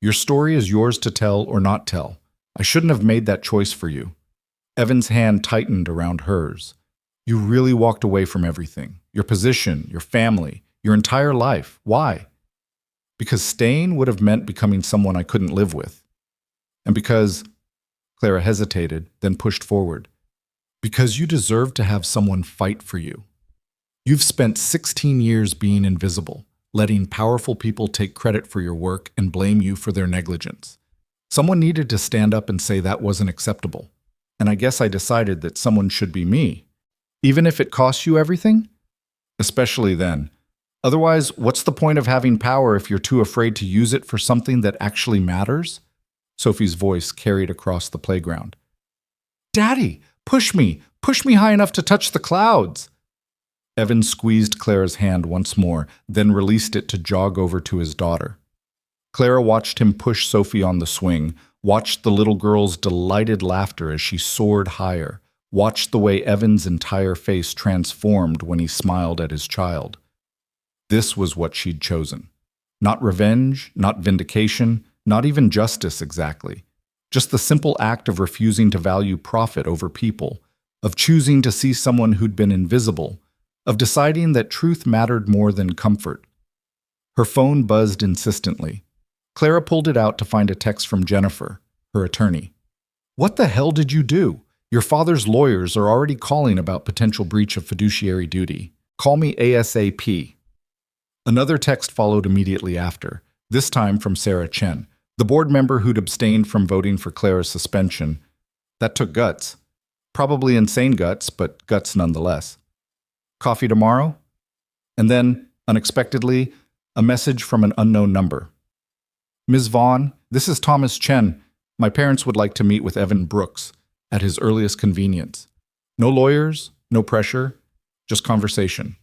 Your story is yours to tell or not tell. I shouldn't have made that choice for you. Evan's hand tightened around hers. You really walked away from everything. Your position, your family, your entire life. Why? Because staying would have meant becoming someone I couldn't live with. And because, Clara hesitated, then pushed forward, because you deserve to have someone fight for you. You've spent 16 years being invisible, letting powerful people take credit for your work and blame you for their negligence. Someone needed to stand up and say that wasn't acceptable. And I guess I decided that someone should be me. Even if it costs you everything? Especially then. Otherwise, what's the point of having power if you're too afraid to use it for something that actually matters? Sophie's voice carried across the playground. Daddy, push me high enough to touch the clouds. Evan squeezed Clara's hand once more, then released it to jog over to his daughter. Clara watched him push Sophie on the swing, watched the little girl's delighted laughter as she soared higher, watched the way Evan's entire face transformed when he smiled at his child. This was what she'd chosen. Not revenge, not vindication, not even justice exactly. Just the simple act of refusing to value profit over people, of choosing to see someone who'd been invisible, of deciding that truth mattered more than comfort. Her phone buzzed insistently. Clara pulled it out to find a text from Jennifer, her attorney. What the hell did you do? Your father's lawyers are already calling about potential breach of fiduciary duty. Call me ASAP. Another text followed immediately after, this time from Sarah Chen, the board member who'd abstained from voting for Clara's suspension. That took guts. Probably insane guts, but guts nonetheless. Coffee tomorrow? And then, unexpectedly, a message from an unknown number. Ms. Vaughn, this is Thomas Chen. My parents would like to meet with Evan Brooks at his earliest convenience. No lawyers, no pressure, just conversation.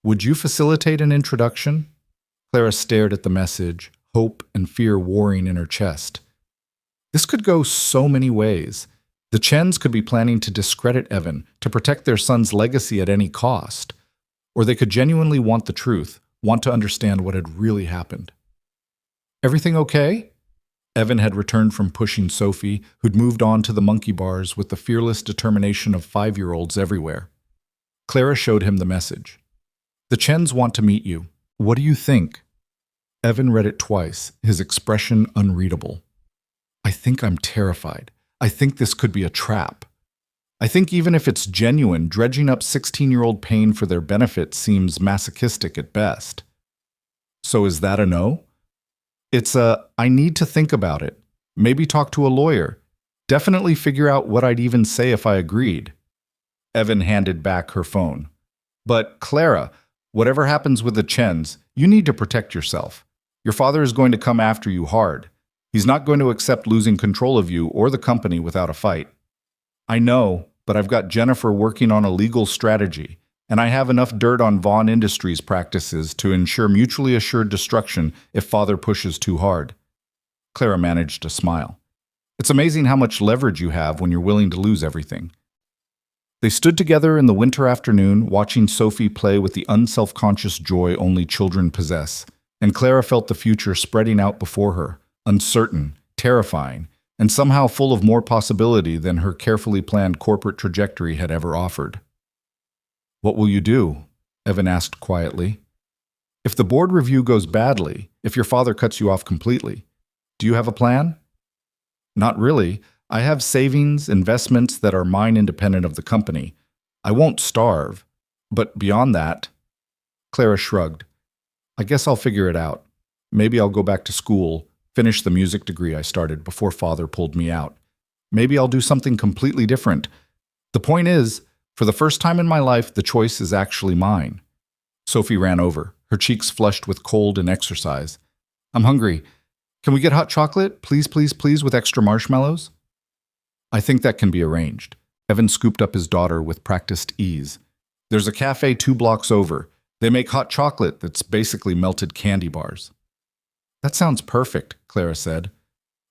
Would you facilitate an introduction? Clara stared at the message, hope and fear warring in her chest. This could go so many ways. The Chens could be planning to discredit Evan, to protect their son's legacy at any cost. Or they could genuinely want the truth, want to understand what had really happened. Everything okay? Evan had returned from pushing Sophie, who'd moved on to the monkey bars with the fearless determination of 5-year-olds everywhere. Clara showed him the message. The Chens want to meet you. What do you think? Evan read it twice, his expression unreadable. I think I'm terrified. I think this could be a trap. I think even if it's genuine, dredging up 16-year-old pain for their benefit seems masochistic at best. So is that a no? It's a, I need to think about it. Maybe talk to a lawyer. Definitely figure out what I'd even say if I agreed. Evan handed back her phone. But Clara, whatever happens with the Chens, you need to protect yourself. Your father is going to come after you hard. He's not going to accept losing control of you or the company without a fight. I know, but I've got Jennifer working on a legal strategy, and I have enough dirt on Vaughn Industries practices to ensure mutually assured destruction if father pushes too hard. Clara managed to smile. It's amazing how much leverage you have when you're willing to lose everything. They stood together in the winter afternoon, watching Sophie play with the unselfconscious joy only children possess, and Clara felt the future spreading out before her, uncertain, terrifying, and somehow full of more possibility than her carefully planned corporate trajectory had ever offered. What will you do? Evan asked quietly. If the board review goes badly, if your father cuts you off completely, do you have a plan? Not really. I have savings, investments that are mine independent of the company. I won't starve. But beyond that, Clara shrugged. I guess I'll figure it out. Maybe I'll go back to school, finish the music degree I started before father pulled me out. Maybe I'll do something completely different. The point is, for the first time in my life, the choice is actually mine. Sophie ran over, her cheeks flushed with cold and exercise. I'm hungry. Can we get hot chocolate? Please, please, please, with extra marshmallows? I think that can be arranged. Evan scooped up his daughter with practiced ease. There's a cafe 2 blocks over. They make hot chocolate that's basically melted candy bars. That sounds perfect, Clara said.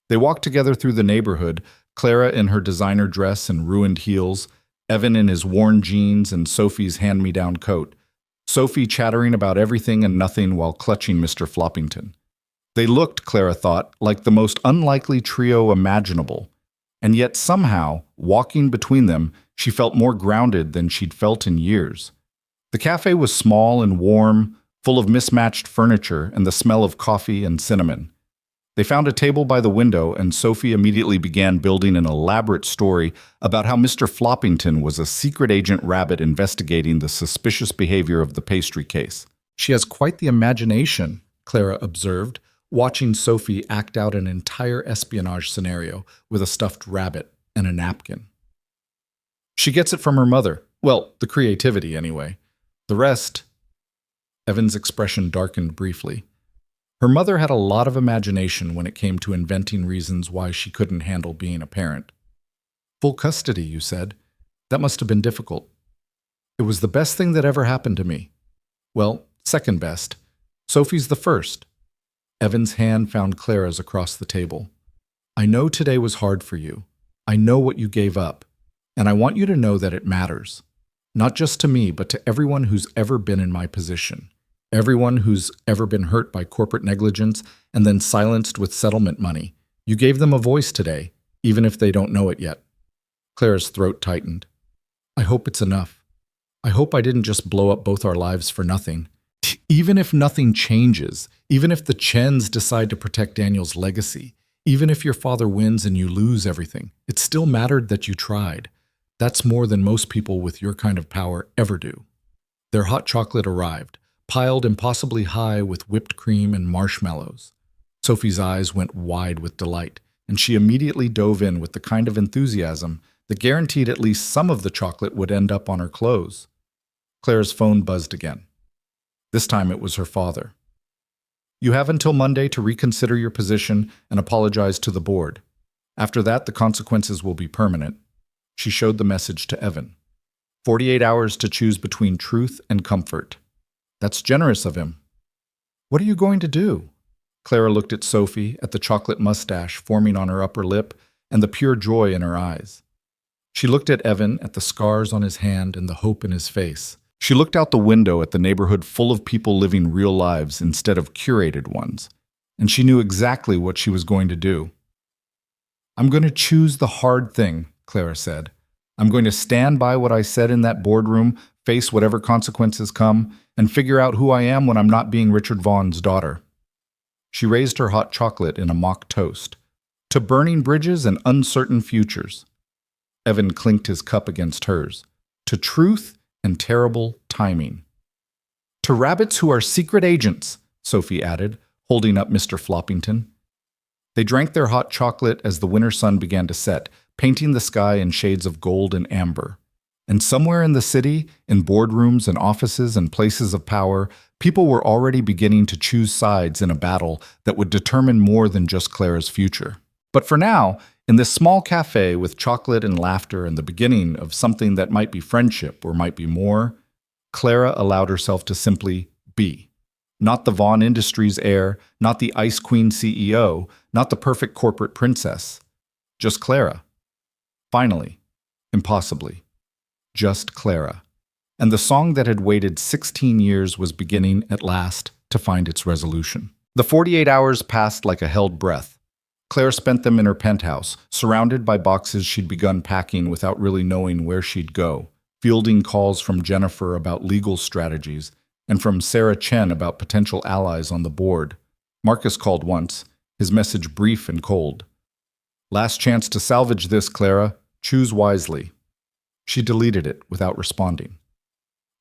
They walked together through the neighborhood, Clara in her designer dress and ruined heels, Evan in his worn jeans and Sophie's hand-me-down coat, Sophie chattering about everything and nothing while clutching Mr. Floppington. They looked, Clara thought, like the most unlikely trio imaginable, and yet somehow, walking between them, she felt more grounded than she'd felt in years. The cafe was small and warm, full of mismatched furniture and the smell of coffee and cinnamon. They found a table by the window, and Sophie immediately began building an elaborate story about how Mr. Floppington was a secret agent rabbit investigating the suspicious behavior of the pastry case. She has quite the imagination, Clara observed, watching Sophie act out an entire espionage scenario with a stuffed rabbit and a napkin. She gets it from her mother. Well, the creativity, anyway. The rest... Evan's expression darkened briefly. Her mother had a lot of imagination when it came to inventing reasons why she couldn't handle being a parent. Full custody, you said. That must have been difficult. It was the best thing that ever happened to me. Well, second best. Sophie's the first. Evan's hand found Clara's across the table. I know today was hard for you. I know what you gave up. And I want you to know that it matters. Not just to me, but to everyone who's ever been in my position. Everyone who's ever been hurt by corporate negligence and then silenced with settlement money. You gave them a voice today, even if they don't know it yet. Clara's throat tightened. I hope it's enough. I hope I didn't just blow up both our lives for nothing. Even if nothing changes, even if the Chens decide to protect Daniel's legacy, even if your father wins and you lose everything, it still mattered that you tried. That's more than most people with your kind of power ever do. Their hot chocolate arrived, piled impossibly high with whipped cream and marshmallows. Sophie's eyes went wide with delight, and she immediately dove in with the kind of enthusiasm that guaranteed at least some of the chocolate would end up on her clothes. Clara's phone buzzed again. This time it was her father. You have until Monday to reconsider your position and apologize to the board. After that, the consequences will be permanent. She showed the message to Evan. 48 hours to choose between truth and comfort. That's generous of him. What are you going to do? Clara looked at Sophie, at the chocolate mustache forming on her upper lip, and the pure joy in her eyes. She looked at Evan, at the scars on his hand and the hope in his face. She looked out the window at the neighborhood full of people living real lives instead of curated ones, and she knew exactly what she was going to do. I'm going to choose the hard thing, Clara said. I'm going to stand by what I said in that boardroom, face whatever consequences come, and figure out who I am when I'm not being Richard Vaughn's daughter. She raised her hot chocolate in a mock toast. To burning bridges and uncertain futures. Evan clinked his cup against hers. To truth and terrible timing. To rabbits who are secret agents, Sophie added, holding up Mr. Floppington. They drank their hot chocolate as the winter sun began to set, painting the sky in shades of gold and amber. And somewhere in the city, in boardrooms and offices and places of power, people were already beginning to choose sides in a battle that would determine more than just Clara's future. But for now, in this small cafe with chocolate and laughter and the beginning of something that might be friendship or might be more, Clara allowed herself to simply be. Not the Vaughn Industries heir, not the Ice Queen CEO, not the perfect corporate princess. Just Clara. Finally, impossibly, just Clara. And the song that had waited 16 years was beginning, at last, to find its resolution. The 48 hours passed like a held breath. Clara spent them in her penthouse, surrounded by boxes she'd begun packing without really knowing where she'd go, fielding calls from Jennifer about legal strategies, and from Sarah Chen about potential allies on the board. Marcus called once, his message brief and cold. Last chance to salvage this, Clara. Choose wisely. She deleted it without responding.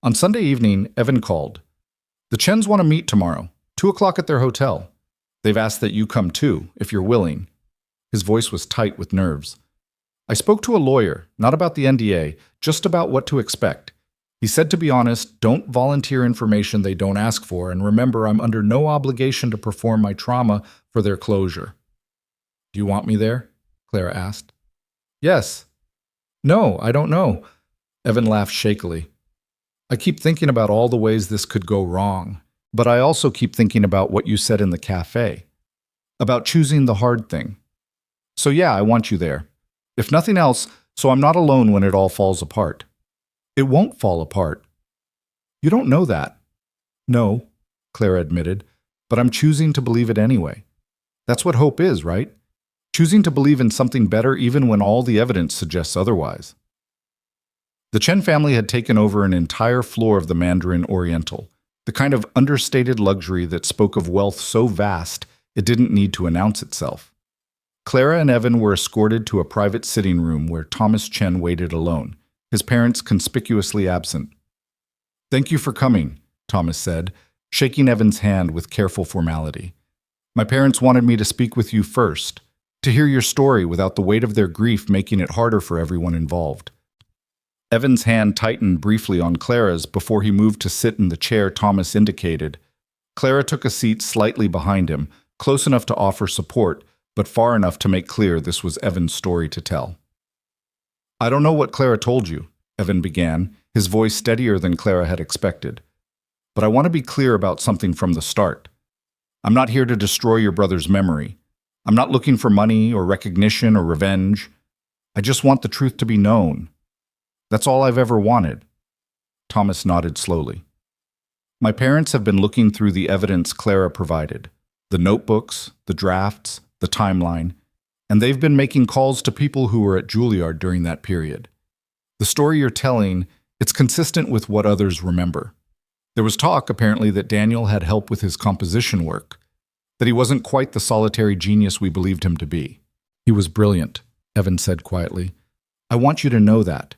On Sunday evening, Evan called. The Chens want to meet tomorrow, 2 o'clock at their hotel. They've asked that you come too, if you're willing. His voice was tight with nerves. I spoke to a lawyer, not about the NDA, just about what to expect. He said to be honest, don't volunteer information they don't ask for, and remember I'm under no obligation to perform my trauma for their closure. Do you want me there? Clara asked. Yes. No, I don't know. Evan laughed shakily. I keep thinking about all the ways this could go wrong, but I also keep thinking about what you said in the cafe, about choosing the hard thing. So yeah, I want you there. If nothing else, so I'm not alone when it all falls apart. It won't fall apart. You don't know that. No, Clara admitted, but I'm choosing to believe it anyway. That's what hope is, right? Choosing to believe in something better even when all the evidence suggests otherwise. The Chen family had taken over an entire floor of the Mandarin Oriental, the kind of understated luxury that spoke of wealth so vast it didn't need to announce itself. Clara and Evan were escorted to a private sitting room where Thomas Chen waited alone, his parents conspicuously absent. Thank you for coming, Thomas said, shaking Evan's hand with careful formality. My parents wanted me to speak with you first, to hear your story without the weight of their grief making it harder for everyone involved. Evan's hand tightened briefly on Clara's before he moved to sit in the chair Thomas indicated. Clara took a seat slightly behind him, close enough to offer support, but far enough to make clear this was Evan's story to tell. I don't know what Clara told you, Evan began, his voice steadier than Clara had expected. But I want to be clear about something from the start. I'm not here to destroy your brother's memory. I'm not looking for money or recognition or revenge. I just want the truth to be known. That's all I've ever wanted. Thomas nodded slowly. My parents have been looking through the evidence Clara provided, the notebooks, the drafts, the timeline, and they've been making calls to people who were at Juilliard during that period. The story you're telling, it's consistent with what others remember. There was talk, apparently, that Daniel had help with his composition work, that he wasn't quite the solitary genius we believed him to be. He was brilliant, Evan said quietly. I want you to know that.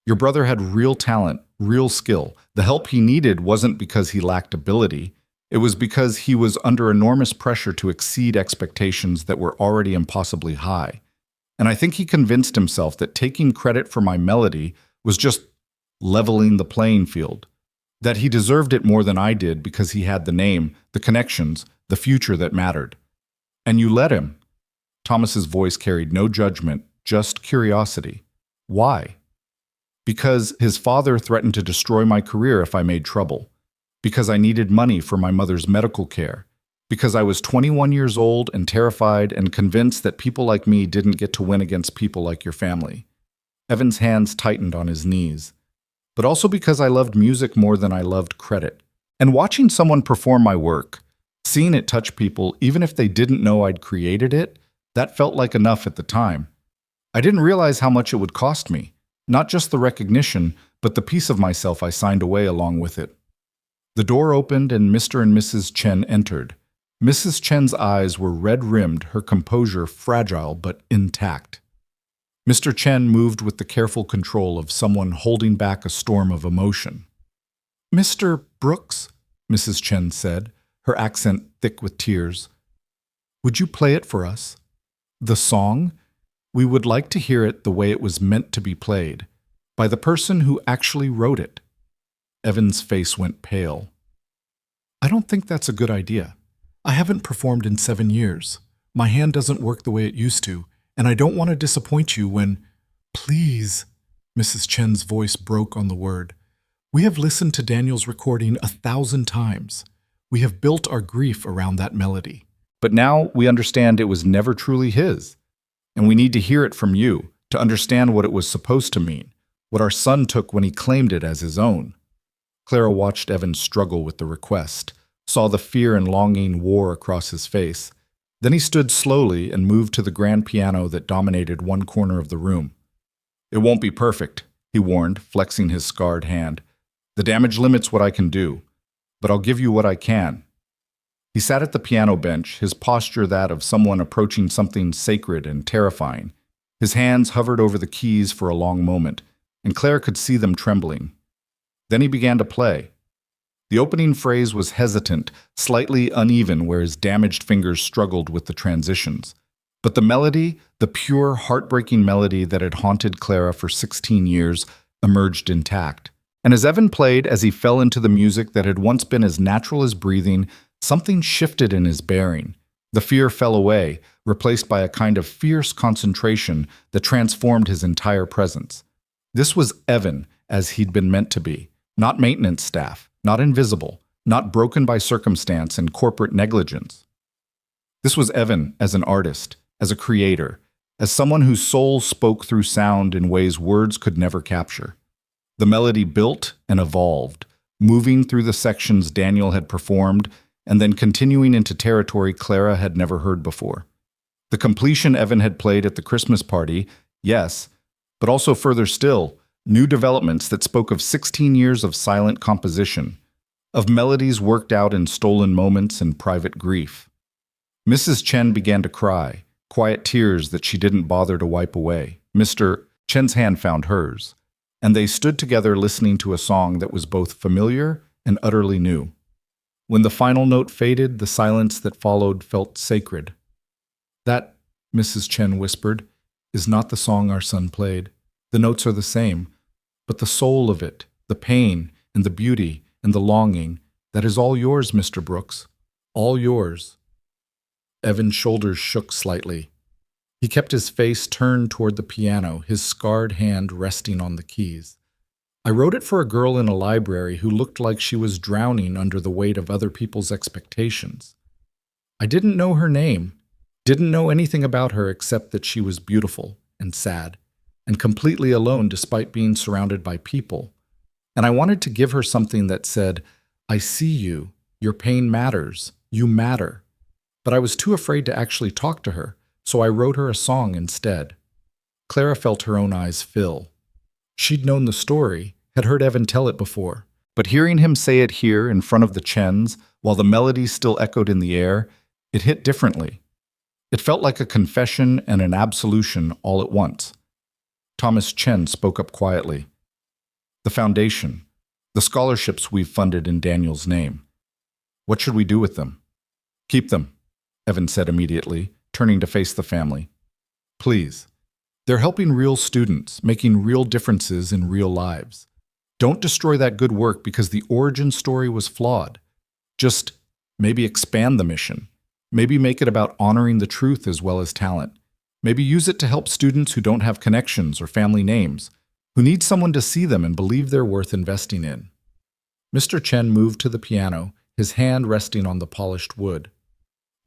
Your brother had real talent, real skill. The help he needed wasn't because he lacked ability. It was because he was under enormous pressure to exceed expectations that were already impossibly high. And I think he convinced himself that taking credit for my melody was just leveling the playing field, that he deserved it more than I did because he had the name, the connections, the future that mattered. And you let him. Thomas's voice carried no judgment, just curiosity. Why? Because his father threatened to destroy my career if I made trouble. Because I needed money for my mother's medical care. Because I was 21 years old and terrified and convinced that people like me didn't get to win against people like your family. Evan's hands tightened on his knees. But also because I loved music more than I loved credit. And watching someone perform my work, seeing it touch people even if they didn't know I'd created it, that felt like enough at the time. I didn't realize how much it would cost me. Not just the recognition, but the piece of myself I signed away along with it. The door opened and Mr. and Mrs. Chen entered. Mrs. Chen's eyes were red-rimmed, her composure fragile but intact. Mr. Chen moved with the careful control of someone holding back a storm of emotion. "Mr. Brooks," Mrs. Chen said, her accent thick with tears, "would you play it for us? The song? We would like to hear it the way it was meant to be played, by the person who actually wrote it." Evan's face went pale. "I don't think that's a good idea. I haven't performed in 7 years. My hand doesn't work the way it used to, and I don't want to disappoint you when—" "Please," Mrs. Chen's voice broke on the word. "We have listened to Daniel's recording 1,000 times. We have built our grief around that melody. But now we understand it was never truly his. And we need to hear it from you, to understand what it was supposed to mean, what our son took when he claimed it as his own." Clara watched Evan struggle with the request, saw the fear and longing war across his face. Then he stood slowly and moved to the grand piano that dominated one corner of the room. "It won't be perfect," he warned, flexing his scarred hand. "The damage limits what I can do, but I'll give you what I can." He sat at the piano bench, his posture that of someone approaching something sacred and terrifying. His hands hovered over the keys for a long moment, and Claire could see them trembling. Then he began to play. The opening phrase was hesitant, slightly uneven where his damaged fingers struggled with the transitions. But the melody, the pure, heartbreaking melody that had haunted Clara for 16 years, emerged intact. And as Evan played, as he fell into the music that had once been as natural as breathing, something shifted in his bearing. The fear fell away, replaced by a kind of fierce concentration that transformed his entire presence. This was Evan as he'd been meant to be, not maintenance staff, not invisible, not broken by circumstance and corporate negligence. This was Evan as an artist, as a creator, as someone whose soul spoke through sound in ways words could never capture. The melody built and evolved, moving through the sections Daniel had performed and then continuing into territory Clara had never heard before. The completion Evan had played at the Christmas party, yes, but also further still, new developments that spoke of 16 years of silent composition, of melodies worked out in stolen moments and private grief. Mrs. Chen began to cry, quiet tears that she didn't bother to wipe away. Mr. Chen's hand found hers, and they stood together listening to a song that was both familiar and utterly new. When the final note faded, the silence that followed felt sacred. "That," Mrs. Chen whispered, "is not the song our son played. The notes are the same, but the soul of it, the pain and the beauty and the longing, that is all yours, Mr. Brooks. All yours." Evan's shoulders shook slightly. He kept his face turned toward the piano, his scarred hand resting on the keys. "I wrote it for a girl in a library who looked like she was drowning under the weight of other people's expectations. I didn't know her name, didn't know anything about her except that she was beautiful and sad, and completely alone despite being surrounded by people. And I wanted to give her something that said, 'I see you, your pain matters, you matter.' But I was too afraid to actually talk to her, so I wrote her a song instead." Clara felt her own eyes fill. She'd known the story, had heard Evan tell it before, but hearing him say it here in front of the Chens, while the melody still echoed in the air, it hit differently. It felt like a confession and an absolution all at once. Thomas Chen spoke up quietly. "The foundation, the scholarships we've funded in Daniel's name. What should we do with them?" "Keep them," Evan said immediately, turning to face the family. "Please. They're helping real students, making real differences in real lives. Don't destroy that good work because the origin story was flawed. Just maybe expand the mission. Maybe make it about honoring the truth as well as talent. Maybe use it to help students who don't have connections or family names. who need someone to see them and believe they're worth investing in. Mr. Chen moved to the piano, his hand resting on the polished wood.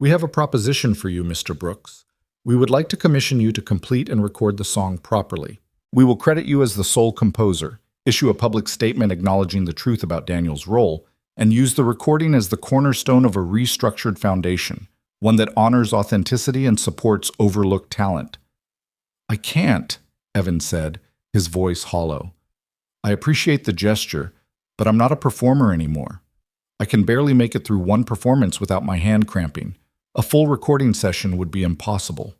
"We have a proposition for you, Mr. Brooks. We would like to commission you to complete and record the song properly. We will credit you as the sole composer, issue a public statement acknowledging the truth about Daniel's role, and use the recording as the cornerstone of a restructured foundation, one that honors authenticity and supports overlooked talent." "I can't," Evan said, his voice hollow. "I appreciate the gesture, but I'm not a performer anymore. I can barely make it through one performance without my hand cramping. A full recording session would be impossible."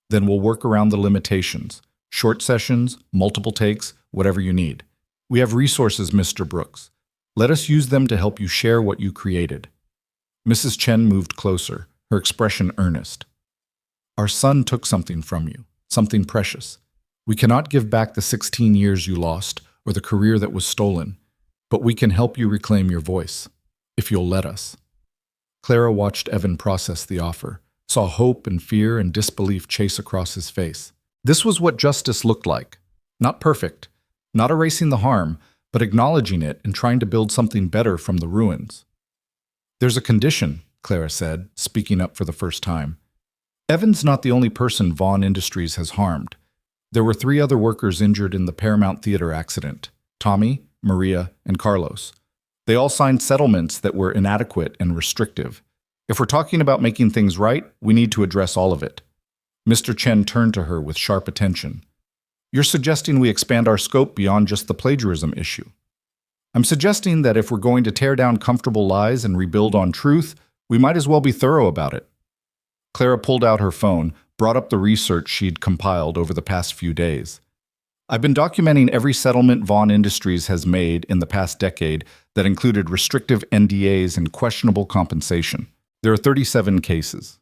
"Then we'll work around the limitations. Short sessions, multiple takes, whatever you need. We have resources, Mr. Brooks. Let us use them to help you share what you created." Mrs. Chen moved closer, her expression earnest. "Our son took something from you, something precious. We cannot give back the 16 years you lost or the career that was stolen, but we can help you reclaim your voice, if you'll let us." Clara watched Evan process the offer, saw hope and fear and disbelief chase across his face. This was what justice looked like. Not perfect, not erasing the harm, but acknowledging it and trying to build something better from the ruins. "There's a condition," Clara said, speaking up for the first time. "Evan's not the only person Vaughn Industries has harmed. There were 3 other workers injured in the Paramount Theater accident: Tommy, Maria, and Carlos. They all signed settlements that were inadequate and restrictive. If we're talking about making things right, we need to address all of it." Mr. Chen turned to her with sharp attention. "You're suggesting we expand our scope beyond just the plagiarism issue." "I'm suggesting that if we're going to tear down comfortable lies and rebuild on truth, we might as well be thorough about it." Clara pulled out her phone, brought up the research she'd compiled over the past few days. "I've been documenting every settlement Vaughn Industries has made in the past decade that included restrictive NDAs and questionable compensation. There are 37 cases.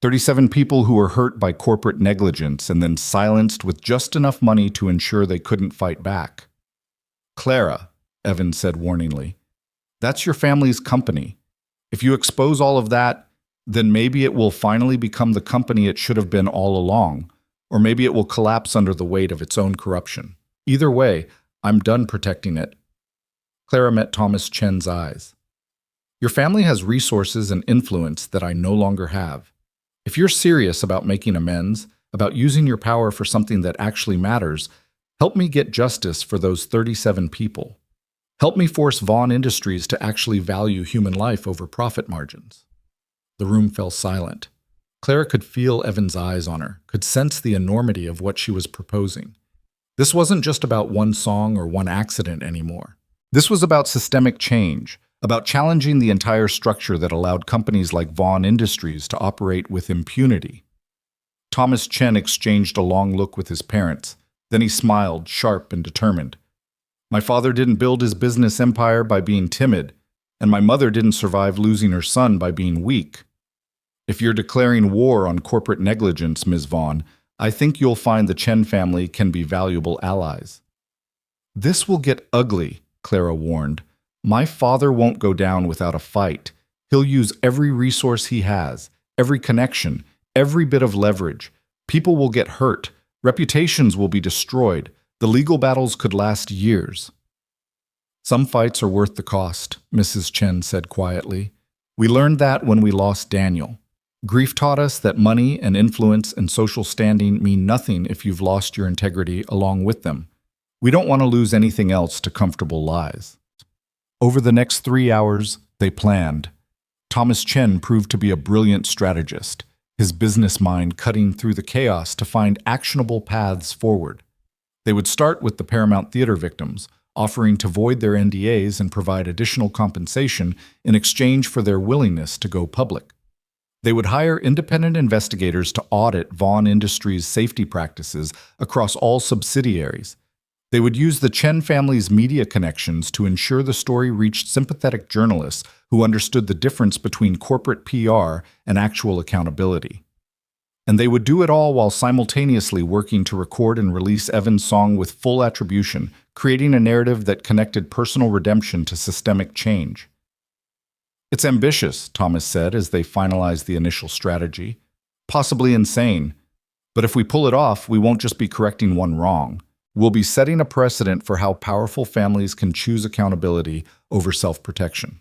37 people who were hurt by corporate negligence and then silenced with just enough money to ensure they couldn't fight back." "Clara," Evan said warningly, "that's your family's company. If you expose all of that, then maybe it will finally become the company it should have been all along, or maybe it will collapse under the weight of its own corruption. Either way, I'm done protecting it." Clara met Thomas Chen's eyes. "Your family has resources and influence that I no longer have. If you're serious about making amends, about using your power for something that actually matters, help me get justice for those 37 people. Help me force Vaughn Industries to actually value human life over profit margins." The room fell silent. Clara could feel Evan's eyes on her, could sense the enormity of what she was proposing. This wasn't just about one song or one accident anymore. This was about systemic change, about challenging the entire structure that allowed companies like Vaughn Industries to operate with impunity. Thomas Chen exchanged a long look with his parents. Then he smiled, sharp and determined. "My father didn't build his business empire by being timid, and my mother didn't survive losing her son by being weak. If you're declaring war on corporate negligence, Ms. Vaughn, I think you'll find the Chen family can be valuable allies." "This will get ugly," Clara warned. "My father won't go down without a fight. He'll use every resource he has, every connection, every bit of leverage. People will get hurt. Reputations will be destroyed. The legal battles could last years." "Some fights are worth the cost," Mrs. Chen said quietly. "We learned that when we lost Daniel. Grief taught us that money and influence and social standing mean nothing if you've lost your integrity along with them. We don't want to lose anything else to comfortable lies." Over the next 3 hours, they planned. Thomas Chen proved to be a brilliant strategist, his business mind cutting through the chaos to find actionable paths forward. They would start with the Paramount Theater victims, offering to void their NDAs and provide additional compensation in exchange for their willingness to go public. They would hire independent investigators to audit Vaughn Industries' safety practices across all subsidiaries. They would use the Chen family's media connections to ensure the story reached sympathetic journalists who understood the difference between corporate PR and actual accountability. And they would do it all while simultaneously working to record and release Evan's song with full attribution, creating a narrative that connected personal redemption to systemic change. "It's ambitious," Thomas said as they finalized the initial strategy. "Possibly insane. But if we pull it off, we won't just be correcting one wrong. We'll be setting a precedent for how powerful families can choose accountability over self-protection.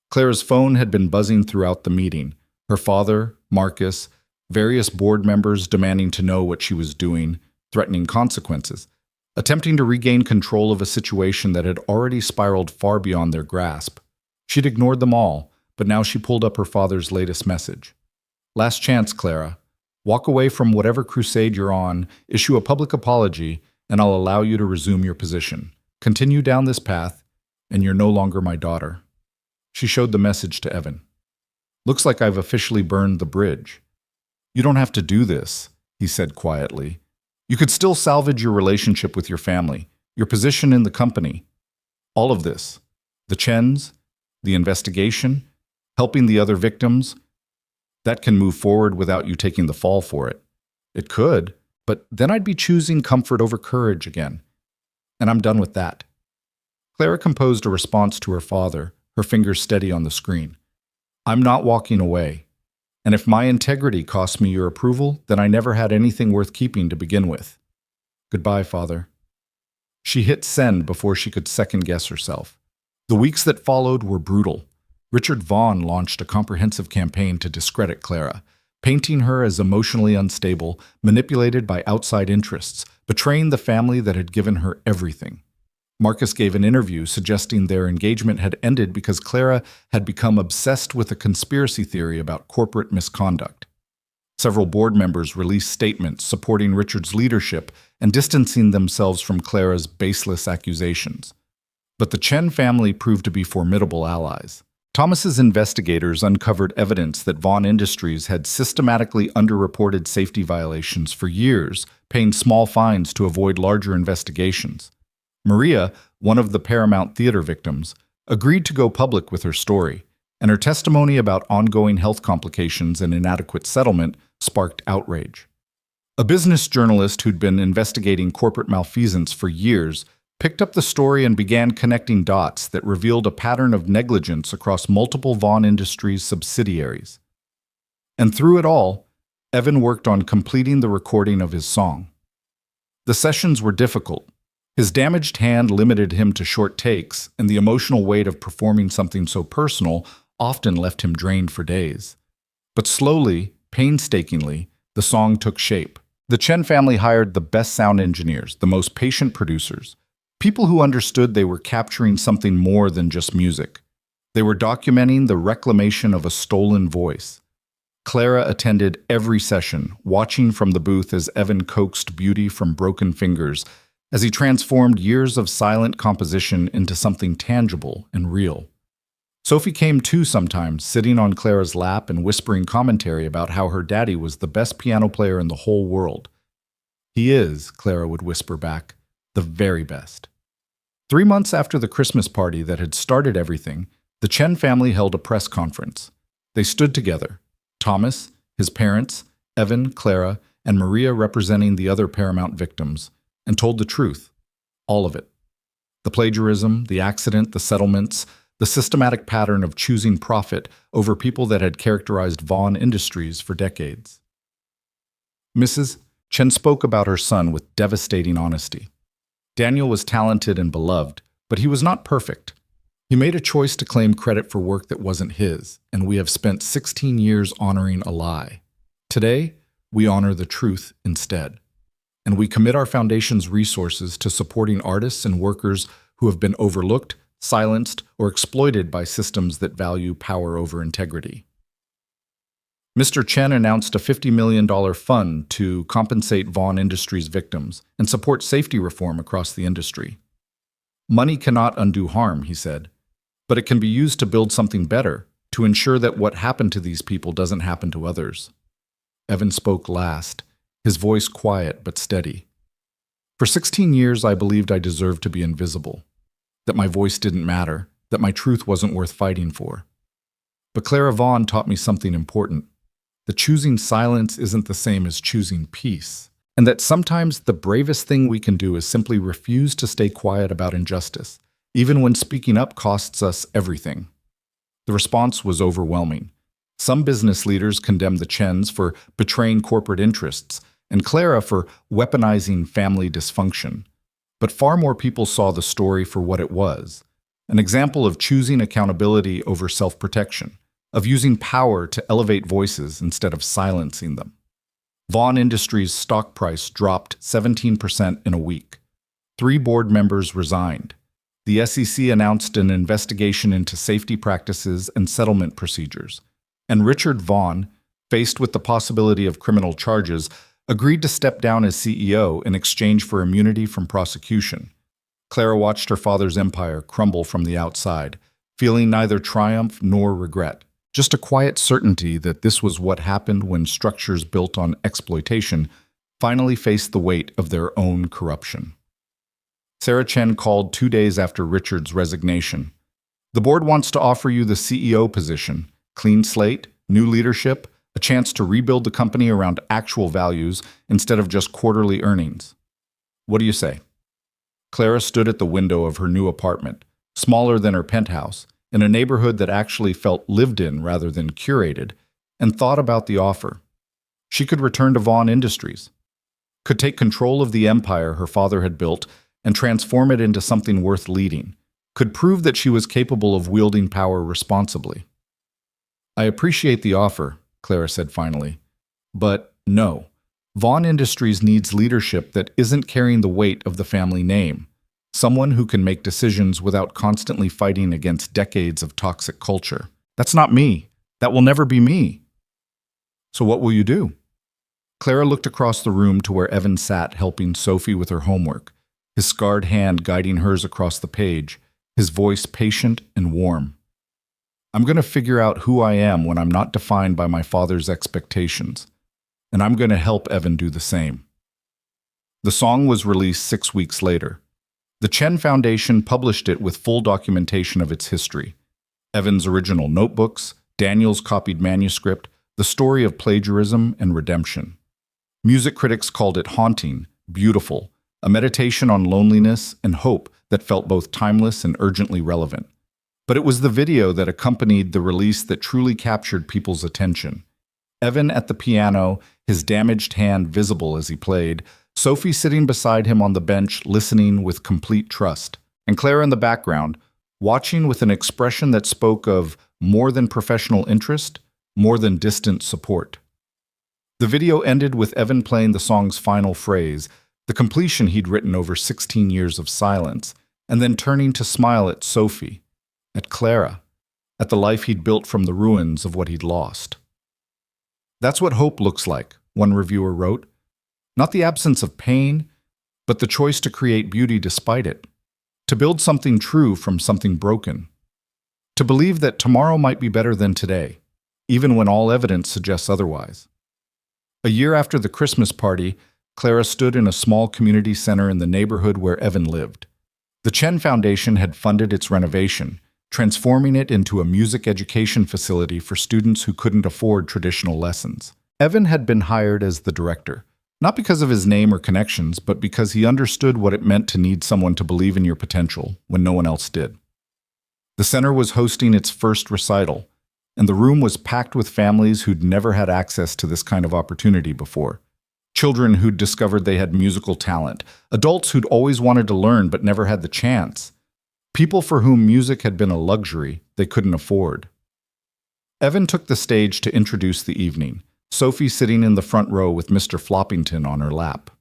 Clara's phone had been buzzing throughout the meeting. Her father, Marcus, various board members demanding to know what she was doing, threatening consequences, attempting to regain control of a situation that had already spiraled far beyond their grasp. She'd ignored them all, but now she pulled up her father's latest message. Last chance, Clara. Walk away from whatever crusade you're on, issue a public apology, and I'll allow you to resume your position. Continue down this path, and you're no longer my daughter. She showed the message to Evan. Looks like I've officially burned the bridge. You don't have to do this, he said quietly. You could still salvage your relationship with your family, your position in the company. All of this. The Chens, the investigation, helping the other victims. That can move forward without you taking the fall for it. It could, but then I'd be choosing comfort over courage again. And I'm done with that. Clara composed a response to her father, her fingers steady on the screen. I'm not walking away. And if my integrity costs me your approval, then I never had anything worth keeping to begin with. Goodbye, Father. She hit send before she could second-guess herself. The weeks that followed were brutal. Richard Vaughn launched a comprehensive campaign to discredit Clara, painting her as emotionally unstable, manipulated by outside interests, betraying the family that had given her everything. Marcus gave an interview suggesting their engagement had ended because Clara had become obsessed with a conspiracy theory about corporate misconduct. Several board members released statements supporting Richard's leadership and distancing themselves from Clara's baseless accusations. But the Chen family proved to be formidable allies. Thomas's investigators uncovered evidence that Vaughn Industries had systematically underreported safety violations for years, paying small fines to avoid larger investigations. Maria, one of the Paramount Theater victims, agreed to go public with her story, and her testimony about ongoing health complications and inadequate settlement sparked outrage. A business journalist who'd been investigating corporate malfeasance for years picked up the story and began connecting dots that revealed a pattern of negligence across multiple Vaughn Industries subsidiaries. And through it all, Evan worked on completing the recording of his song. The sessions were difficult. His damaged hand limited him to short takes, and the emotional weight of performing something so personal often left him drained for days. But slowly, painstakingly, the song took shape. The Chen family hired the best sound engineers, the most patient producers, people who understood they were capturing something more than just music. They were documenting the reclamation of a stolen voice. Clara attended every session, watching from the booth as Evan coaxed beauty from broken fingers, as he transformed years of silent composition into something tangible and real. Sophie came too sometimes, sitting on Clara's lap and whispering commentary about how her daddy was the best piano player in the whole world. He is, Clara would whisper back, the very best. 3 months after the Christmas party that had started everything, the Chen family held a press conference. They stood together, Thomas, his parents, Evan, Clara, and Maria representing the other Paramount victims, and told the truth, all of it. The plagiarism, the accident, the settlements, the systematic pattern of choosing profit over people that had characterized Vaughn Industries for decades. Mrs. Chen spoke about her son with devastating honesty. Daniel was talented and beloved, but he was not perfect. He made a choice to claim credit for work that wasn't his, and we have spent 16 years honoring a lie. Today, we honor the truth instead. And we commit our foundation's resources to supporting artists and workers who have been overlooked, silenced, or exploited by systems that value power over integrity. Mr. Chen announced a $50 million fund to compensate Vaughn Industries victims and support safety reform across the industry. Money cannot undo harm, he said, but it can be used to build something better, to ensure that what happened to these people doesn't happen to others. Evan spoke last, his voice quiet but steady. For 16 years, I believed I deserved to be invisible, that my voice didn't matter, that my truth wasn't worth fighting for. But Clara Vaughn taught me something important, that choosing silence isn't the same as choosing peace, and that sometimes the bravest thing we can do is simply refuse to stay quiet about injustice, even when speaking up costs us everything. The response was overwhelming. Some business leaders condemned the Chens for betraying corporate interests, and Clara for weaponizing family dysfunction. But far more people saw the story for what it was, an example of choosing accountability over self-protection, of using power to elevate voices instead of silencing them. Vaughn Industries' stock price dropped 17% in a week. 3 board members resigned. The SEC announced an investigation into safety practices and settlement procedures. And Richard Vaughn, faced with the possibility of criminal charges, agreed to step down as CEO in exchange for immunity from prosecution. Clara watched her father's empire crumble from the outside, feeling neither triumph nor regret. Just a quiet certainty that this was what happened when structures built on exploitation finally faced the weight of their own corruption. Sarah Chen called 2 days after Richard's resignation. The board wants to offer you the CEO position, clean slate, new leadership, a chance to rebuild the company around actual values instead of just quarterly earnings. What do you say? Clara stood at the window of her new apartment, smaller than her penthouse, in a neighborhood that actually felt lived in rather than curated, and thought about the offer. She could return to Vaughn Industries, could take control of the empire her father had built and transform it into something worth leading, could prove that she was capable of wielding power responsibly. I appreciate the offer, Clara said finally, but no. Vaughn Industries needs leadership that isn't carrying the weight of the family name. Someone who can make decisions without constantly fighting against decades of toxic culture. That's not me. That will never be me. So what will you do? Clara looked across the room to where Evan sat helping Sophie with her homework, his scarred hand guiding hers across the page, his voice patient and warm. I'm going to figure out who I am when I'm not defined by my father's expectations, and I'm going to help Evan do the same. The song was released 6 weeks later. The Chen Foundation published it with full documentation of its history. Evan's original notebooks, Daniel's copied manuscript, the story of plagiarism and redemption. Music critics called it haunting, beautiful, a meditation on loneliness and hope that felt both timeless and urgently relevant. But it was the video that accompanied the release that truly captured people's attention. Evan at the piano, his damaged hand visible as he played, Sophie sitting beside him on the bench listening with complete trust, and Clara in the background, watching with an expression that spoke of more than professional interest, more than distant support. The video ended with Evan playing the song's final phrase, the completion he'd written over 16 years of silence, and then turning to smile at Sophie, at Clara, at the life he'd built from the ruins of what he'd lost. That's what hope looks like, one reviewer wrote. Not the absence of pain, but the choice to create beauty despite it, to build something true from something broken, to believe that tomorrow might be better than today, even when all evidence suggests otherwise. A year after the Christmas party, Clara stood in a small community center in the neighborhood where Evan lived. The Chen Foundation had funded its renovation, transforming it into a music education facility for students who couldn't afford traditional lessons. Evan had been hired as the director, not because of his name or connections, but because he understood what it meant to need someone to believe in your potential when no one else did. The center was hosting its first recital, and the room was packed with families who'd never had access to this kind of opportunity before. Children who'd discovered they had musical talent, adults who'd always wanted to learn but never had the chance, people for whom music had been a luxury they couldn't afford. Evan took the stage to introduce the evening, Sophie sitting in the front row with Mr. Floppington on her lap.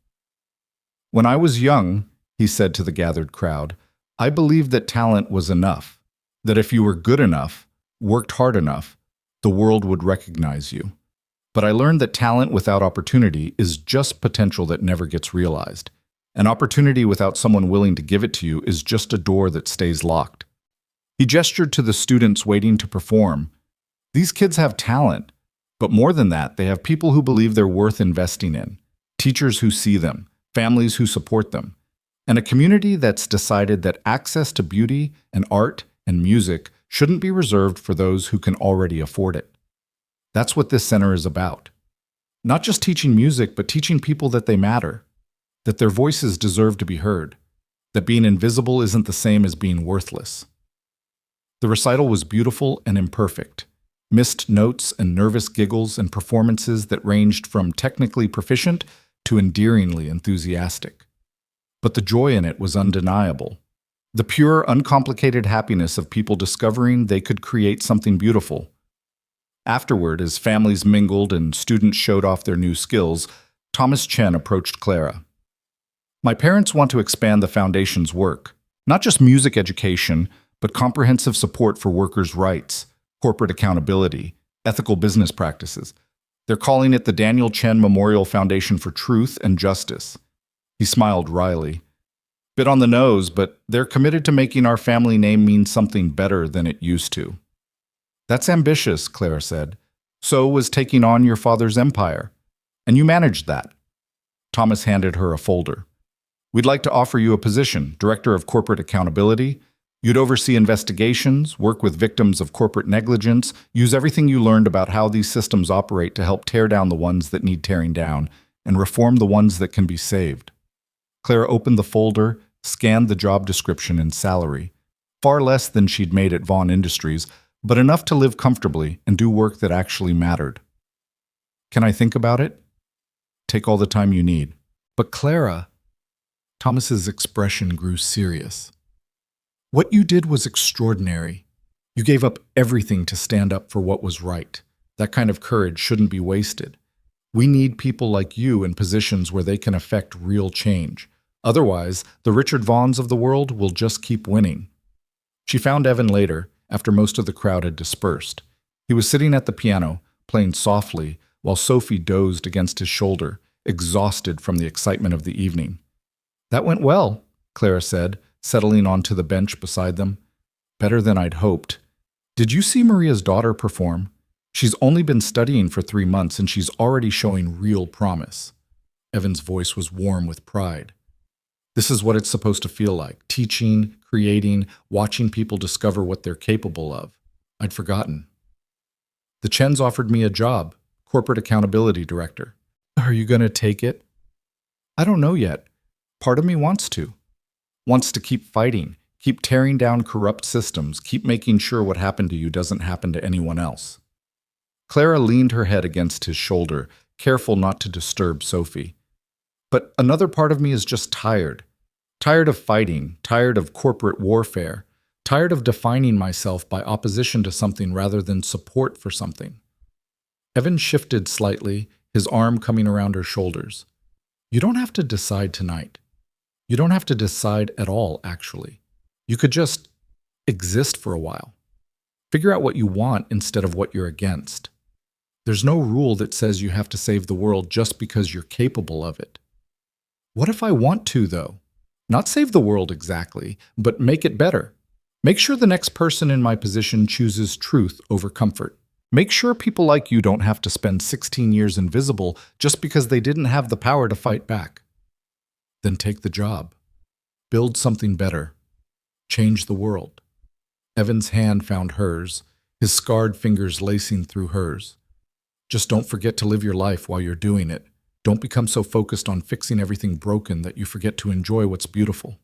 When I was young, he said to the gathered crowd, I believed that talent was enough, that if you were good enough, worked hard enough, the world would recognize you. But I learned that talent without opportunity is just potential that never gets realized. An opportunity without someone willing to give it to you is just a door that stays locked. He gestured to the students waiting to perform. These kids have talent. But more than that, they have people who believe they're worth investing in, teachers who see them, families who support them, and a community that's decided that access to beauty and art and music shouldn't be reserved for those who can already afford it. That's what this center is about. Not just teaching music, but teaching people that they matter, that their voices deserve to be heard, that being invisible isn't the same as being worthless. The recital was beautiful and imperfect. Missed notes and nervous giggles and performances that ranged from technically proficient too endearingly enthusiastic. But the joy in it was undeniable. The pure, uncomplicated happiness of people discovering they could create something beautiful. Afterward, as families mingled and students showed off their new skills, Thomas Chen approached Clara. My parents want to expand the foundation's work, not just music education, but comprehensive support for workers' rights, corporate accountability, ethical business practices. They're calling it the Daniel Chen Memorial Foundation for Truth and Justice. He smiled wryly. Bit on the nose, but they're committed to making our family name mean something better than it used to. That's ambitious, Clara said. So was taking on your father's empire. And you managed that. Thomas handed her a folder. We'd like to offer you a position, Director of Corporate Accountability. You'd oversee investigations, work with victims of corporate negligence, use everything you learned about how these systems operate to help tear down the ones that need tearing down, and reform the ones that can be saved. Clara opened the folder, scanned the job description and salary. Far less than she'd made at Vaughn Industries, but enough to live comfortably and do work that actually mattered. Can I think about it? Take all the time you need. But Clara, Thomas's expression grew serious. What you did was extraordinary. You gave up everything to stand up for what was right. That kind of courage shouldn't be wasted. We need people like you in positions where they can affect real change. Otherwise, the Richard Vaughns of the world will just keep winning. She found Evan later, after most of the crowd had dispersed. He was sitting at the piano, playing softly, while Sophie dozed against his shoulder, exhausted from the excitement of the evening. That went well, Clara said, settling onto the bench beside them. Better than I'd hoped. Did you see Maria's daughter perform? She's only been studying for 3 months and she's already showing real promise. Evan's voice was warm with pride. This is what it's supposed to feel like, teaching, creating, watching people discover what they're capable of. I'd forgotten. The Chens offered me a job, Corporate Accountability Director. Are you going to take it? I don't know yet. Part of me wants to. Wants to keep fighting, keep tearing down corrupt systems, keep making sure what happened to you doesn't happen to anyone else. Clara leaned her head against his shoulder, careful not to disturb Sophie. But another part of me is just tired. Tired of fighting, tired of corporate warfare, tired of defining myself by opposition to something rather than support for something. Evan shifted slightly, his arm coming around her shoulders. You don't have to decide tonight. You don't have to decide at all, actually. You could just exist for a while. Figure out what you want instead of what you're against. There's no rule that says you have to save the world just because you're capable of it. What if I want to, though? Not save the world exactly, but make it better. Make sure the next person in my position chooses truth over comfort. Make sure people like you don't have to spend 16 years invisible just because they didn't have the power to fight back. Then take the job. Build something better. Change the world. Evan's hand found hers, his scarred fingers lacing through hers. Just don't forget to live your life while you're doing it. Don't become so focused on fixing everything broken that you forget to enjoy what's beautiful.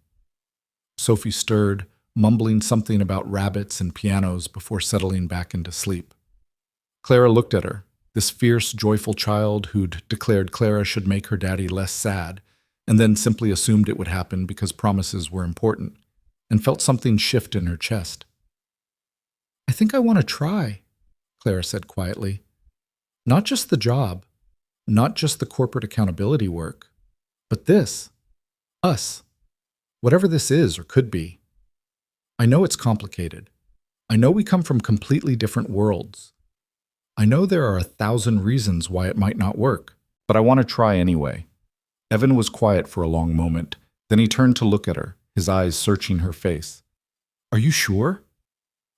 Sophie stirred, mumbling something about rabbits and pianos before settling back into sleep. Clara looked at her, this fierce, joyful child who'd declared Clara should make her daddy less sad, and then simply assumed it would happen because promises were important, and felt something shift in her chest. I think I want to try, Clara said quietly. Not just the job, not just the corporate accountability work, but this, us, whatever this is or could be. I know it's complicated. I know we come from completely different worlds. I know there are 1,000 reasons why it might not work, but I want to try anyway. Evan was quiet for a long moment. Then he turned to look at her, his eyes searching her face. Are you sure?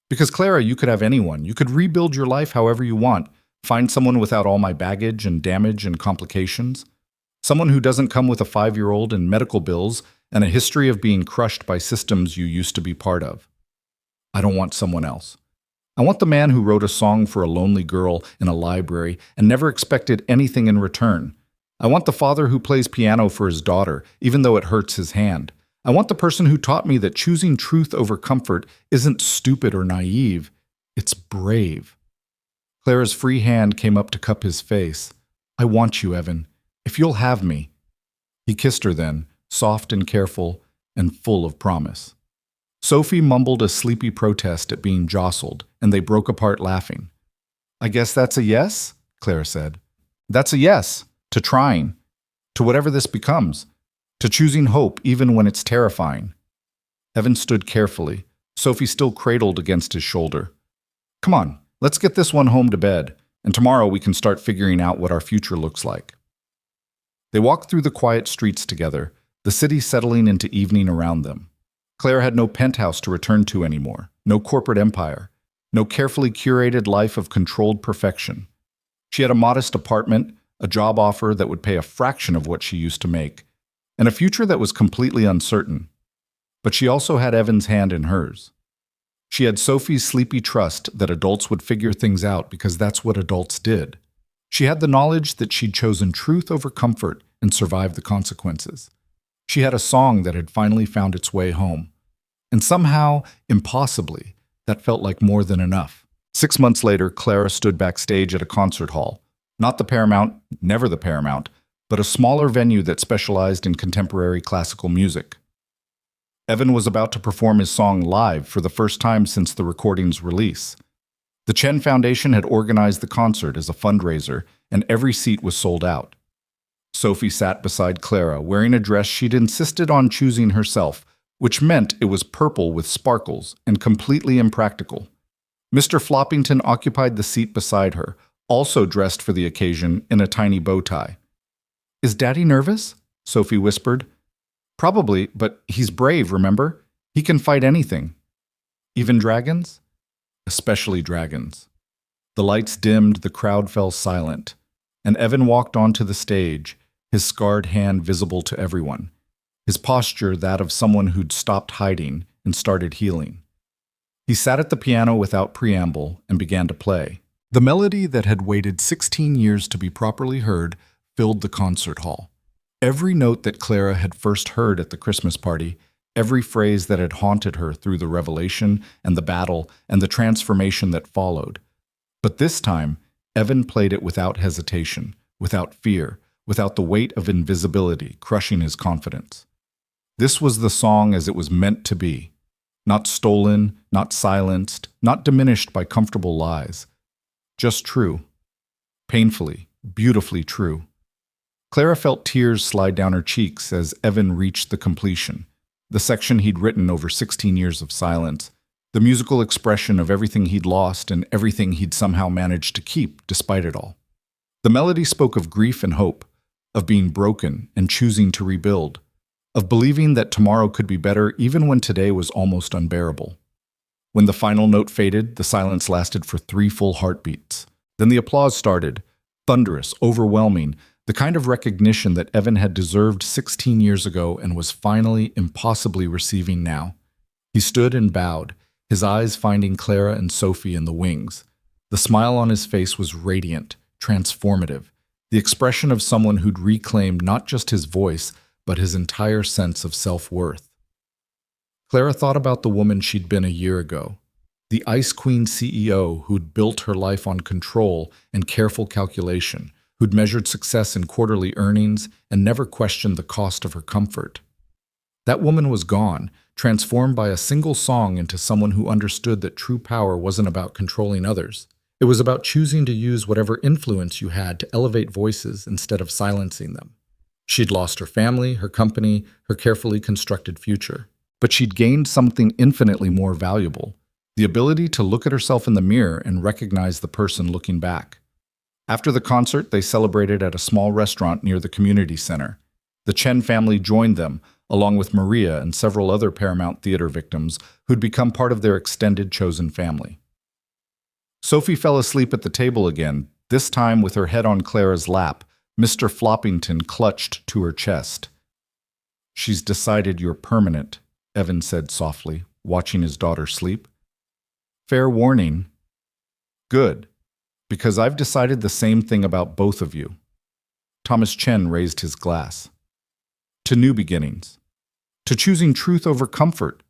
Because Clara, you could have anyone. You could rebuild your life however you want. Find someone without all my baggage and damage and complications. Someone who doesn't come with a 5-year-old and medical bills and a history of being crushed by systems you used to be part of. I don't want someone else. I want the man who wrote a song for a lonely girl in a library and never expected anything in return. I want the father who plays piano for his daughter, even though it hurts his hand. I want the person who taught me that choosing truth over comfort isn't stupid or naive. It's brave. Clara's free hand came up to cup his face. I want you, Evan. If you'll have me. He kissed her then, soft and careful and full of promise. Sophie mumbled a sleepy protest at being jostled, and they broke apart laughing. I guess that's a yes, Clara said. That's a yes, to trying, to whatever this becomes, to choosing hope even when it's terrifying. Evan stood carefully, Sophie still cradled against his shoulder. Come on, let's get this one home to bed, and tomorrow we can start figuring out what our future looks like. They walked through the quiet streets together, the city settling into evening around them. Claire had no penthouse to return to anymore, no corporate empire, no carefully curated life of controlled perfection. She had a modest apartment, a job offer that would pay a fraction of what she used to make, and a future that was completely uncertain. But she also had Evan's hand in hers. She had Sophie's sleepy trust that adults would figure things out because that's what adults did. She had the knowledge that she'd chosen truth over comfort and survived the consequences. She had a song that had finally found its way home. And somehow, impossibly, that felt like more than enough. 6 months later, Clara stood backstage at a concert hall. Not the Paramount, never the Paramount, but a smaller venue that specialized in contemporary classical music. Evan was about to perform his song live for the first time since the recording's release. The Chen Foundation had organized the concert as a fundraiser, and every seat was sold out. Sophie sat beside Clara, wearing a dress she'd insisted on choosing herself, which meant it was purple with sparkles and completely impractical. Mr. Floppington occupied the seat beside her, also dressed for the occasion in a tiny bow tie. Is Daddy nervous? Sophie whispered. Probably, but he's brave, remember? He can fight anything. Even dragons? Especially dragons. The lights dimmed, the crowd fell silent, and Evan walked onto the stage, his scarred hand visible to everyone, his posture that of someone who'd stopped hiding and started healing. He sat at the piano without preamble and began to play. The melody that had waited 16 years to be properly heard filled the concert hall. Every note that Clara had first heard at the Christmas party, every phrase that had haunted her through the revelation and the battle and the transformation that followed. But this time, Evan played it without hesitation, without fear, without the weight of invisibility crushing his confidence. This was the song as it was meant to be, not stolen, not silenced, not diminished by comfortable lies. Just true. Painfully, beautifully true. Clara felt tears slide down her cheeks as Evan reached the completion, the section he'd written over 16 years of silence, the musical expression of everything he'd lost and everything he'd somehow managed to keep despite it all. The melody spoke of grief and hope, of being broken and choosing to rebuild, of believing that tomorrow could be better even when today was almost unbearable. When the final note faded, the silence lasted for 3 full heartbeats. Then the applause started, thunderous, overwhelming, the kind of recognition that Evan had deserved 16 years ago and was finally, impossibly receiving now. He stood and bowed, his eyes finding Clara and Sophie in the wings. The smile on his face was radiant, transformative, the expression of someone who'd reclaimed not just his voice, but his entire sense of self-worth. Clara thought about the woman she'd been a year ago, the Ice Queen CEO who'd built her life on control and careful calculation, who'd measured success in quarterly earnings and never questioned the cost of her comfort. That woman was gone, transformed by a single song into someone who understood that true power wasn't about controlling others. It was about choosing to use whatever influence you had to elevate voices instead of silencing them. She'd lost her family, her company, her carefully constructed future. But she'd gained something infinitely more valuable, the ability to look at herself in the mirror and recognize the person looking back. After the concert, they celebrated at a small restaurant near the community center. The Chen family joined them, along with Maria and several other Paramount Theater victims who'd become part of their extended chosen family. Sophie fell asleep at the table again, this time with her head on Clara's lap. Mr. Floppington clutched to her chest. She's decided you're permanent, Evan said softly, watching his daughter sleep. Fair warning. Good, because I've decided the same thing about both of you. Thomas Chen raised his glass. To new beginnings. To choosing truth over comfort.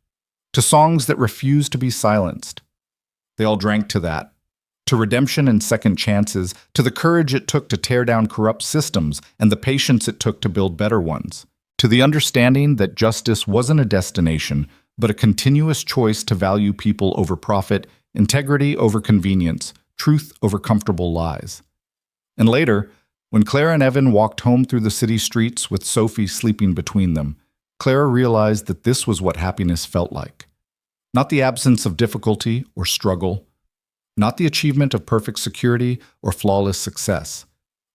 To songs that refuse to be silenced. They all drank to that. to redemption and second chances, to the courage it took to tear down corrupt systems and the patience it took to build better ones, to the understanding that justice wasn't a destination, but a continuous choice to value people over profit, integrity over convenience, truth over comfortable lies. And later, when Clara and Evan walked home through the city streets with Sophie sleeping between them, Clara realized that this was what happiness felt like. Not the absence of difficulty or struggle, not the achievement of perfect security or flawless success,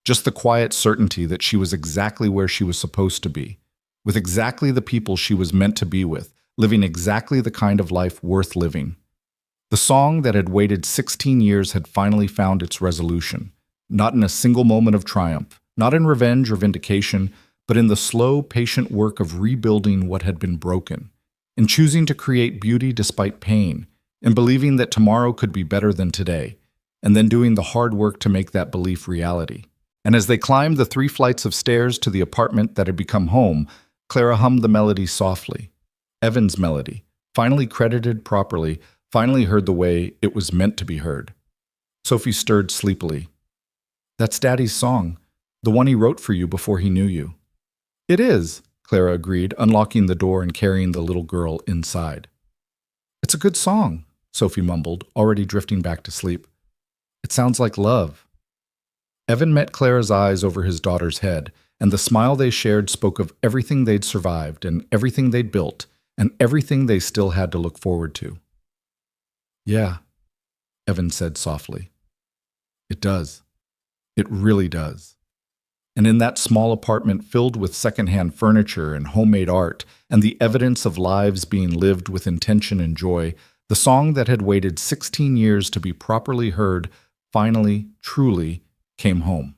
just the quiet certainty that she was exactly where she was supposed to be, with exactly the people she was meant to be with, living exactly the kind of life worth living. The song that had waited 16 years had finally found its resolution, not in a single moment of triumph, not in revenge or vindication, but in the slow, patient work of rebuilding what had been broken, in choosing to create beauty despite pain, in believing that tomorrow could be better than today, and then doing the hard work to make that belief reality. And as they climbed the 3 flights of stairs to the apartment that had become home, Clara hummed the melody softly. Evan's melody, finally credited properly, finally heard the way it was meant to be heard. Sophie stirred sleepily. "That's Daddy's song, the one he wrote for you before he knew you." "It is," Clara agreed, unlocking the door and carrying the little girl inside. "It's a good song," Sophie mumbled, already drifting back to sleep. "It sounds like love." Evan met Clara's eyes over his daughter's head, and the smile they shared spoke of everything they'd survived and everything they'd built and everything they still had to look forward to. "Yeah," Evan said softly. "It does. It really does." And in that small apartment filled with secondhand furniture and homemade art and the evidence of lives being lived with intention and joy, the song that had waited 16 years to be properly heard finally, truly came home.